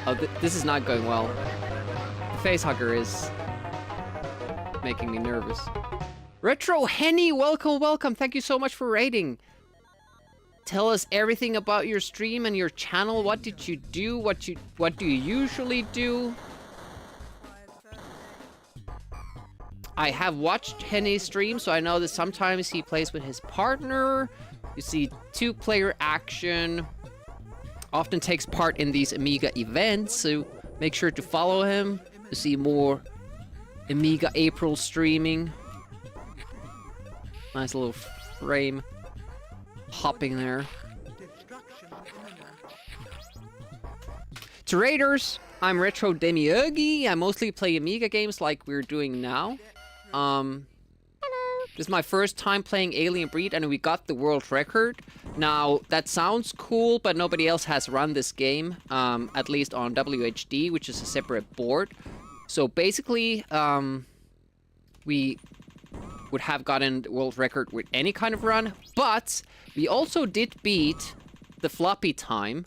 Oh, this is not going well. The face hugger is making me nervous. Retro Henny, welcome, welcome. Thank you so much for raiding. Tell us everything about your stream and your channel. What did you do? What do you usually do? I have watched Henny's stream, so I know that sometimes he plays with his partner. You see 2-player action. Often takes part in these Amiga events, so make sure to follow him to see more Amiga April streaming. Nice little frame hopping there. To Raiders, I'm Retro Demiurgi. I mostly play Amiga games like we're doing now. This is my first time playing Alien Breed, and we got the world record. Now, that sounds cool, but nobody else has run this game, at least on WHD, which is a separate board. So basically, we would have gotten the world record with any kind of run, but we also did beat the floppy time,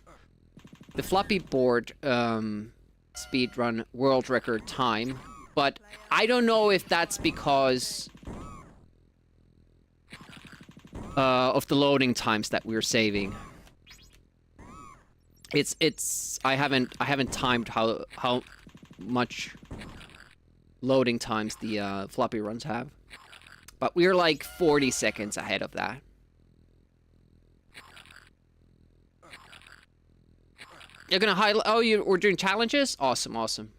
the floppy board speedrun world record time, but I don't know if that's because of the loading times that we're saving. I haven't timed how much loading times the floppy runs have, but we're like 40 seconds ahead of that. You're gonna highlight. Oh, we're doing challenges. Awesome, awesome.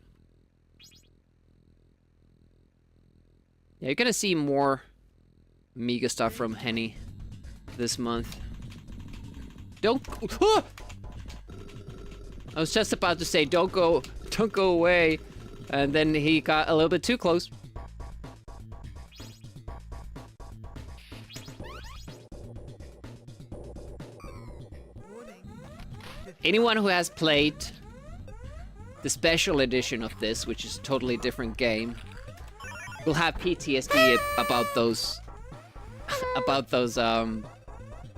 Yeah, you're gonna see more Amiga stuff from Henny this month. Don't. Ah! I was just about to say, don't go away, and then he got a little bit too close. Anyone who has played the special edition of this, which is a totally different game, will have PTSD about those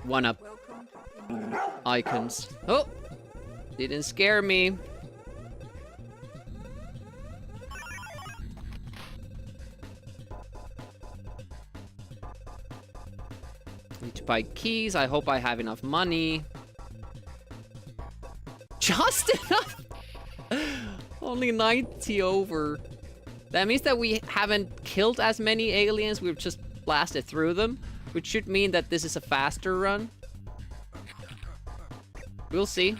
one-up icons. Oh, didn't scare me. Need to buy keys. I hope I have enough money. Just enough! Only 90 over. That means that we haven't killed as many aliens, we've just blasted through them, which should mean that this is a faster run. We'll see.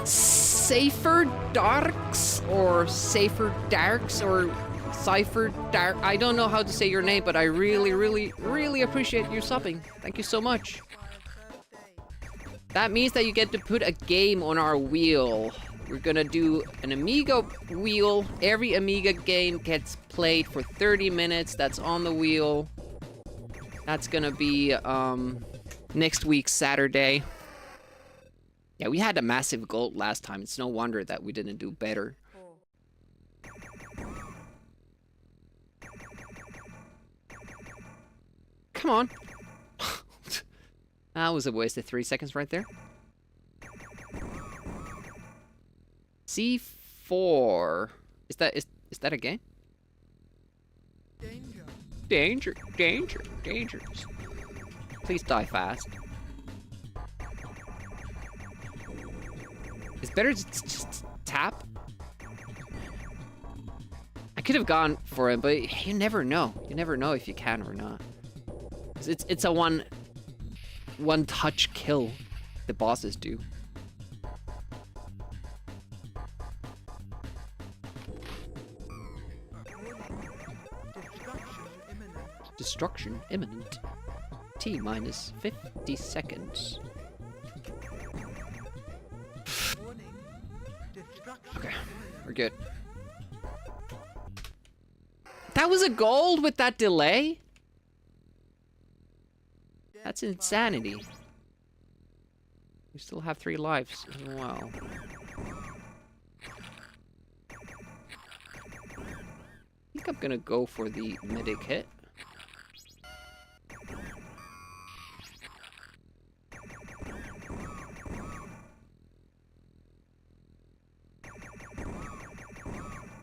Safer Darks, or Safer Darks, or Cypher Dark. I don't know how to say your name, but I really, really, really appreciate you subbing. Thank you so much. That means that you get to put a game on our wheel. We're gonna do an Amiga wheel. Every Amiga game gets played for 30 minutes. That's on the wheel. That's gonna be next week, Saturday. Yeah, we had a massive goal last time. It's no wonder that we didn't do better. Come on. That was a waste of 3 seconds right there. C4. Is that a game? Danger. Danger, danger, danger. Please die fast. It's better to just tap. I could have gone for it, but you never know. You never know if you can or not. It's a one touch kill the bosses do. Destruction imminent. T minus 50 seconds. Okay, we're good. That was a gold with that delay? That's insanity. We still have 3 lives. Wow. I think I'm gonna go for the medic hit.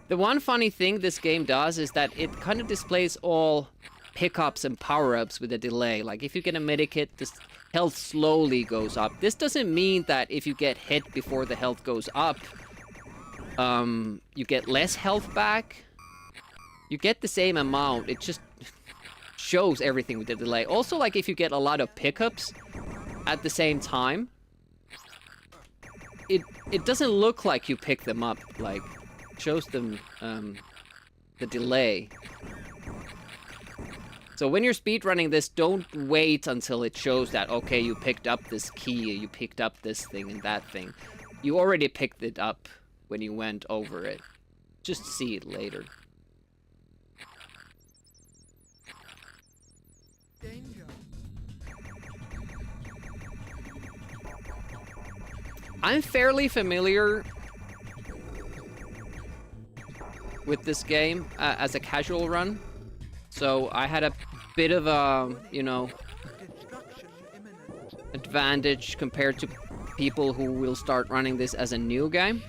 The one funny thing this game does is that it kind of displays all pickups and power-ups with a delay. Like if you get a medikit, this health slowly goes up. This doesn't mean that if you get hit before the health goes up, you get less health back. You get the same amount. It just shows everything with the delay. Also, like if you get a lot of pickups at the same time, it doesn't look like you pick them up. Like shows them the delay. So when you're speedrunning this, don't wait until it shows that, okay, you picked up this key, you picked up this thing and that thing. You already picked it up when you went over it. Just see it later. Danger. I'm fairly familiar with this game as a casual run, so I had a bit of a, you know, advantage compared to people who will start running this as a new game.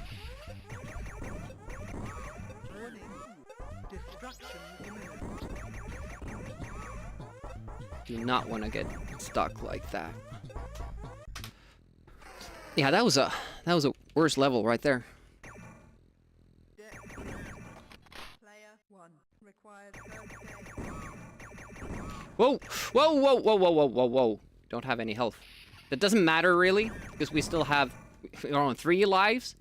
Do not want to get stuck like that. Yeah, that was a worse level right there. Player 1 requires first aid. Whoa! Whoa, whoa, whoa, whoa, whoa, whoa, whoa. Don't have any health. That doesn't matter really, because we still have, we're on 3 lives.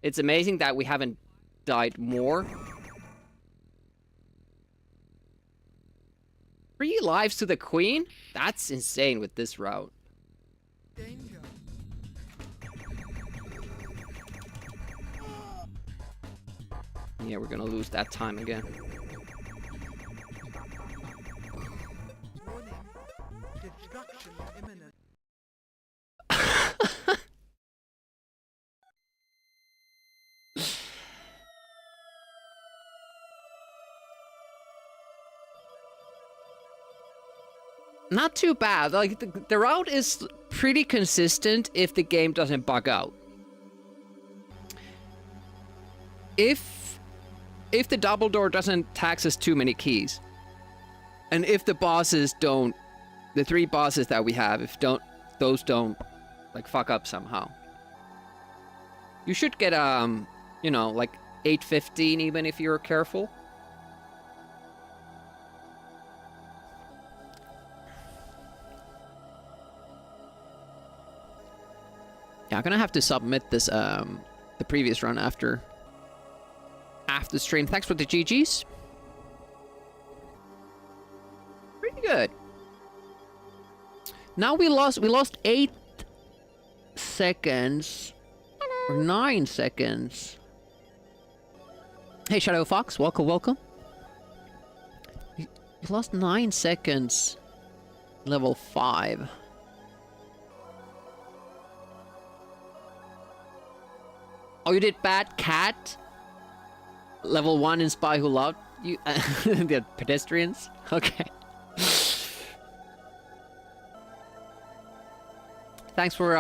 It's amazing that we haven't died more. 3 lives to the queen? That's insane with this route. Danger. Yeah, we're gonna lose that time again. Warning. Destruction imminent. Not too bad. Like the route is pretty consistent if the game doesn't bug out. If the double door doesn't tax us too many keys, and if the bosses don't, the 3 bosses that we have, if those don't like fuck up somehow, you should get you know, like 815 even if you're careful. Yeah, I'm gonna have to submit this the previous run after stream. Thanks for the GGs. Pretty good. Now we lost 8 seconds or 9 seconds. Hey Shadow Fox, welcome. We lost 9 seconds. Level 5. Oh, you did Bad Cat? Level 1 in Spy Who Loved You? The pedestrians? Okay. Thanks for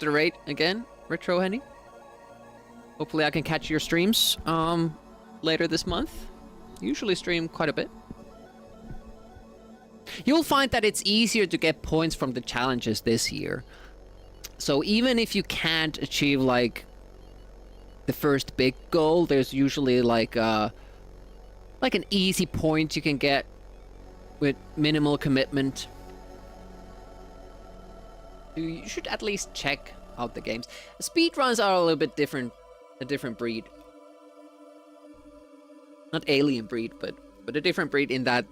the raid again, Retro Henny. Hopefully I can catch your streams later this month. Usually stream quite a bit. You'll find that it's easier to get points from the challenges this year. So even if you can't achieve like the first big goal, there's usually like an easy point you can get with minimal commitment. You should at least check out the games. Speedruns are a little bit different, a different breed. Not alien breed, but a different breed in that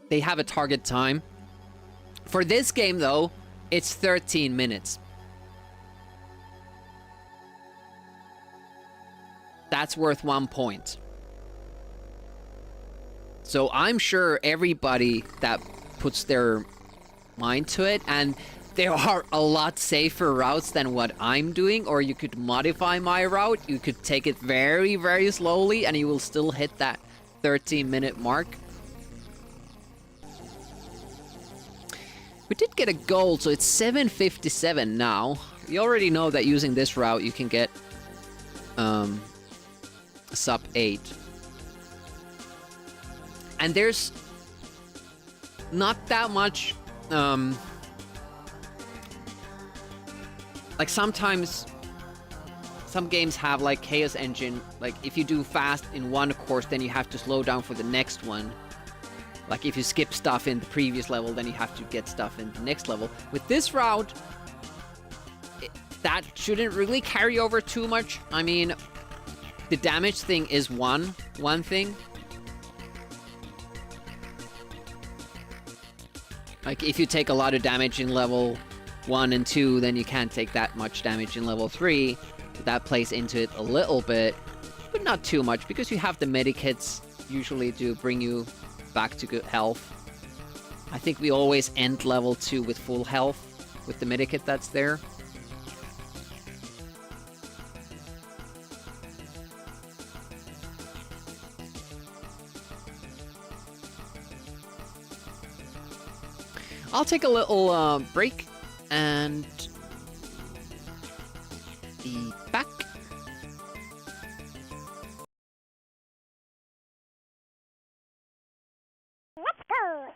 they have a target time. For this game though, it's 13 minutes. That's worth 1 point. So I'm sure everybody that puts their mind to it, and there are a lot safer routes than what I'm doing, or you could modify my route. You could take it very, very slowly and you will still hit that 13-minute mark. We did get a gold, so it's 757 now. We already know that using this route you can get sub 8. And there's not that much like sometimes some games have like Chaos Engine, like if you do fast in one course then you have to slow down for the next one. Like if you skip stuff in the previous level then you have to get stuff in the next level. With this route that shouldn't really carry over too much. I mean, the damage thing is one thing. Like if you take a lot of damage in level 1 and 2, then you can't take that much damage in level 3. That plays into it a little bit, but not too much, because you have the medikits usually to bring you back to good health. I think we always end level 2 with full health with the medikit that's there. I'll take a little break and be back. Let's go!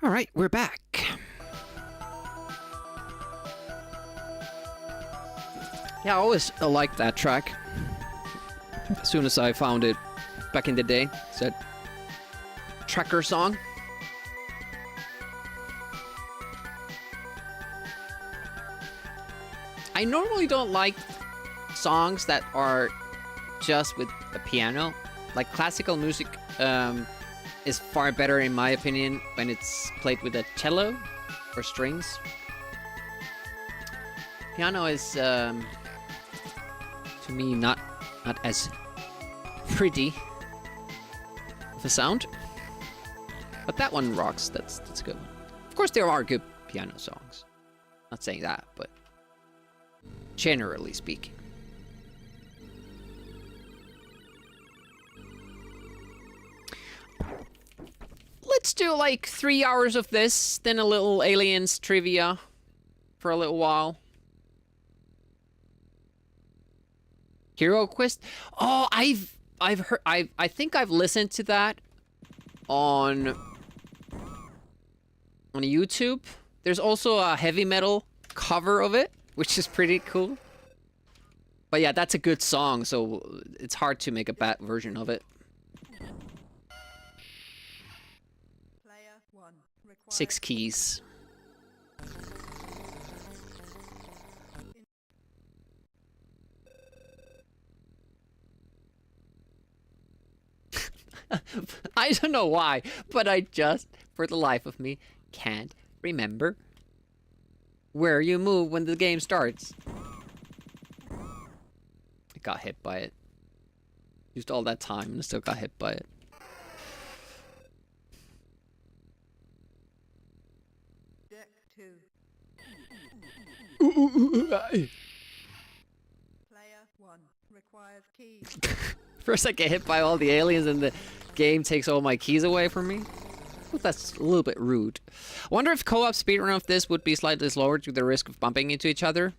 All right, we're back. Yeah, I always liked that track. As soon as I found it back in the day. It's a tracker song. I normally don't like songs that are just with the piano. Like classical music is far better in my opinion when it's played with a cello or strings. Piano is to me not as pretty of a sound. But that one rocks. That's a good one. Of course there are good piano songs. Not saying that, but generally speaking. Let's do like 3 hours of this, then a little aliens trivia for a little while. Hero Quest? Oh, I've heard, I think I've listened to that on YouTube. There's also a heavy metal cover of it, which is pretty cool. But yeah, that's a good song, so it's hard to make a bad version of it. 6 keys. I don't know why, but I just, for the life of me, can't remember where you move when the game starts. I got hit by it. Used all that time and still got hit by it. Deck 2. Player 1 requires keys. First I get hit by all the aliens and the game takes all my keys away from me. Well, that's a little bit rude. I wonder if co-op speedrun of this would be slightly slower due to the risk of bumping into each other.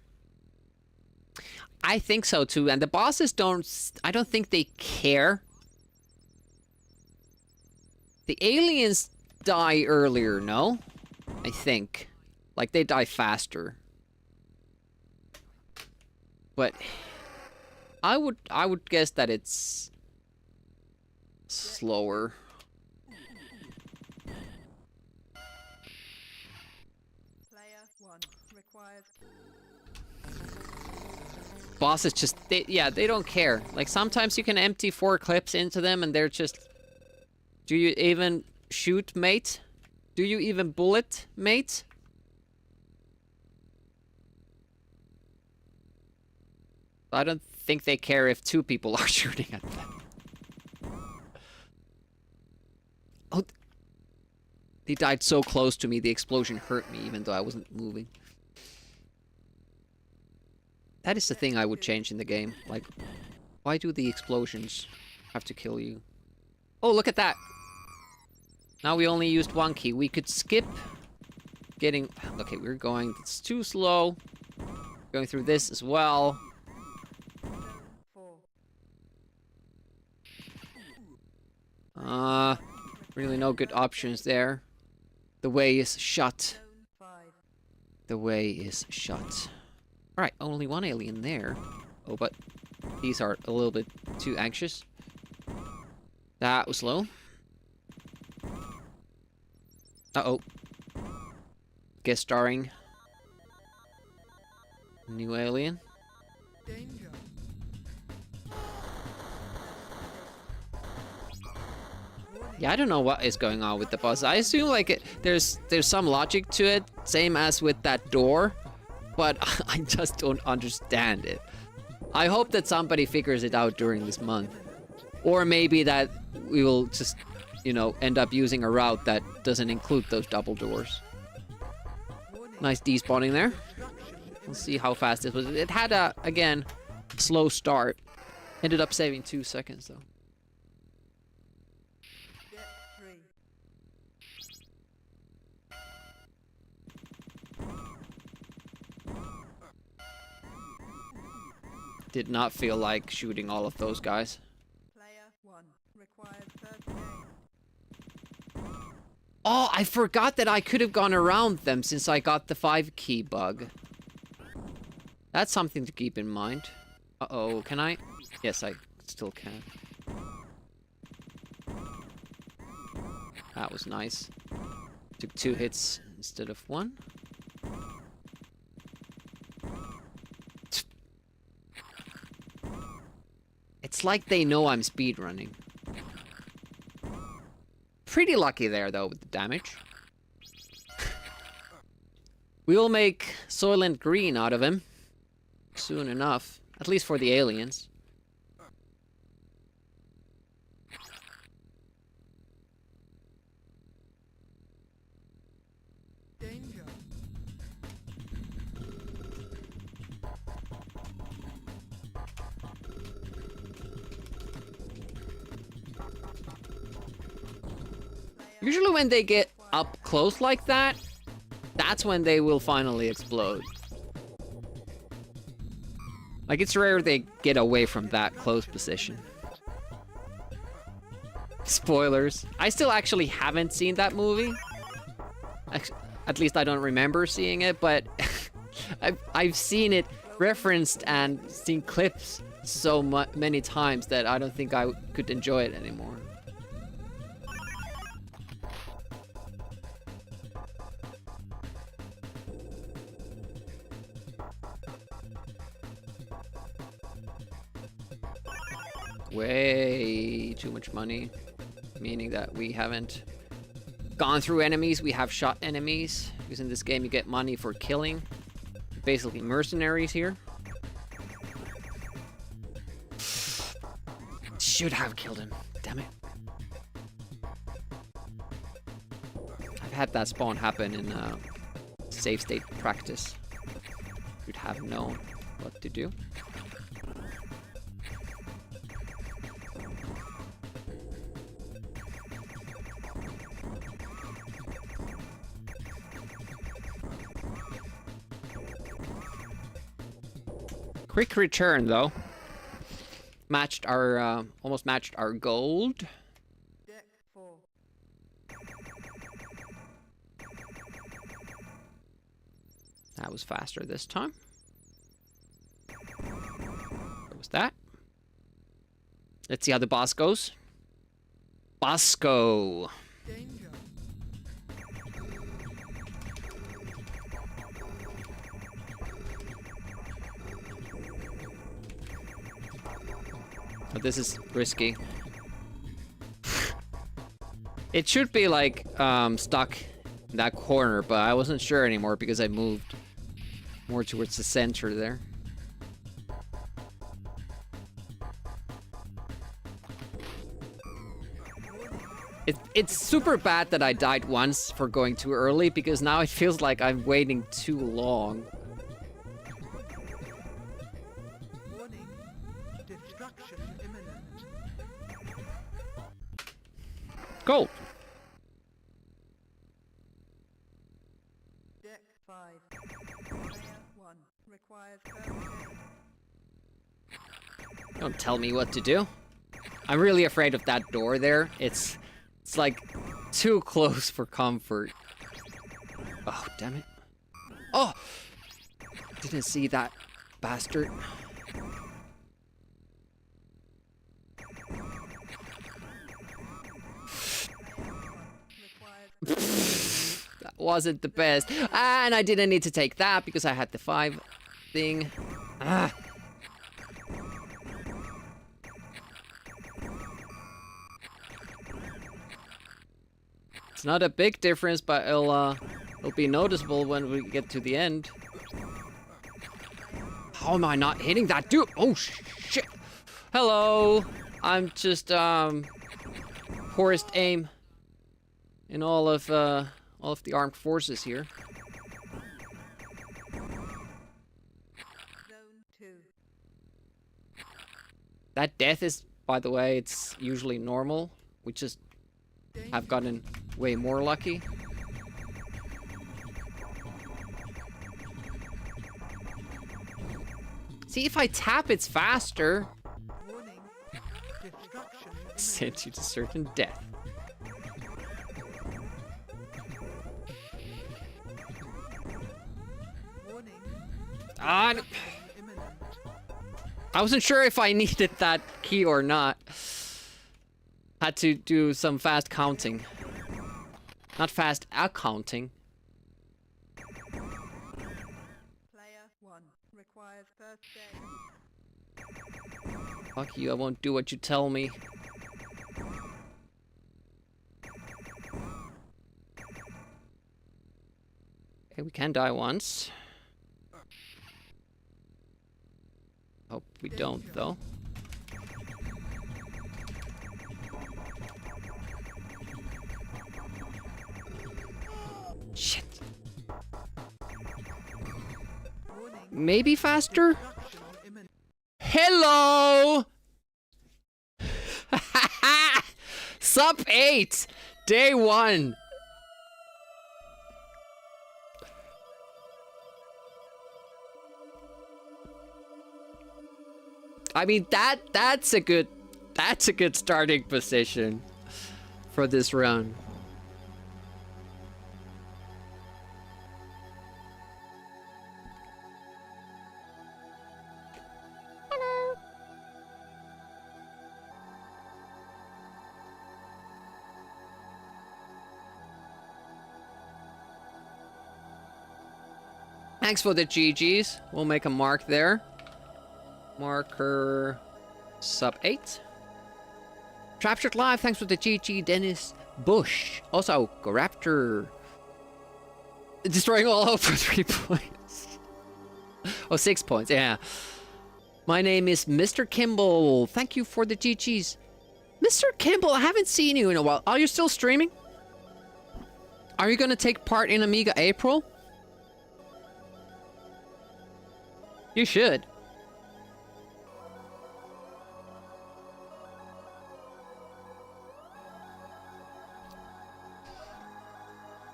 I think so too, and the bosses I don't think they care. The aliens die earlier, no? I think. Like, they die faster. But I would guess that it's slower. Player 1 requires Bosses just, they don't care. Like, sometimes you can empty 4 clips into them and they're just... Do you even shoot, mate? Do you even bullet, mate? I don't think they care if 2 people are shooting at them. Oh, they died so close to me, the explosion hurt me even though I wasn't moving. That is the thing I would change in the game. Like, why do the explosions have to kill you? Oh, look at that! Now we only used 1 key. We could skip getting... Okay, we're going... It's too slow. Going through this as well. Really no good options there. The way is shut. The way is shut. Alright, only 1 alien there. Oh, but these are a little bit too anxious. That was slow. Uh-oh. Guest starring. New alien. danger. Yeah, I don't know what is going on with the boss. I assume like there's some logic to it, same as with that door, but I just don't understand it. I hope that somebody figures it out during this month. Or maybe that we will just, you know, end up using a route that doesn't include those double doors. Nice despawning there. Let's see how fast this was. It had a, again, slow start. Ended up saving 2 seconds though. Did not feel like shooting all of those guys. Player 1 requires first aid. Oh, I forgot that I could have gone around them since I got the 5 key bug. That's something to keep in mind. Uh-oh, can I? Yes, I still can. That was nice. Took 2 hits instead of 1. It's like they know I'm speedrunning. Pretty lucky there, though, with the damage. We'll make Soylent Green out of him. Soon enough. At least for the aliens. Danger. Usually when they get up close like that, that's when they will finally explode. Like, it's rare they get away from that close position. Spoilers. I still actually haven't seen that movie. At least I don't remember seeing it, but I've seen it referenced and seen clips so many times that I don't think I could enjoy it anymore. Way too much money, meaning that we haven't gone through enemies, we have shot enemies, because in this game you get money for killing. Basically mercenaries here. Should have killed him, damn it. I've had that spawn happen in save state practice. You'd have known what to do. Quick return though. Matched our almost matched our gold. Deck 4. That was faster this time. What was that? Let's see how the boss goes. Bosco. Danger. But this is risky. It should be like stuck in that corner, but I wasn't sure anymore because I moved more towards the center there. It's super bad that I died once for going too early, because now it feels like I'm waiting too long. Warning. Destruction imminent. Gold. Deck 5. Player 1. Requires first aid. Don't tell me what to do. I'm really afraid of that door there. It's like too close for comfort. Oh, damn it. Oh! Didn't see that bastard. That wasn't the best. And I didn't need to take that because I had the 5 thing. Ah. It's not a big difference, but it'll be noticeable when we get to the end. How am I not hitting that dude? Oh shit! Hello. I'm just poorest aim in all of the armed forces here. Zone 2. That death is, by the way, it's usually normal. We just have gotten way more lucky. See, if I tap, it's faster. Warning. Destruction imminent. Sent you to certain death. Warning. Ah, Imminent. I wasn't sure if I needed that key or not. Had to do some fast counting. Not fast accounting. Player 1 requires first aid. Fuck you, I won't do what you tell me. Okay, we can die once. Hope we don't, though. Shit. Maybe faster? Hello! Sub 8! Day 1! I mean, that's a good starting position for this run. Thanks for the GGs. We'll make a mark there. Marker sub 8. Trapshot Live, thanks for the GG. Dennis Bush. Also, Raptor. Destroying all hope for 3 points. Oh, 6 points, yeah. My name is Mr. Kimball. Thank you for the GGs. Mr. Kimball, I haven't seen you in a while. Are you still streaming? Are you gonna take part in Amiga April? You should.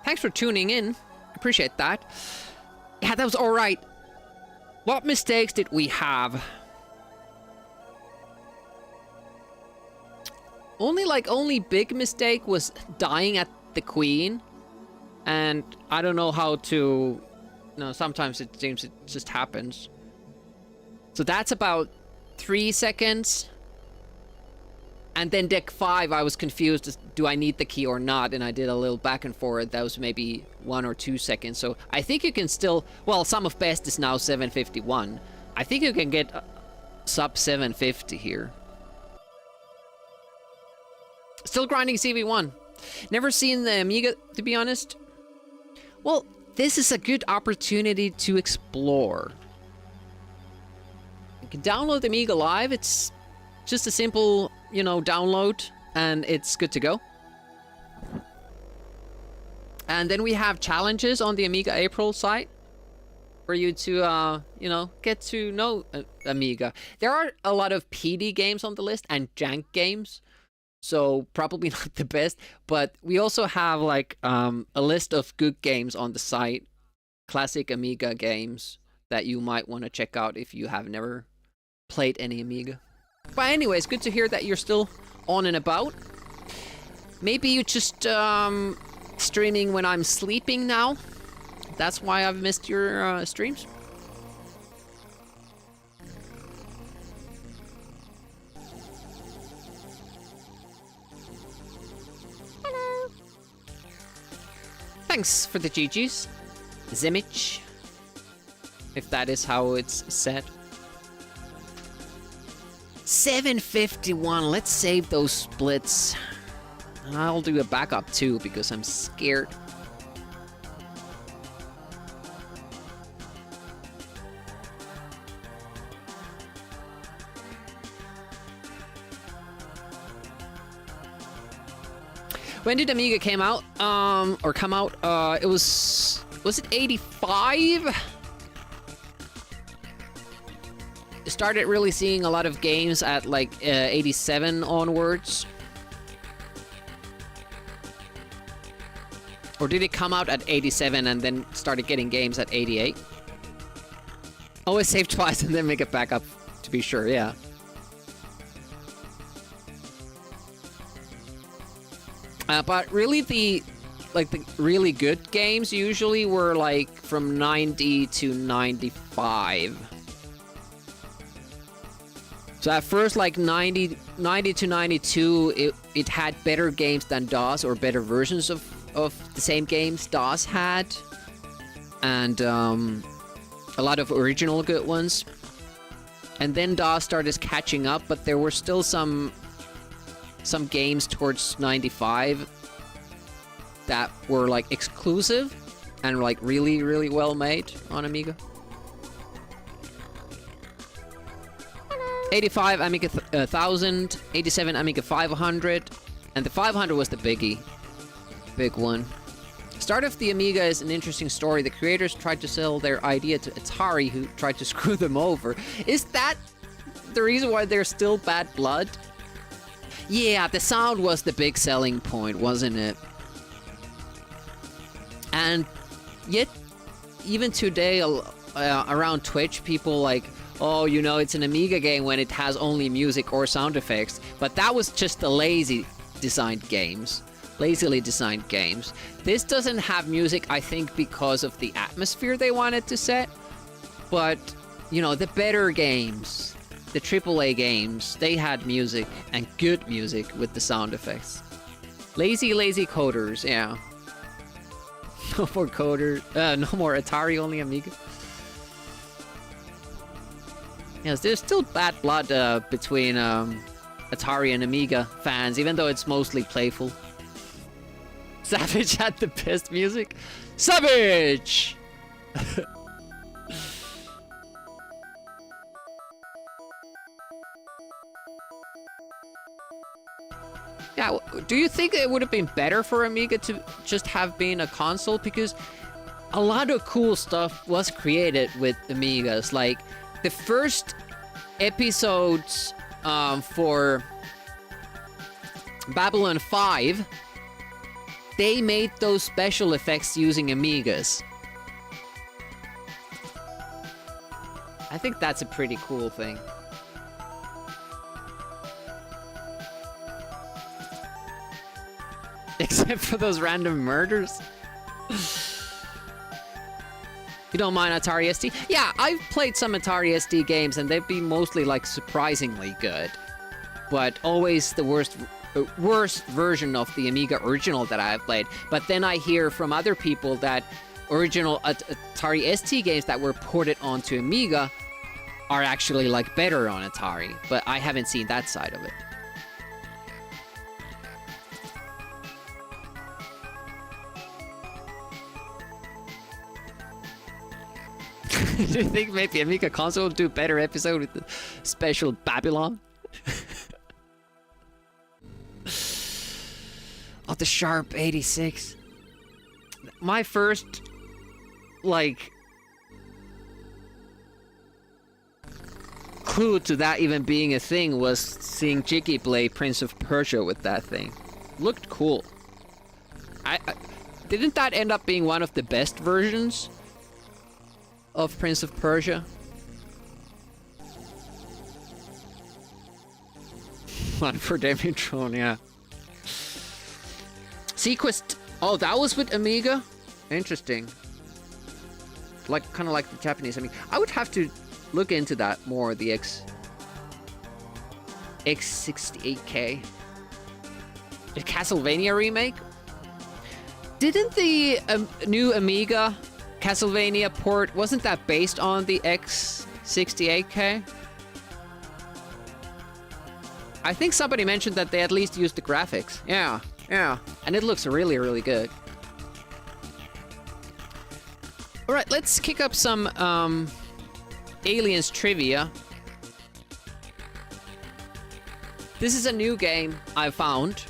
Thanks for tuning in. Appreciate that. Yeah, that was alright. What mistakes did we have? Only big mistake was dying at the Queen. And I don't know how to... No, sometimes it seems it just happens. So that's about 3 seconds. And then deck 5, I was confused as do I need the key or not, and I did a little back and forth. That was maybe 1 or 2 seconds. So I think you can still... Well, sum of best is now 751. I think you can get sub 750 here. Still grinding CV1. Never seen the Amiga, to be honest. Well, this is a good opportunity to explore. You can download Amiga Live. It's just a simple, you know, download, and it's good to go. And then we have challenges on the Amiga April site for you to, you know, get to know Amiga. There are a lot of PD games on the list and jank games, so probably not the best. But we also have like a list of good games on the site, classic Amiga games that you might want to check out if you have never played any Amiga. But anyways, good to hear that you're still on and about. Maybe you just streaming when I'm sleeping now. That's why I've missed your streams. Hello. Thanks for the GGs. Zimich. If that is how it's said. 751. Let's save those splits. I'll do a backup too because I'm scared. When did Amiga came out? Or come out? It was it 85? Started really seeing a lot of games at like 87 onwards. Or did it come out at 87 and then started getting games at 88? Always save twice and then make it back up to be sure, yeah. But really the really good games usually were like from 90 to 95. So at first, like 90 to 92, it had better games than DOS or better versions of of the same games DOS had, and a lot of original good ones. And then DOS started catching up, but there were still some games towards 95 that were like exclusive and like really, really well made on Amiga. 85 Amiga 1000, 87 Amiga 500, and the 500 was the big one. Start of the Amiga is an interesting story. The creators tried to sell their idea to Atari, who tried to screw them over. Is that the reason why there's still bad blood? Yeah, the sound was the big selling point, wasn't it? And yet, even today, around Twitch, people like, oh, you know, it's an Amiga game when it has only music or sound effects. But that was just the lazily designed games. This doesn't have music, I think, because of the atmosphere they wanted to set. But, you know, the better games, the AAA games, they had music, and good music with the sound effects. Lazy coders, yeah. No more coders, no more Atari, only Amiga. Yes, there's still bad blood between Atari and Amiga fans, even though it's mostly playful. Savage had the best music. Savage! Yeah, do you think it would have been better for Amiga to just have been a console? Because a lot of cool stuff was created with Amigas. Like, the first episodes for Babylon 5, they made those special effects using Amigas. I think that's a pretty cool thing. Except for those random murders. You don't mind Atari ST? Yeah, I've played some Atari ST games and they've been mostly like surprisingly good. But always the worst version of the Amiga original that I've played. But then I hear from other people that original Atari ST games that were ported onto Amiga are actually like better on Atari. But I haven't seen that side of it. Do you think maybe Amiga console will do a better episode with the special Babylon? Oh, the Sharp 86. My first, like, clue to that even being a thing was seeing Jiggy play Prince of Persia with that thing. Looked cool. Didn't that end up being one of the best versions of Prince of Persia? One for Demitron, yeah. Sequest. Oh, that was with Amiga? Interesting. Like, kind of like the Japanese Amiga. I would have to look into that more, the X68K. The Castlevania remake? Didn't the new Amiga Castlevania port, wasn't that based on the X68K? I think somebody mentioned that they at least used the graphics. Yeah. And it looks really, really good. Alright, let's kick up some Aliens trivia. This is a new game I found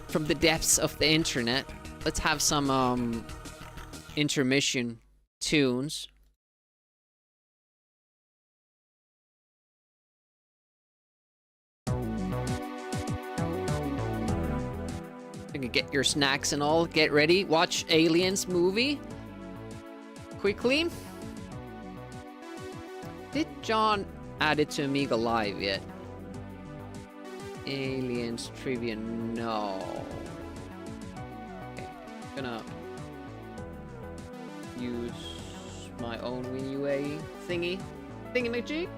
from the depths of the internet. Let's have some intermission tunes. You can get your snacks and all, get ready, watch Aliens movie quickly. Did John add it to Amiga Live yet? Aliens trivia, no. Okay, gonna use my own WinUA thingy-majig.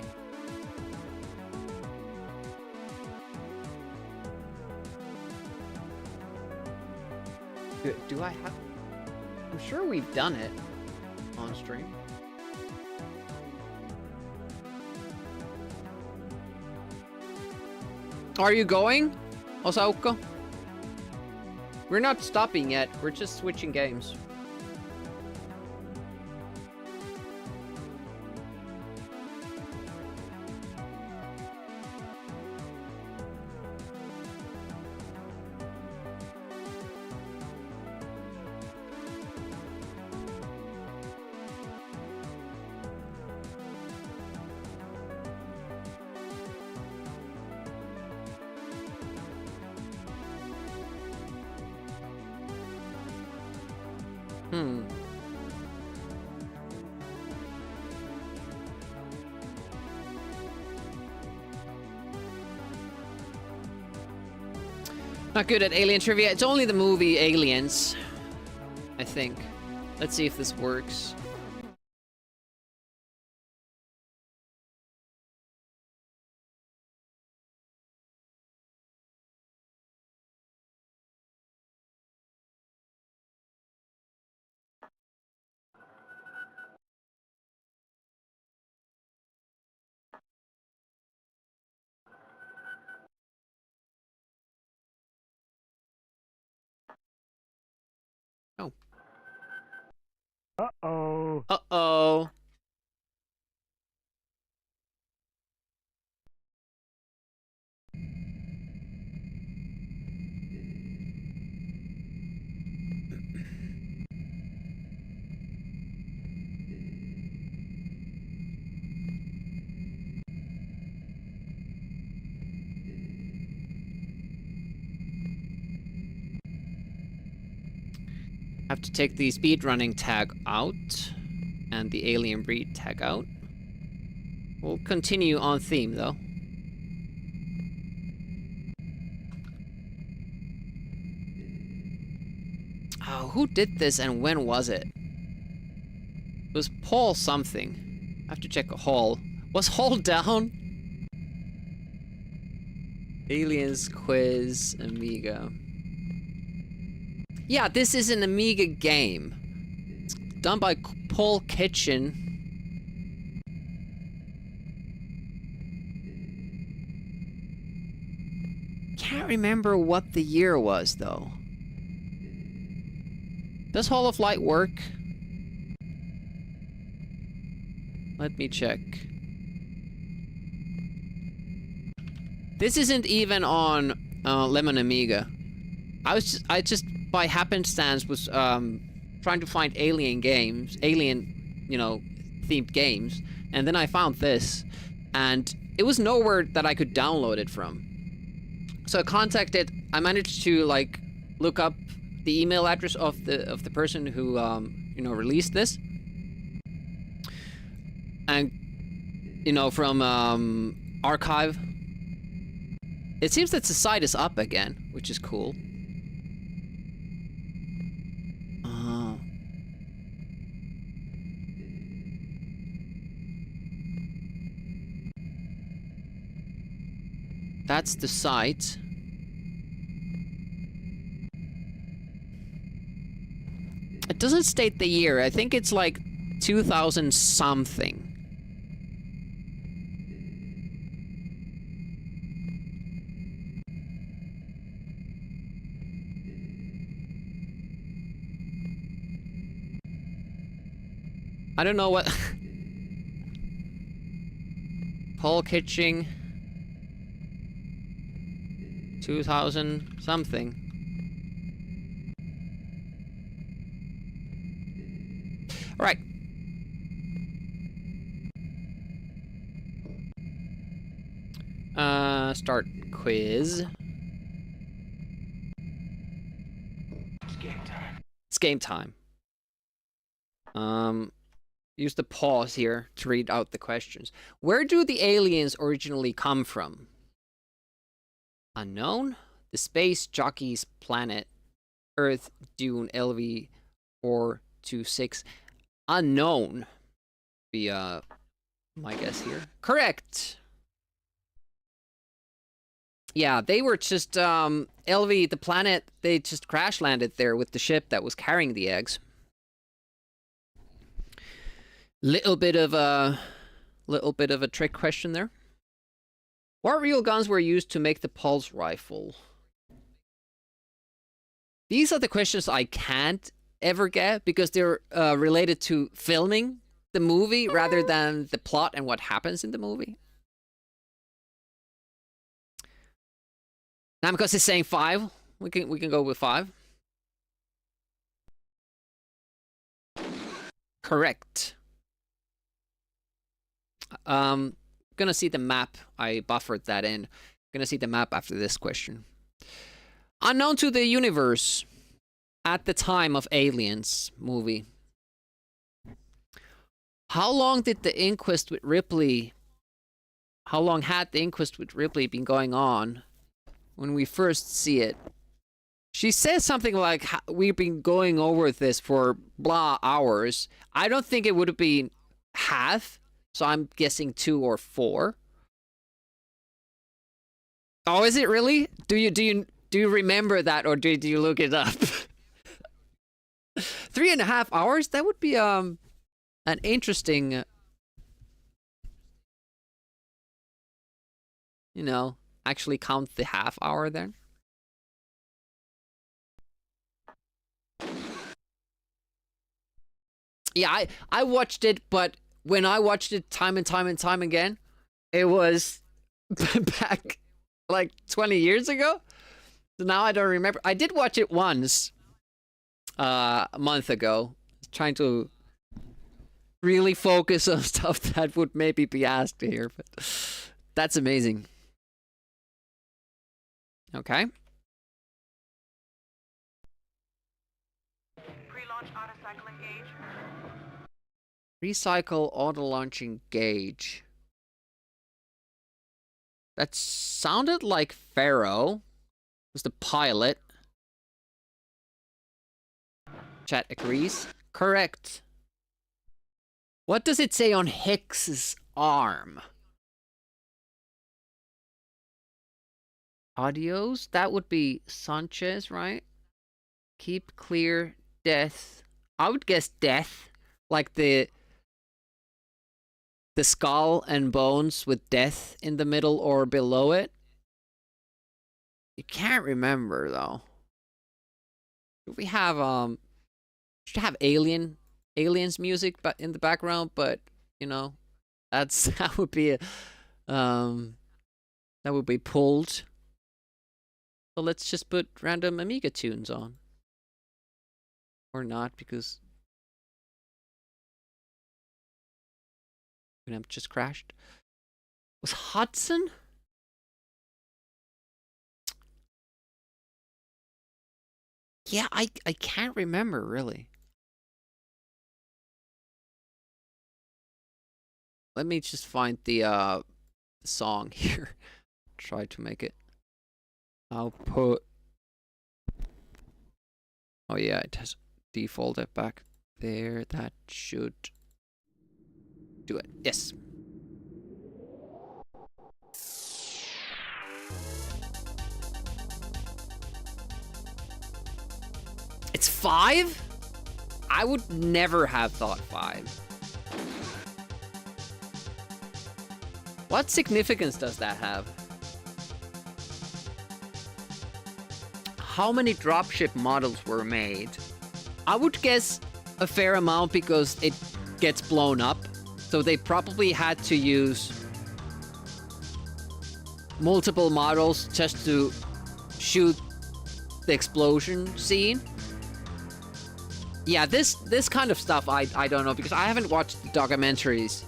Do I have... I'm sure we've done it on stream. Are you going, Osaoko? We're not stopping yet. We're just switching games. Not good at alien trivia. It's only the movie Aliens, I think. Let's see if this works. Oh. Uh-oh. Uh-oh. Have to take the speedrunning tag out and the alien breed tag out. We'll continue on theme though. Oh, who did this and when was it? It was Paul something. I have to check Hall. Was Hall down? Aliens quiz Amiga. Yeah, this is an Amiga game. It's done by Paul Kitchen. Can't remember what the year was, though. Does Hall of Light work? Let me check. This isn't even on Lemon Amiga. I just by happenstance was trying to find alien games, themed games, and then I found this, and it was nowhere that I could download it from. So I managed to like look up the email address of the person who released this, and from archive. It seems that the site is up again, which is cool. That's the site. It doesn't state the year. I think it's like 2000 something. I don't know what... Paul Kitching... 2000 something. All right. Start quiz. It's game time. It's game time. Use the pause here to read out the questions. Where do the aliens originally come from? Unknown? The space jockey's planet. Earth, Dune, LV 426. Unknown. Be my guess here. Correct. Yeah, they were just, LV, the planet, they just crash landed there with the ship that was carrying the eggs. Little bit of a trick question there. What real guns were used to make the pulse rifle? These are the questions I can't ever get because they're related to filming the movie rather than the plot and what happens in the movie. Now, because it's saying 5, we can go with 5. Correct. Gonna see the map. I buffered that in. Gonna see the map after this question. Unknown to the universe at the time of Aliens movie. How long did the inquest with Ripley... How long had the inquest with Ripley been going on when we first see it? She says something like, we've been going over this for blah hours. I don't think it would have been half, so I'm guessing 2 or 4. Oh, is it really? Do you remember that, or did you look it up? 3.5 hours? That would be an interesting, you know, actually count the half hour then. Yeah, I watched it, but when I watched it time and time again, it was back like 20 years ago. So now I don't remember. I did watch it once a month ago, trying to really focus on stuff that would maybe be asked here, but that's amazing. Okay. Pre-launch auto-cycle engage. Recycle auto-launching gauge. That sounded like Pharaoh was the pilot. Chat agrees. Correct. What does it say on Hicks's arm? Audios? That would be Sanchez, right? Keep clear, death. I would guess death. Like the skull and bones with death in the middle or below it. You can't remember though. We have should have aliens music but in the background, but you know, that would be pulled. So let's just put random Amiga tunes on. Or not, because Winamp just crashed. Was Hudson? Yeah, I can't remember really. Let me just find the song here. Try to make it. I'll put. Oh yeah, it has defaulted back there. That should do it. Yes. It's 5? I would never have thought 5. What significance does that have? How many dropship models were made? I would guess a fair amount because it gets blown up. So they probably had to use multiple models just to shoot the explosion scene. Yeah, this kind of stuff I don't know because I haven't watched the documentaries.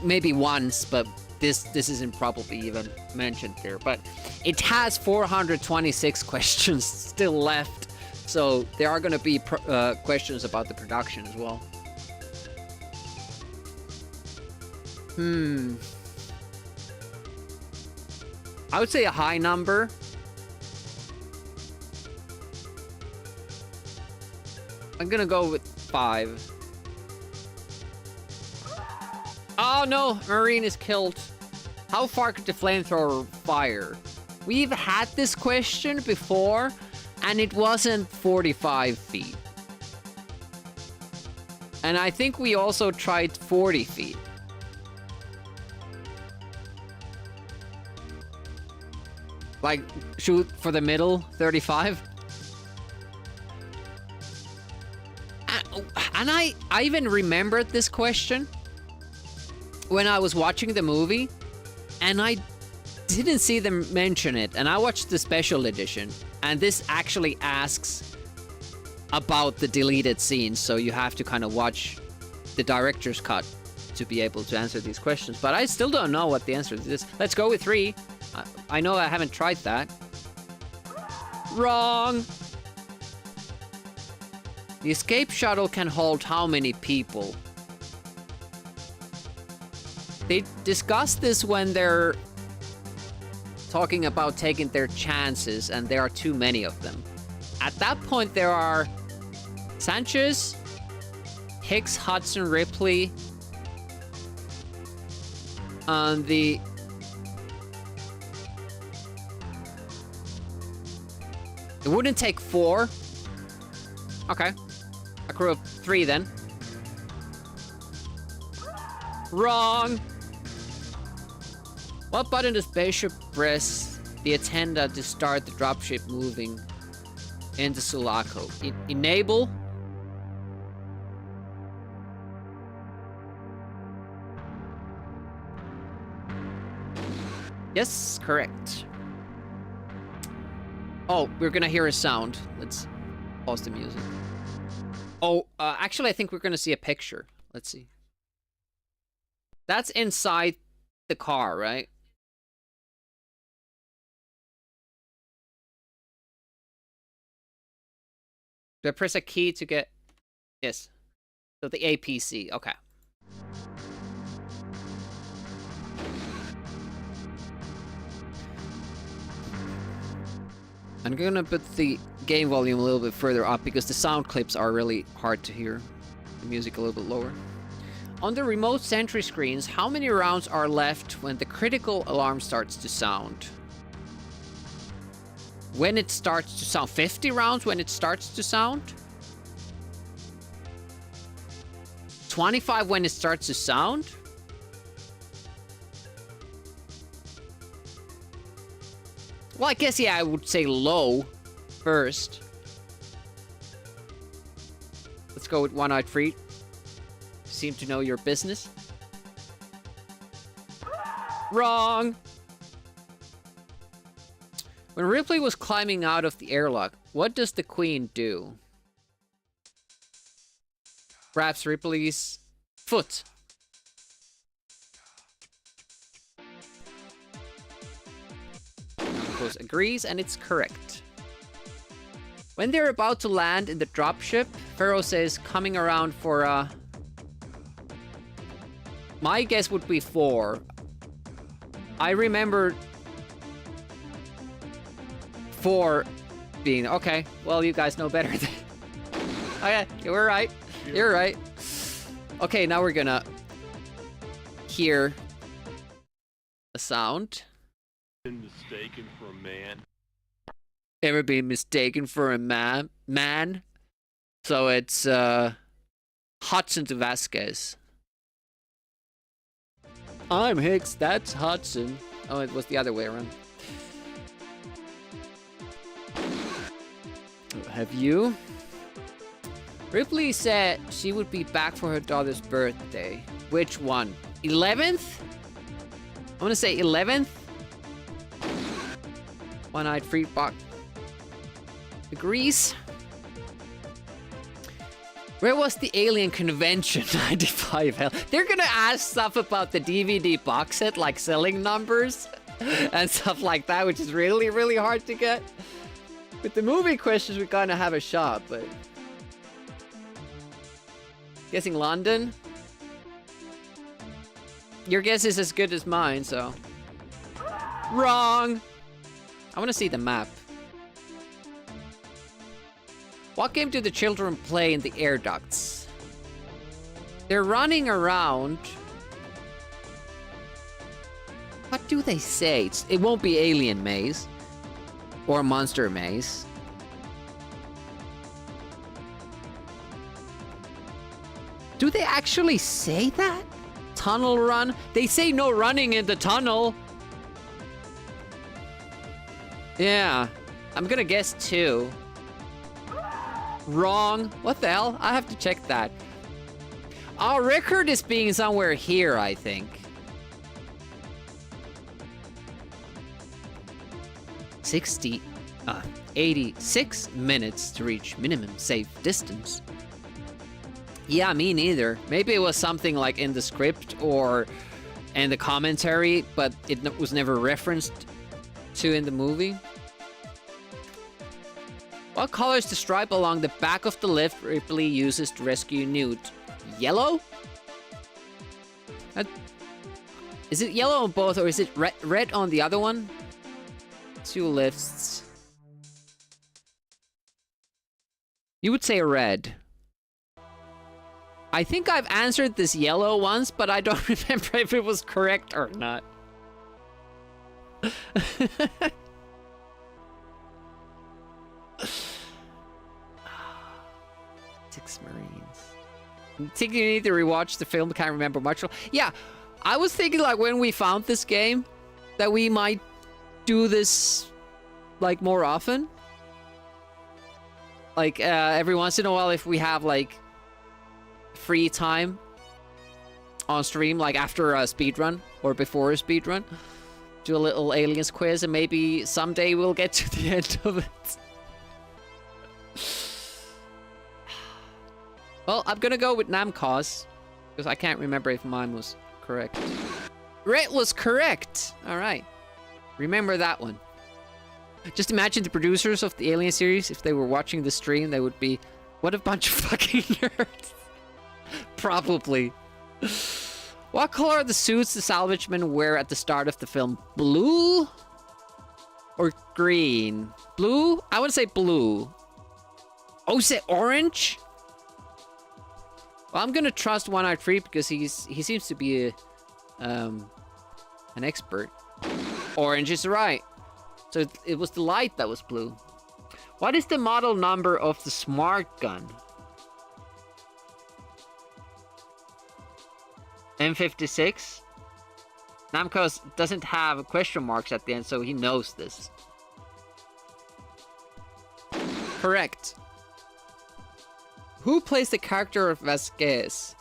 Maybe once, but this isn't probably even mentioned here. But it has 426 questions still left. So there are going to be questions about the production as well. I would say a high number. I'm gonna go with 5. Oh no, Marine is killed. How far could the flamethrower fire? We've had this question before, and it wasn't 45 feet. And I think we also tried 40 feet. Like, shoot for the middle, 35. And I even remembered this question when I was watching the movie, and I didn't see them mention it. And I watched the special edition, and this actually asks about the deleted scenes, so you have to kind of watch the director's cut to be able to answer these questions. But I still don't know what the answer is. Let's go with 3. I know I haven't tried that. Wrong! The escape shuttle can hold how many people? They discuss this when they're talking about taking their chances, and there are too many of them. At that point, there are Sanchez, Hicks, Hudson, Ripley, and it wouldn't take 4. Okay. A crew of 3 then. Wrong! What button does Bishop press the attendant to start the dropship moving into Sulaco? Enable? Yes, correct. Oh, we're gonna hear a sound. Let's pause the music. Oh, actually, I think we're gonna see a picture. Let's see. That's inside the car, right? Do I press a key to get... Yes. So the APC, okay. I'm gonna put the game volume a little bit further up because the sound clips are really hard to hear. The music a little bit lower. On the remote sentry screens, how many rounds are left when the critical alarm starts to sound? When it starts to sound? 50 rounds when it starts to sound? 25 when it starts to sound? Well, I guess, yeah, I would say low first. Let's go with One-Eyed Freak. Seem to know your business. Wrong! When Ripley was climbing out of the airlock, what does the Queen do? Grabs Ripley's foot. Goes agrees, and it's correct. When they're about to land in the dropship, Pharaoh says coming around for my guess would be 4. I remember 4 being okay. Well, you guys know better than. Okay, you're right. You're right. Okay, now we're gonna hear a sound. Been mistaken for a man. Ever been mistaken for a man? So it's Hudson to Vasquez. I'm Hicks, that's Hudson. Oh, it was the other way around. Have you? Ripley said she would be back for her daughter's birthday. Which one? 11th? I'm gonna say 11th. One-Eyed Freakbot agrees. Where was the Alien Convention 95 hell? They're gonna ask stuff about the DVD box set, like selling numbers and stuff like that, which is really, really hard to get. With the movie questions, we kind of have a shot, but... Guessing London? Your guess is as good as mine, so... Wrong! I want to see the map. What game do the children play in the air ducts? They're running around. What do they say? It won't be Alien Maze. Or monster maze. Do they actually say that? Tunnel run? They say no running in the tunnel. Yeah, I'm gonna guess 2. Wrong. What the hell? I have to check that. Our record is being somewhere here, I think. 86 minutes to reach minimum safe distance. Yeah, me neither. Maybe it was something like in the script or in the commentary, but it was never referenced to in the movie. What color is the stripe along the back of the lift Ripley uses to rescue Newt? Yellow? Is it yellow on both, or is it red on the other one? 2 lifts. You would say red. I think I've answered this yellow once, but I don't remember if it was correct or not. 6 Marines. I think you need to rewatch the film, can't remember much. Yeah, I was thinking like when we found this game that we might do this like more often. Like every once in a while if we have like free time on stream, like after a speedrun or before a speedrun. Do a little aliens quiz and maybe someday we'll get to the end of it. Well, I'm gonna go with Namcos because I can't remember if mine was correct. Red was correct. All right. Remember that one. Just imagine the producers of the Alien series, if they were watching the stream, they would be, what a bunch of fucking nerds. Probably. What color are the suits the salvagemen wear at the start of the film? Blue? Or green? Blue? I would say blue. Oh, is it orange? Well, I'm gonna trust One-Eyed Freak because he seems to be an expert. Orange is right. So it was the light that was blue. What is the model number of the smart gun? M56? Namcos doesn't have question marks at the end, so he knows this. Correct. Who plays the character of Vasquez?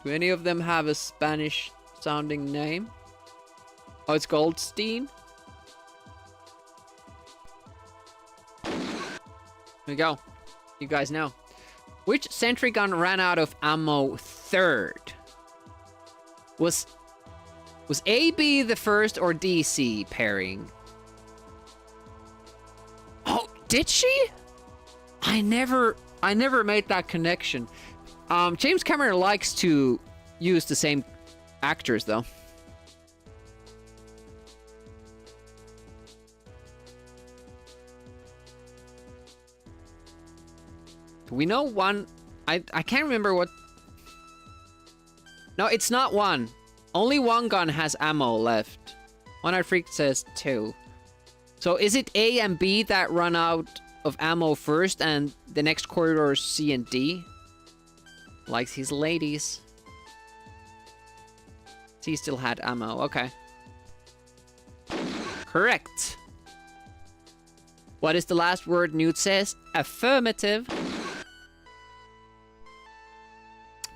Do any of them have a Spanish-sounding name? Oh, it's Goldstein? Here we go. You guys know. Which sentry gun ran out of ammo third? Was AB the first or DC pairing? Oh, did she? I never made that connection. James Cameron likes to use the same actors, though. We know one. I can't remember what. No, it's not one. Only one gun has ammo left. One-Eyed Freak says 2. So is it A and B that run out of ammo first, and the next corridor is C and D? Likes his ladies. C still had ammo. Okay. Correct. What is the last word Newt says? Affirmative.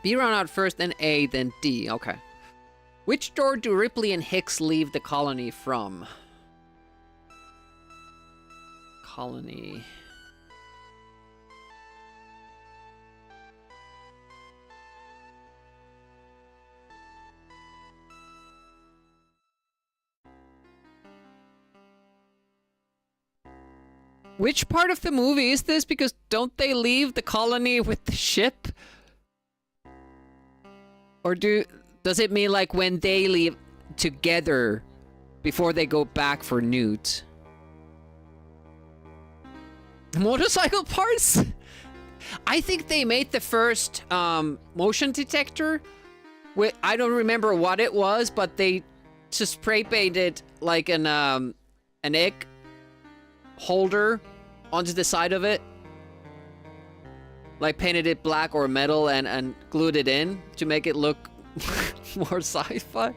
B run out first, then A, then D. Okay. Which door do Ripley and Hicks leave the colony from? Colony. Which part of the movie is this? Because don't they leave the colony with the ship? Or does it mean like when they leave together before they go back for Newt? Motorcycle parts? I think they made the first motion detector. I don't remember what it was, but they to spray paint it like an egg holder onto the side of it. Like painted it black or metal and glued it in to make it look more sci-fi.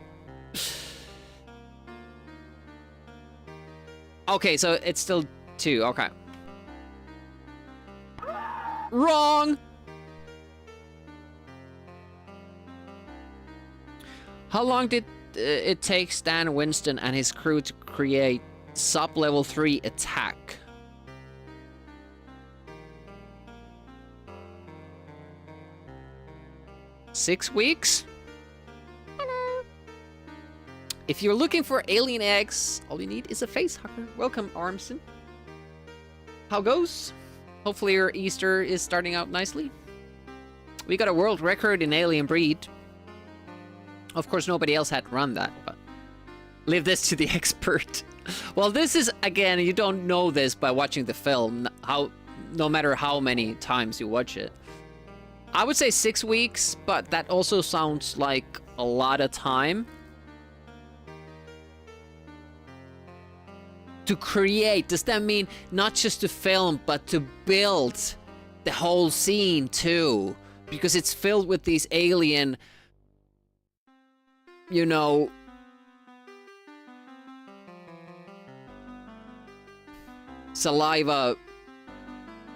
Okay, so it's still 2. Okay. Wrong! How long did it take Stan Winston and his crew to create sub-level 3 attack? Six weeks? Hello. If you're looking for alien eggs, all you need is a facehugger. Welcome, Armson. How goes? Hopefully your Easter is starting out nicely. We got a world record in alien breed. Of course, nobody else had run that, but leave this to the expert. Well, this is, again, you don't know this by watching the film, no matter how many times you watch it. I would say 6 weeks, but that also sounds like a lot of time. To create, does that mean not just to film, but to build the whole scene too? Because it's filled with these alien, you know, saliva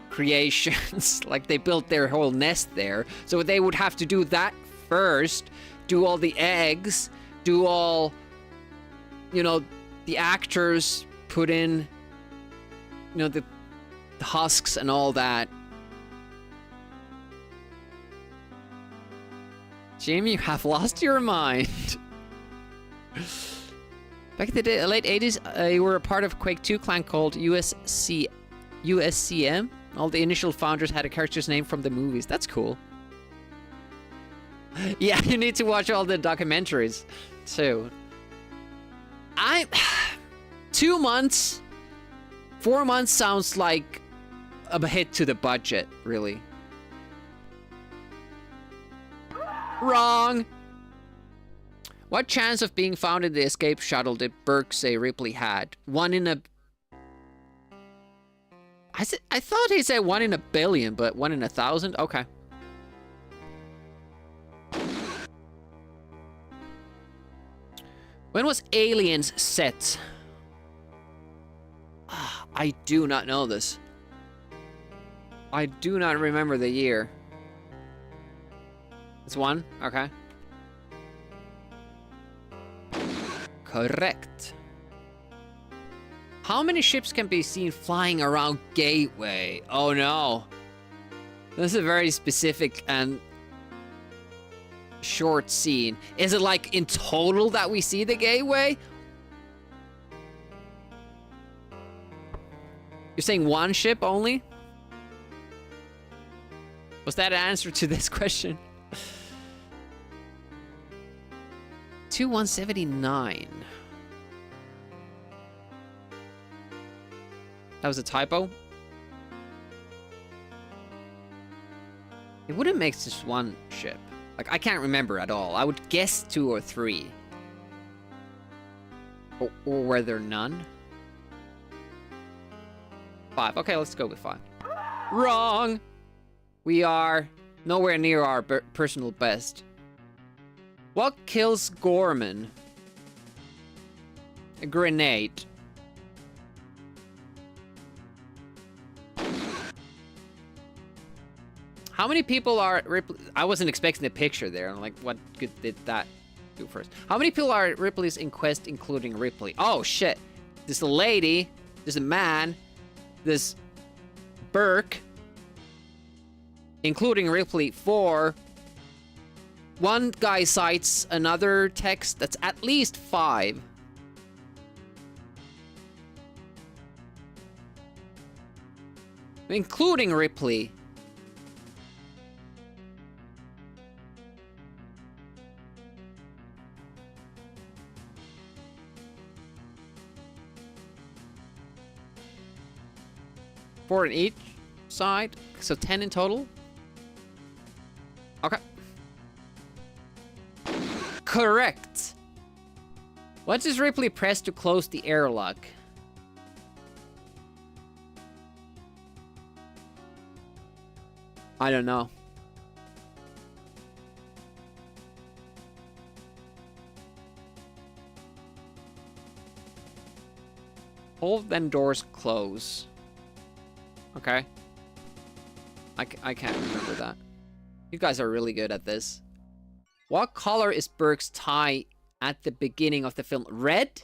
creations. Like they built their whole nest there. So they would have to do that first, do all the eggs, do all, you know, the actors put in, you know, the husks and all that. Jim, you have lost your mind. Back in the late 80s, you were a part of Quake 2 clan called USCM. All the initial founders had a character's name from the movies. That's cool. Yeah, you need to watch all the documentaries, too. 2 months, 4 months sounds like a hit to the budget, really. Wrong! What chance of being found in the escape shuttle did Burke say Ripley had? 1 in a... I thought he said 1 in a billion, but 1 in 1,000? Okay. When was Aliens set? I do not know this. I do not remember the year. It's 1? Okay. Correct. How many ships can be seen flying around Gateway? Oh no. This is a very specific and short scene. Is it like in total that we see the Gateway? You're saying 1 ship only? Was that an answer to this question? 2179. That was a typo? It wouldn't make just 1 ship. Like, I can't remember at all. I would guess 2 or 3. Or were there none? 5. Okay, let's go with 5. Wrong! We are nowhere near our personal best. What kills Gorman? A grenade. How many people are at Ripley? I wasn't expecting the picture there. I'm like, what good did that do first? How many people are at Ripley's inquest, including Ripley? Oh, shit. There's a lady. There's a man. There's Burke. Including Ripley, 4. One guy cites another text. That's at least 5. Including Ripley. Four on each side, so 10 in total. Okay. Correct. What does Ripley press to close the airlock? I don't know. Hold, then doors close. Okay. I can't remember that. You guys are really good at this. What color is Burke's tie at the beginning of the film? Red?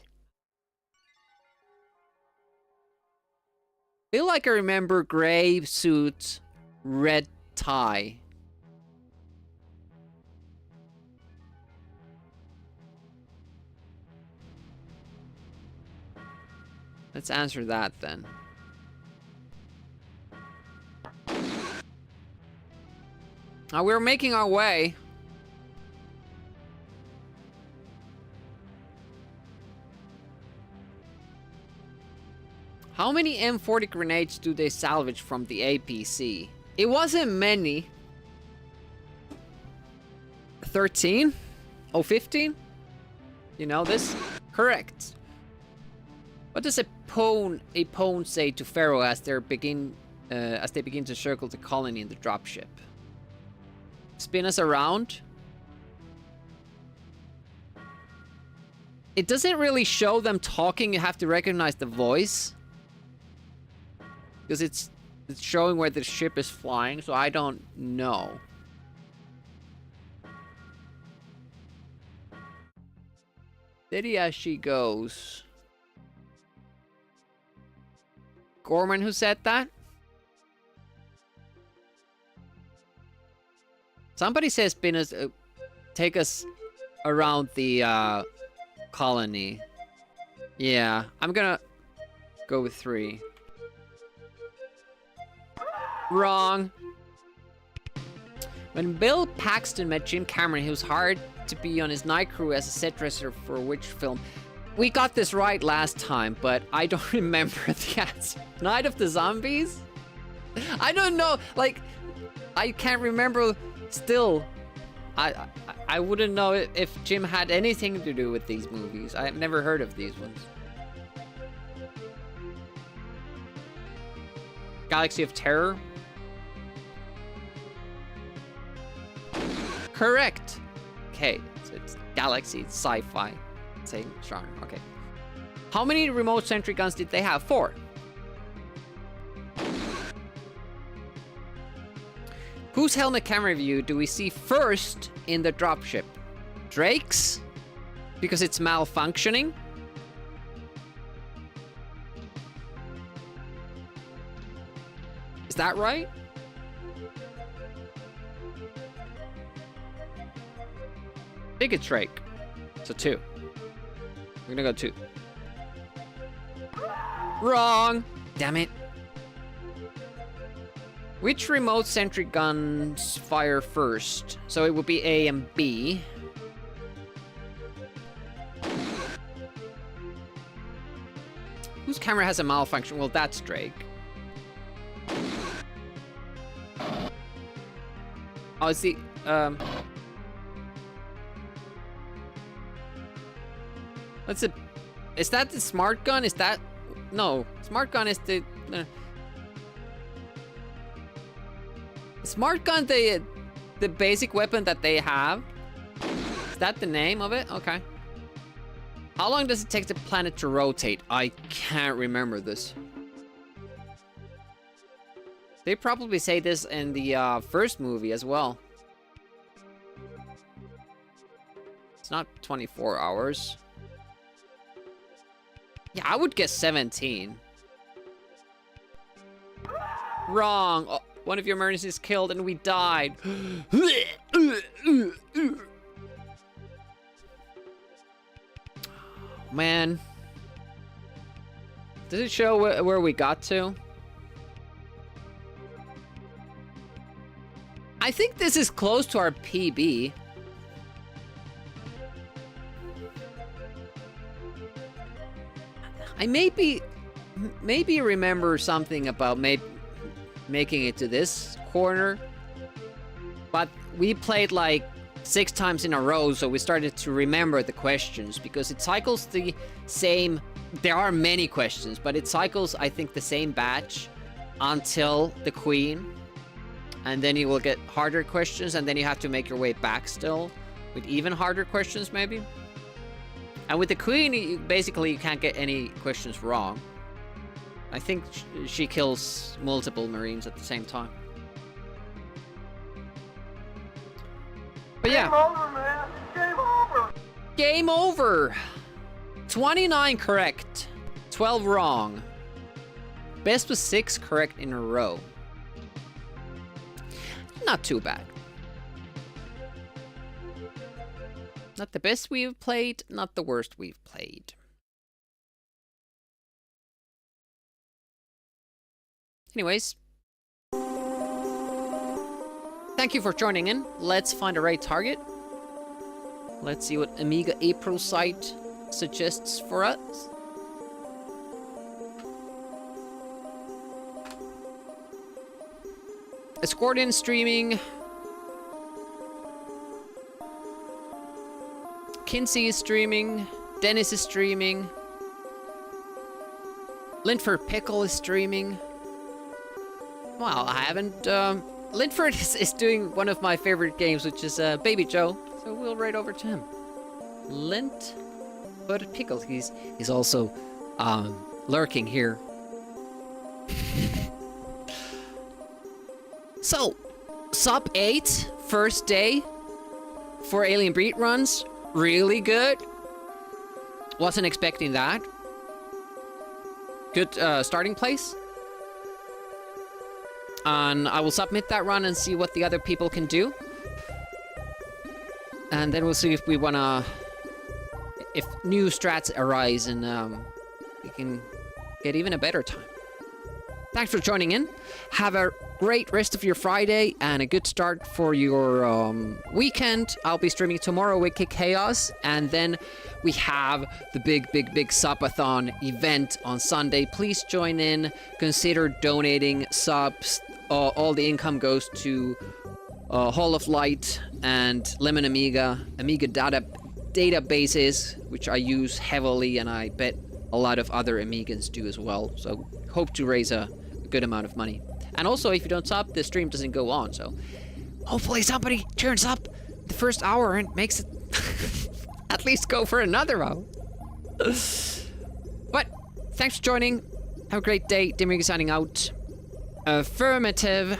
Feel like I remember gray suit, red tie. Let's answer that then. Now we're making our way. How many M40 grenades do they salvage from the APC? It wasn't many. 13? Oh, 15? You know this? Correct. What does a pawn say to Pharaoh as they begin to circle the colony in the dropship? Spin us around. It doesn't really show them talking. You have to recognize the voice. Because it's showing where the ship is flying, so I don't know. Steady as she goes. Gorman, who said that? Somebody says spin us, take us around the colony. Yeah, I'm gonna go with 3. Wrong. When Bill Paxton met Jim Cameron, he was hired to be on his night crew as a set dresser for which film? We got this right last time, but I don't remember the answer. Night of the Zombies? I don't know. Like, I can't remember still. I wouldn't know if Jim had anything to do with these movies. I've never heard of these ones. Galaxy of Terror? Correct. Okay, so it's Galaxy, it's sci-fi. Same genre, okay. How many remote sentry guns did they have? 4. Whose helmet camera view do we see first in the dropship? Drake's? Because it's malfunctioning? Is that right? I think it's Drake. So 2. We're gonna go 2. Wrong! Damn it. Which remote sentry guns fire first? So it would be A and B. Whose camera has a malfunction? Well, that's Drake. Oh, it's the, what's it? Is that the smart gun? Is that... No. Smart gun is the... Smart gun, the basic weapon that they have. Is that the name of it? Okay. How long does it take the planet to rotate? I can't remember this. They probably say this in the first movie as well. It's not 24 hours. Yeah, I would guess 17. Wrong. Oh, one of your emergencies killed and we died. Man. Does it show where we got to? I think this is close to our PB. I maybe remember something about making it to this corner, but we played like 6 times in a row, so we started to remember the questions because it cycles the same. There are many questions, but it cycles, I think, the same batch until the Queen, and then you will get harder questions, and then you have to make your way back still with even harder questions, maybe. And with the Queen, basically you can't get any questions wrong. I think she kills multiple Marines at the same time. But yeah. Game over, man. Game over. Game over. 29 correct. 12 wrong. Best was 6 correct in a row. Not too bad. Not the best we've played, not the worst we've played. Anyways. Thank you for joining in. Let's find a raid target. Let's see what Amiga April site suggests for us. Escortian streaming. Kinsey is streaming. Dennis is streaming. Linford Pickle is streaming. Well, I haven't... Linford is doing one of my favorite games, which is Baby Joe. So we'll raid over to him. Linford Pickle. He's also lurking here. So, sub 8, first day for Alien Breed runs. Really good. Wasn't expecting that. Good starting place. And I will submit that run and see what the other people can do. And then we'll see if we wanna... if new strats arise and we can get even a better time. Thanks for joining in. Have a great rest of your Friday and a good start for your weekend. I'll be streaming tomorrow with Kick Chaos, and then we have the big subathon event on Sunday. Please join in. Consider donating subs. All the income goes to Hall of Light and Lemon Amiga databases, which I use heavily, and I bet a lot of other Amigans do as well. So hope to raise a good amount of money. And also, if you don't sub, the stream doesn't go on. So hopefully somebody turns up the first hour and makes it at least go for another hour. But thanks for joining. Have a great day. Dimrig signing out. Affirmative.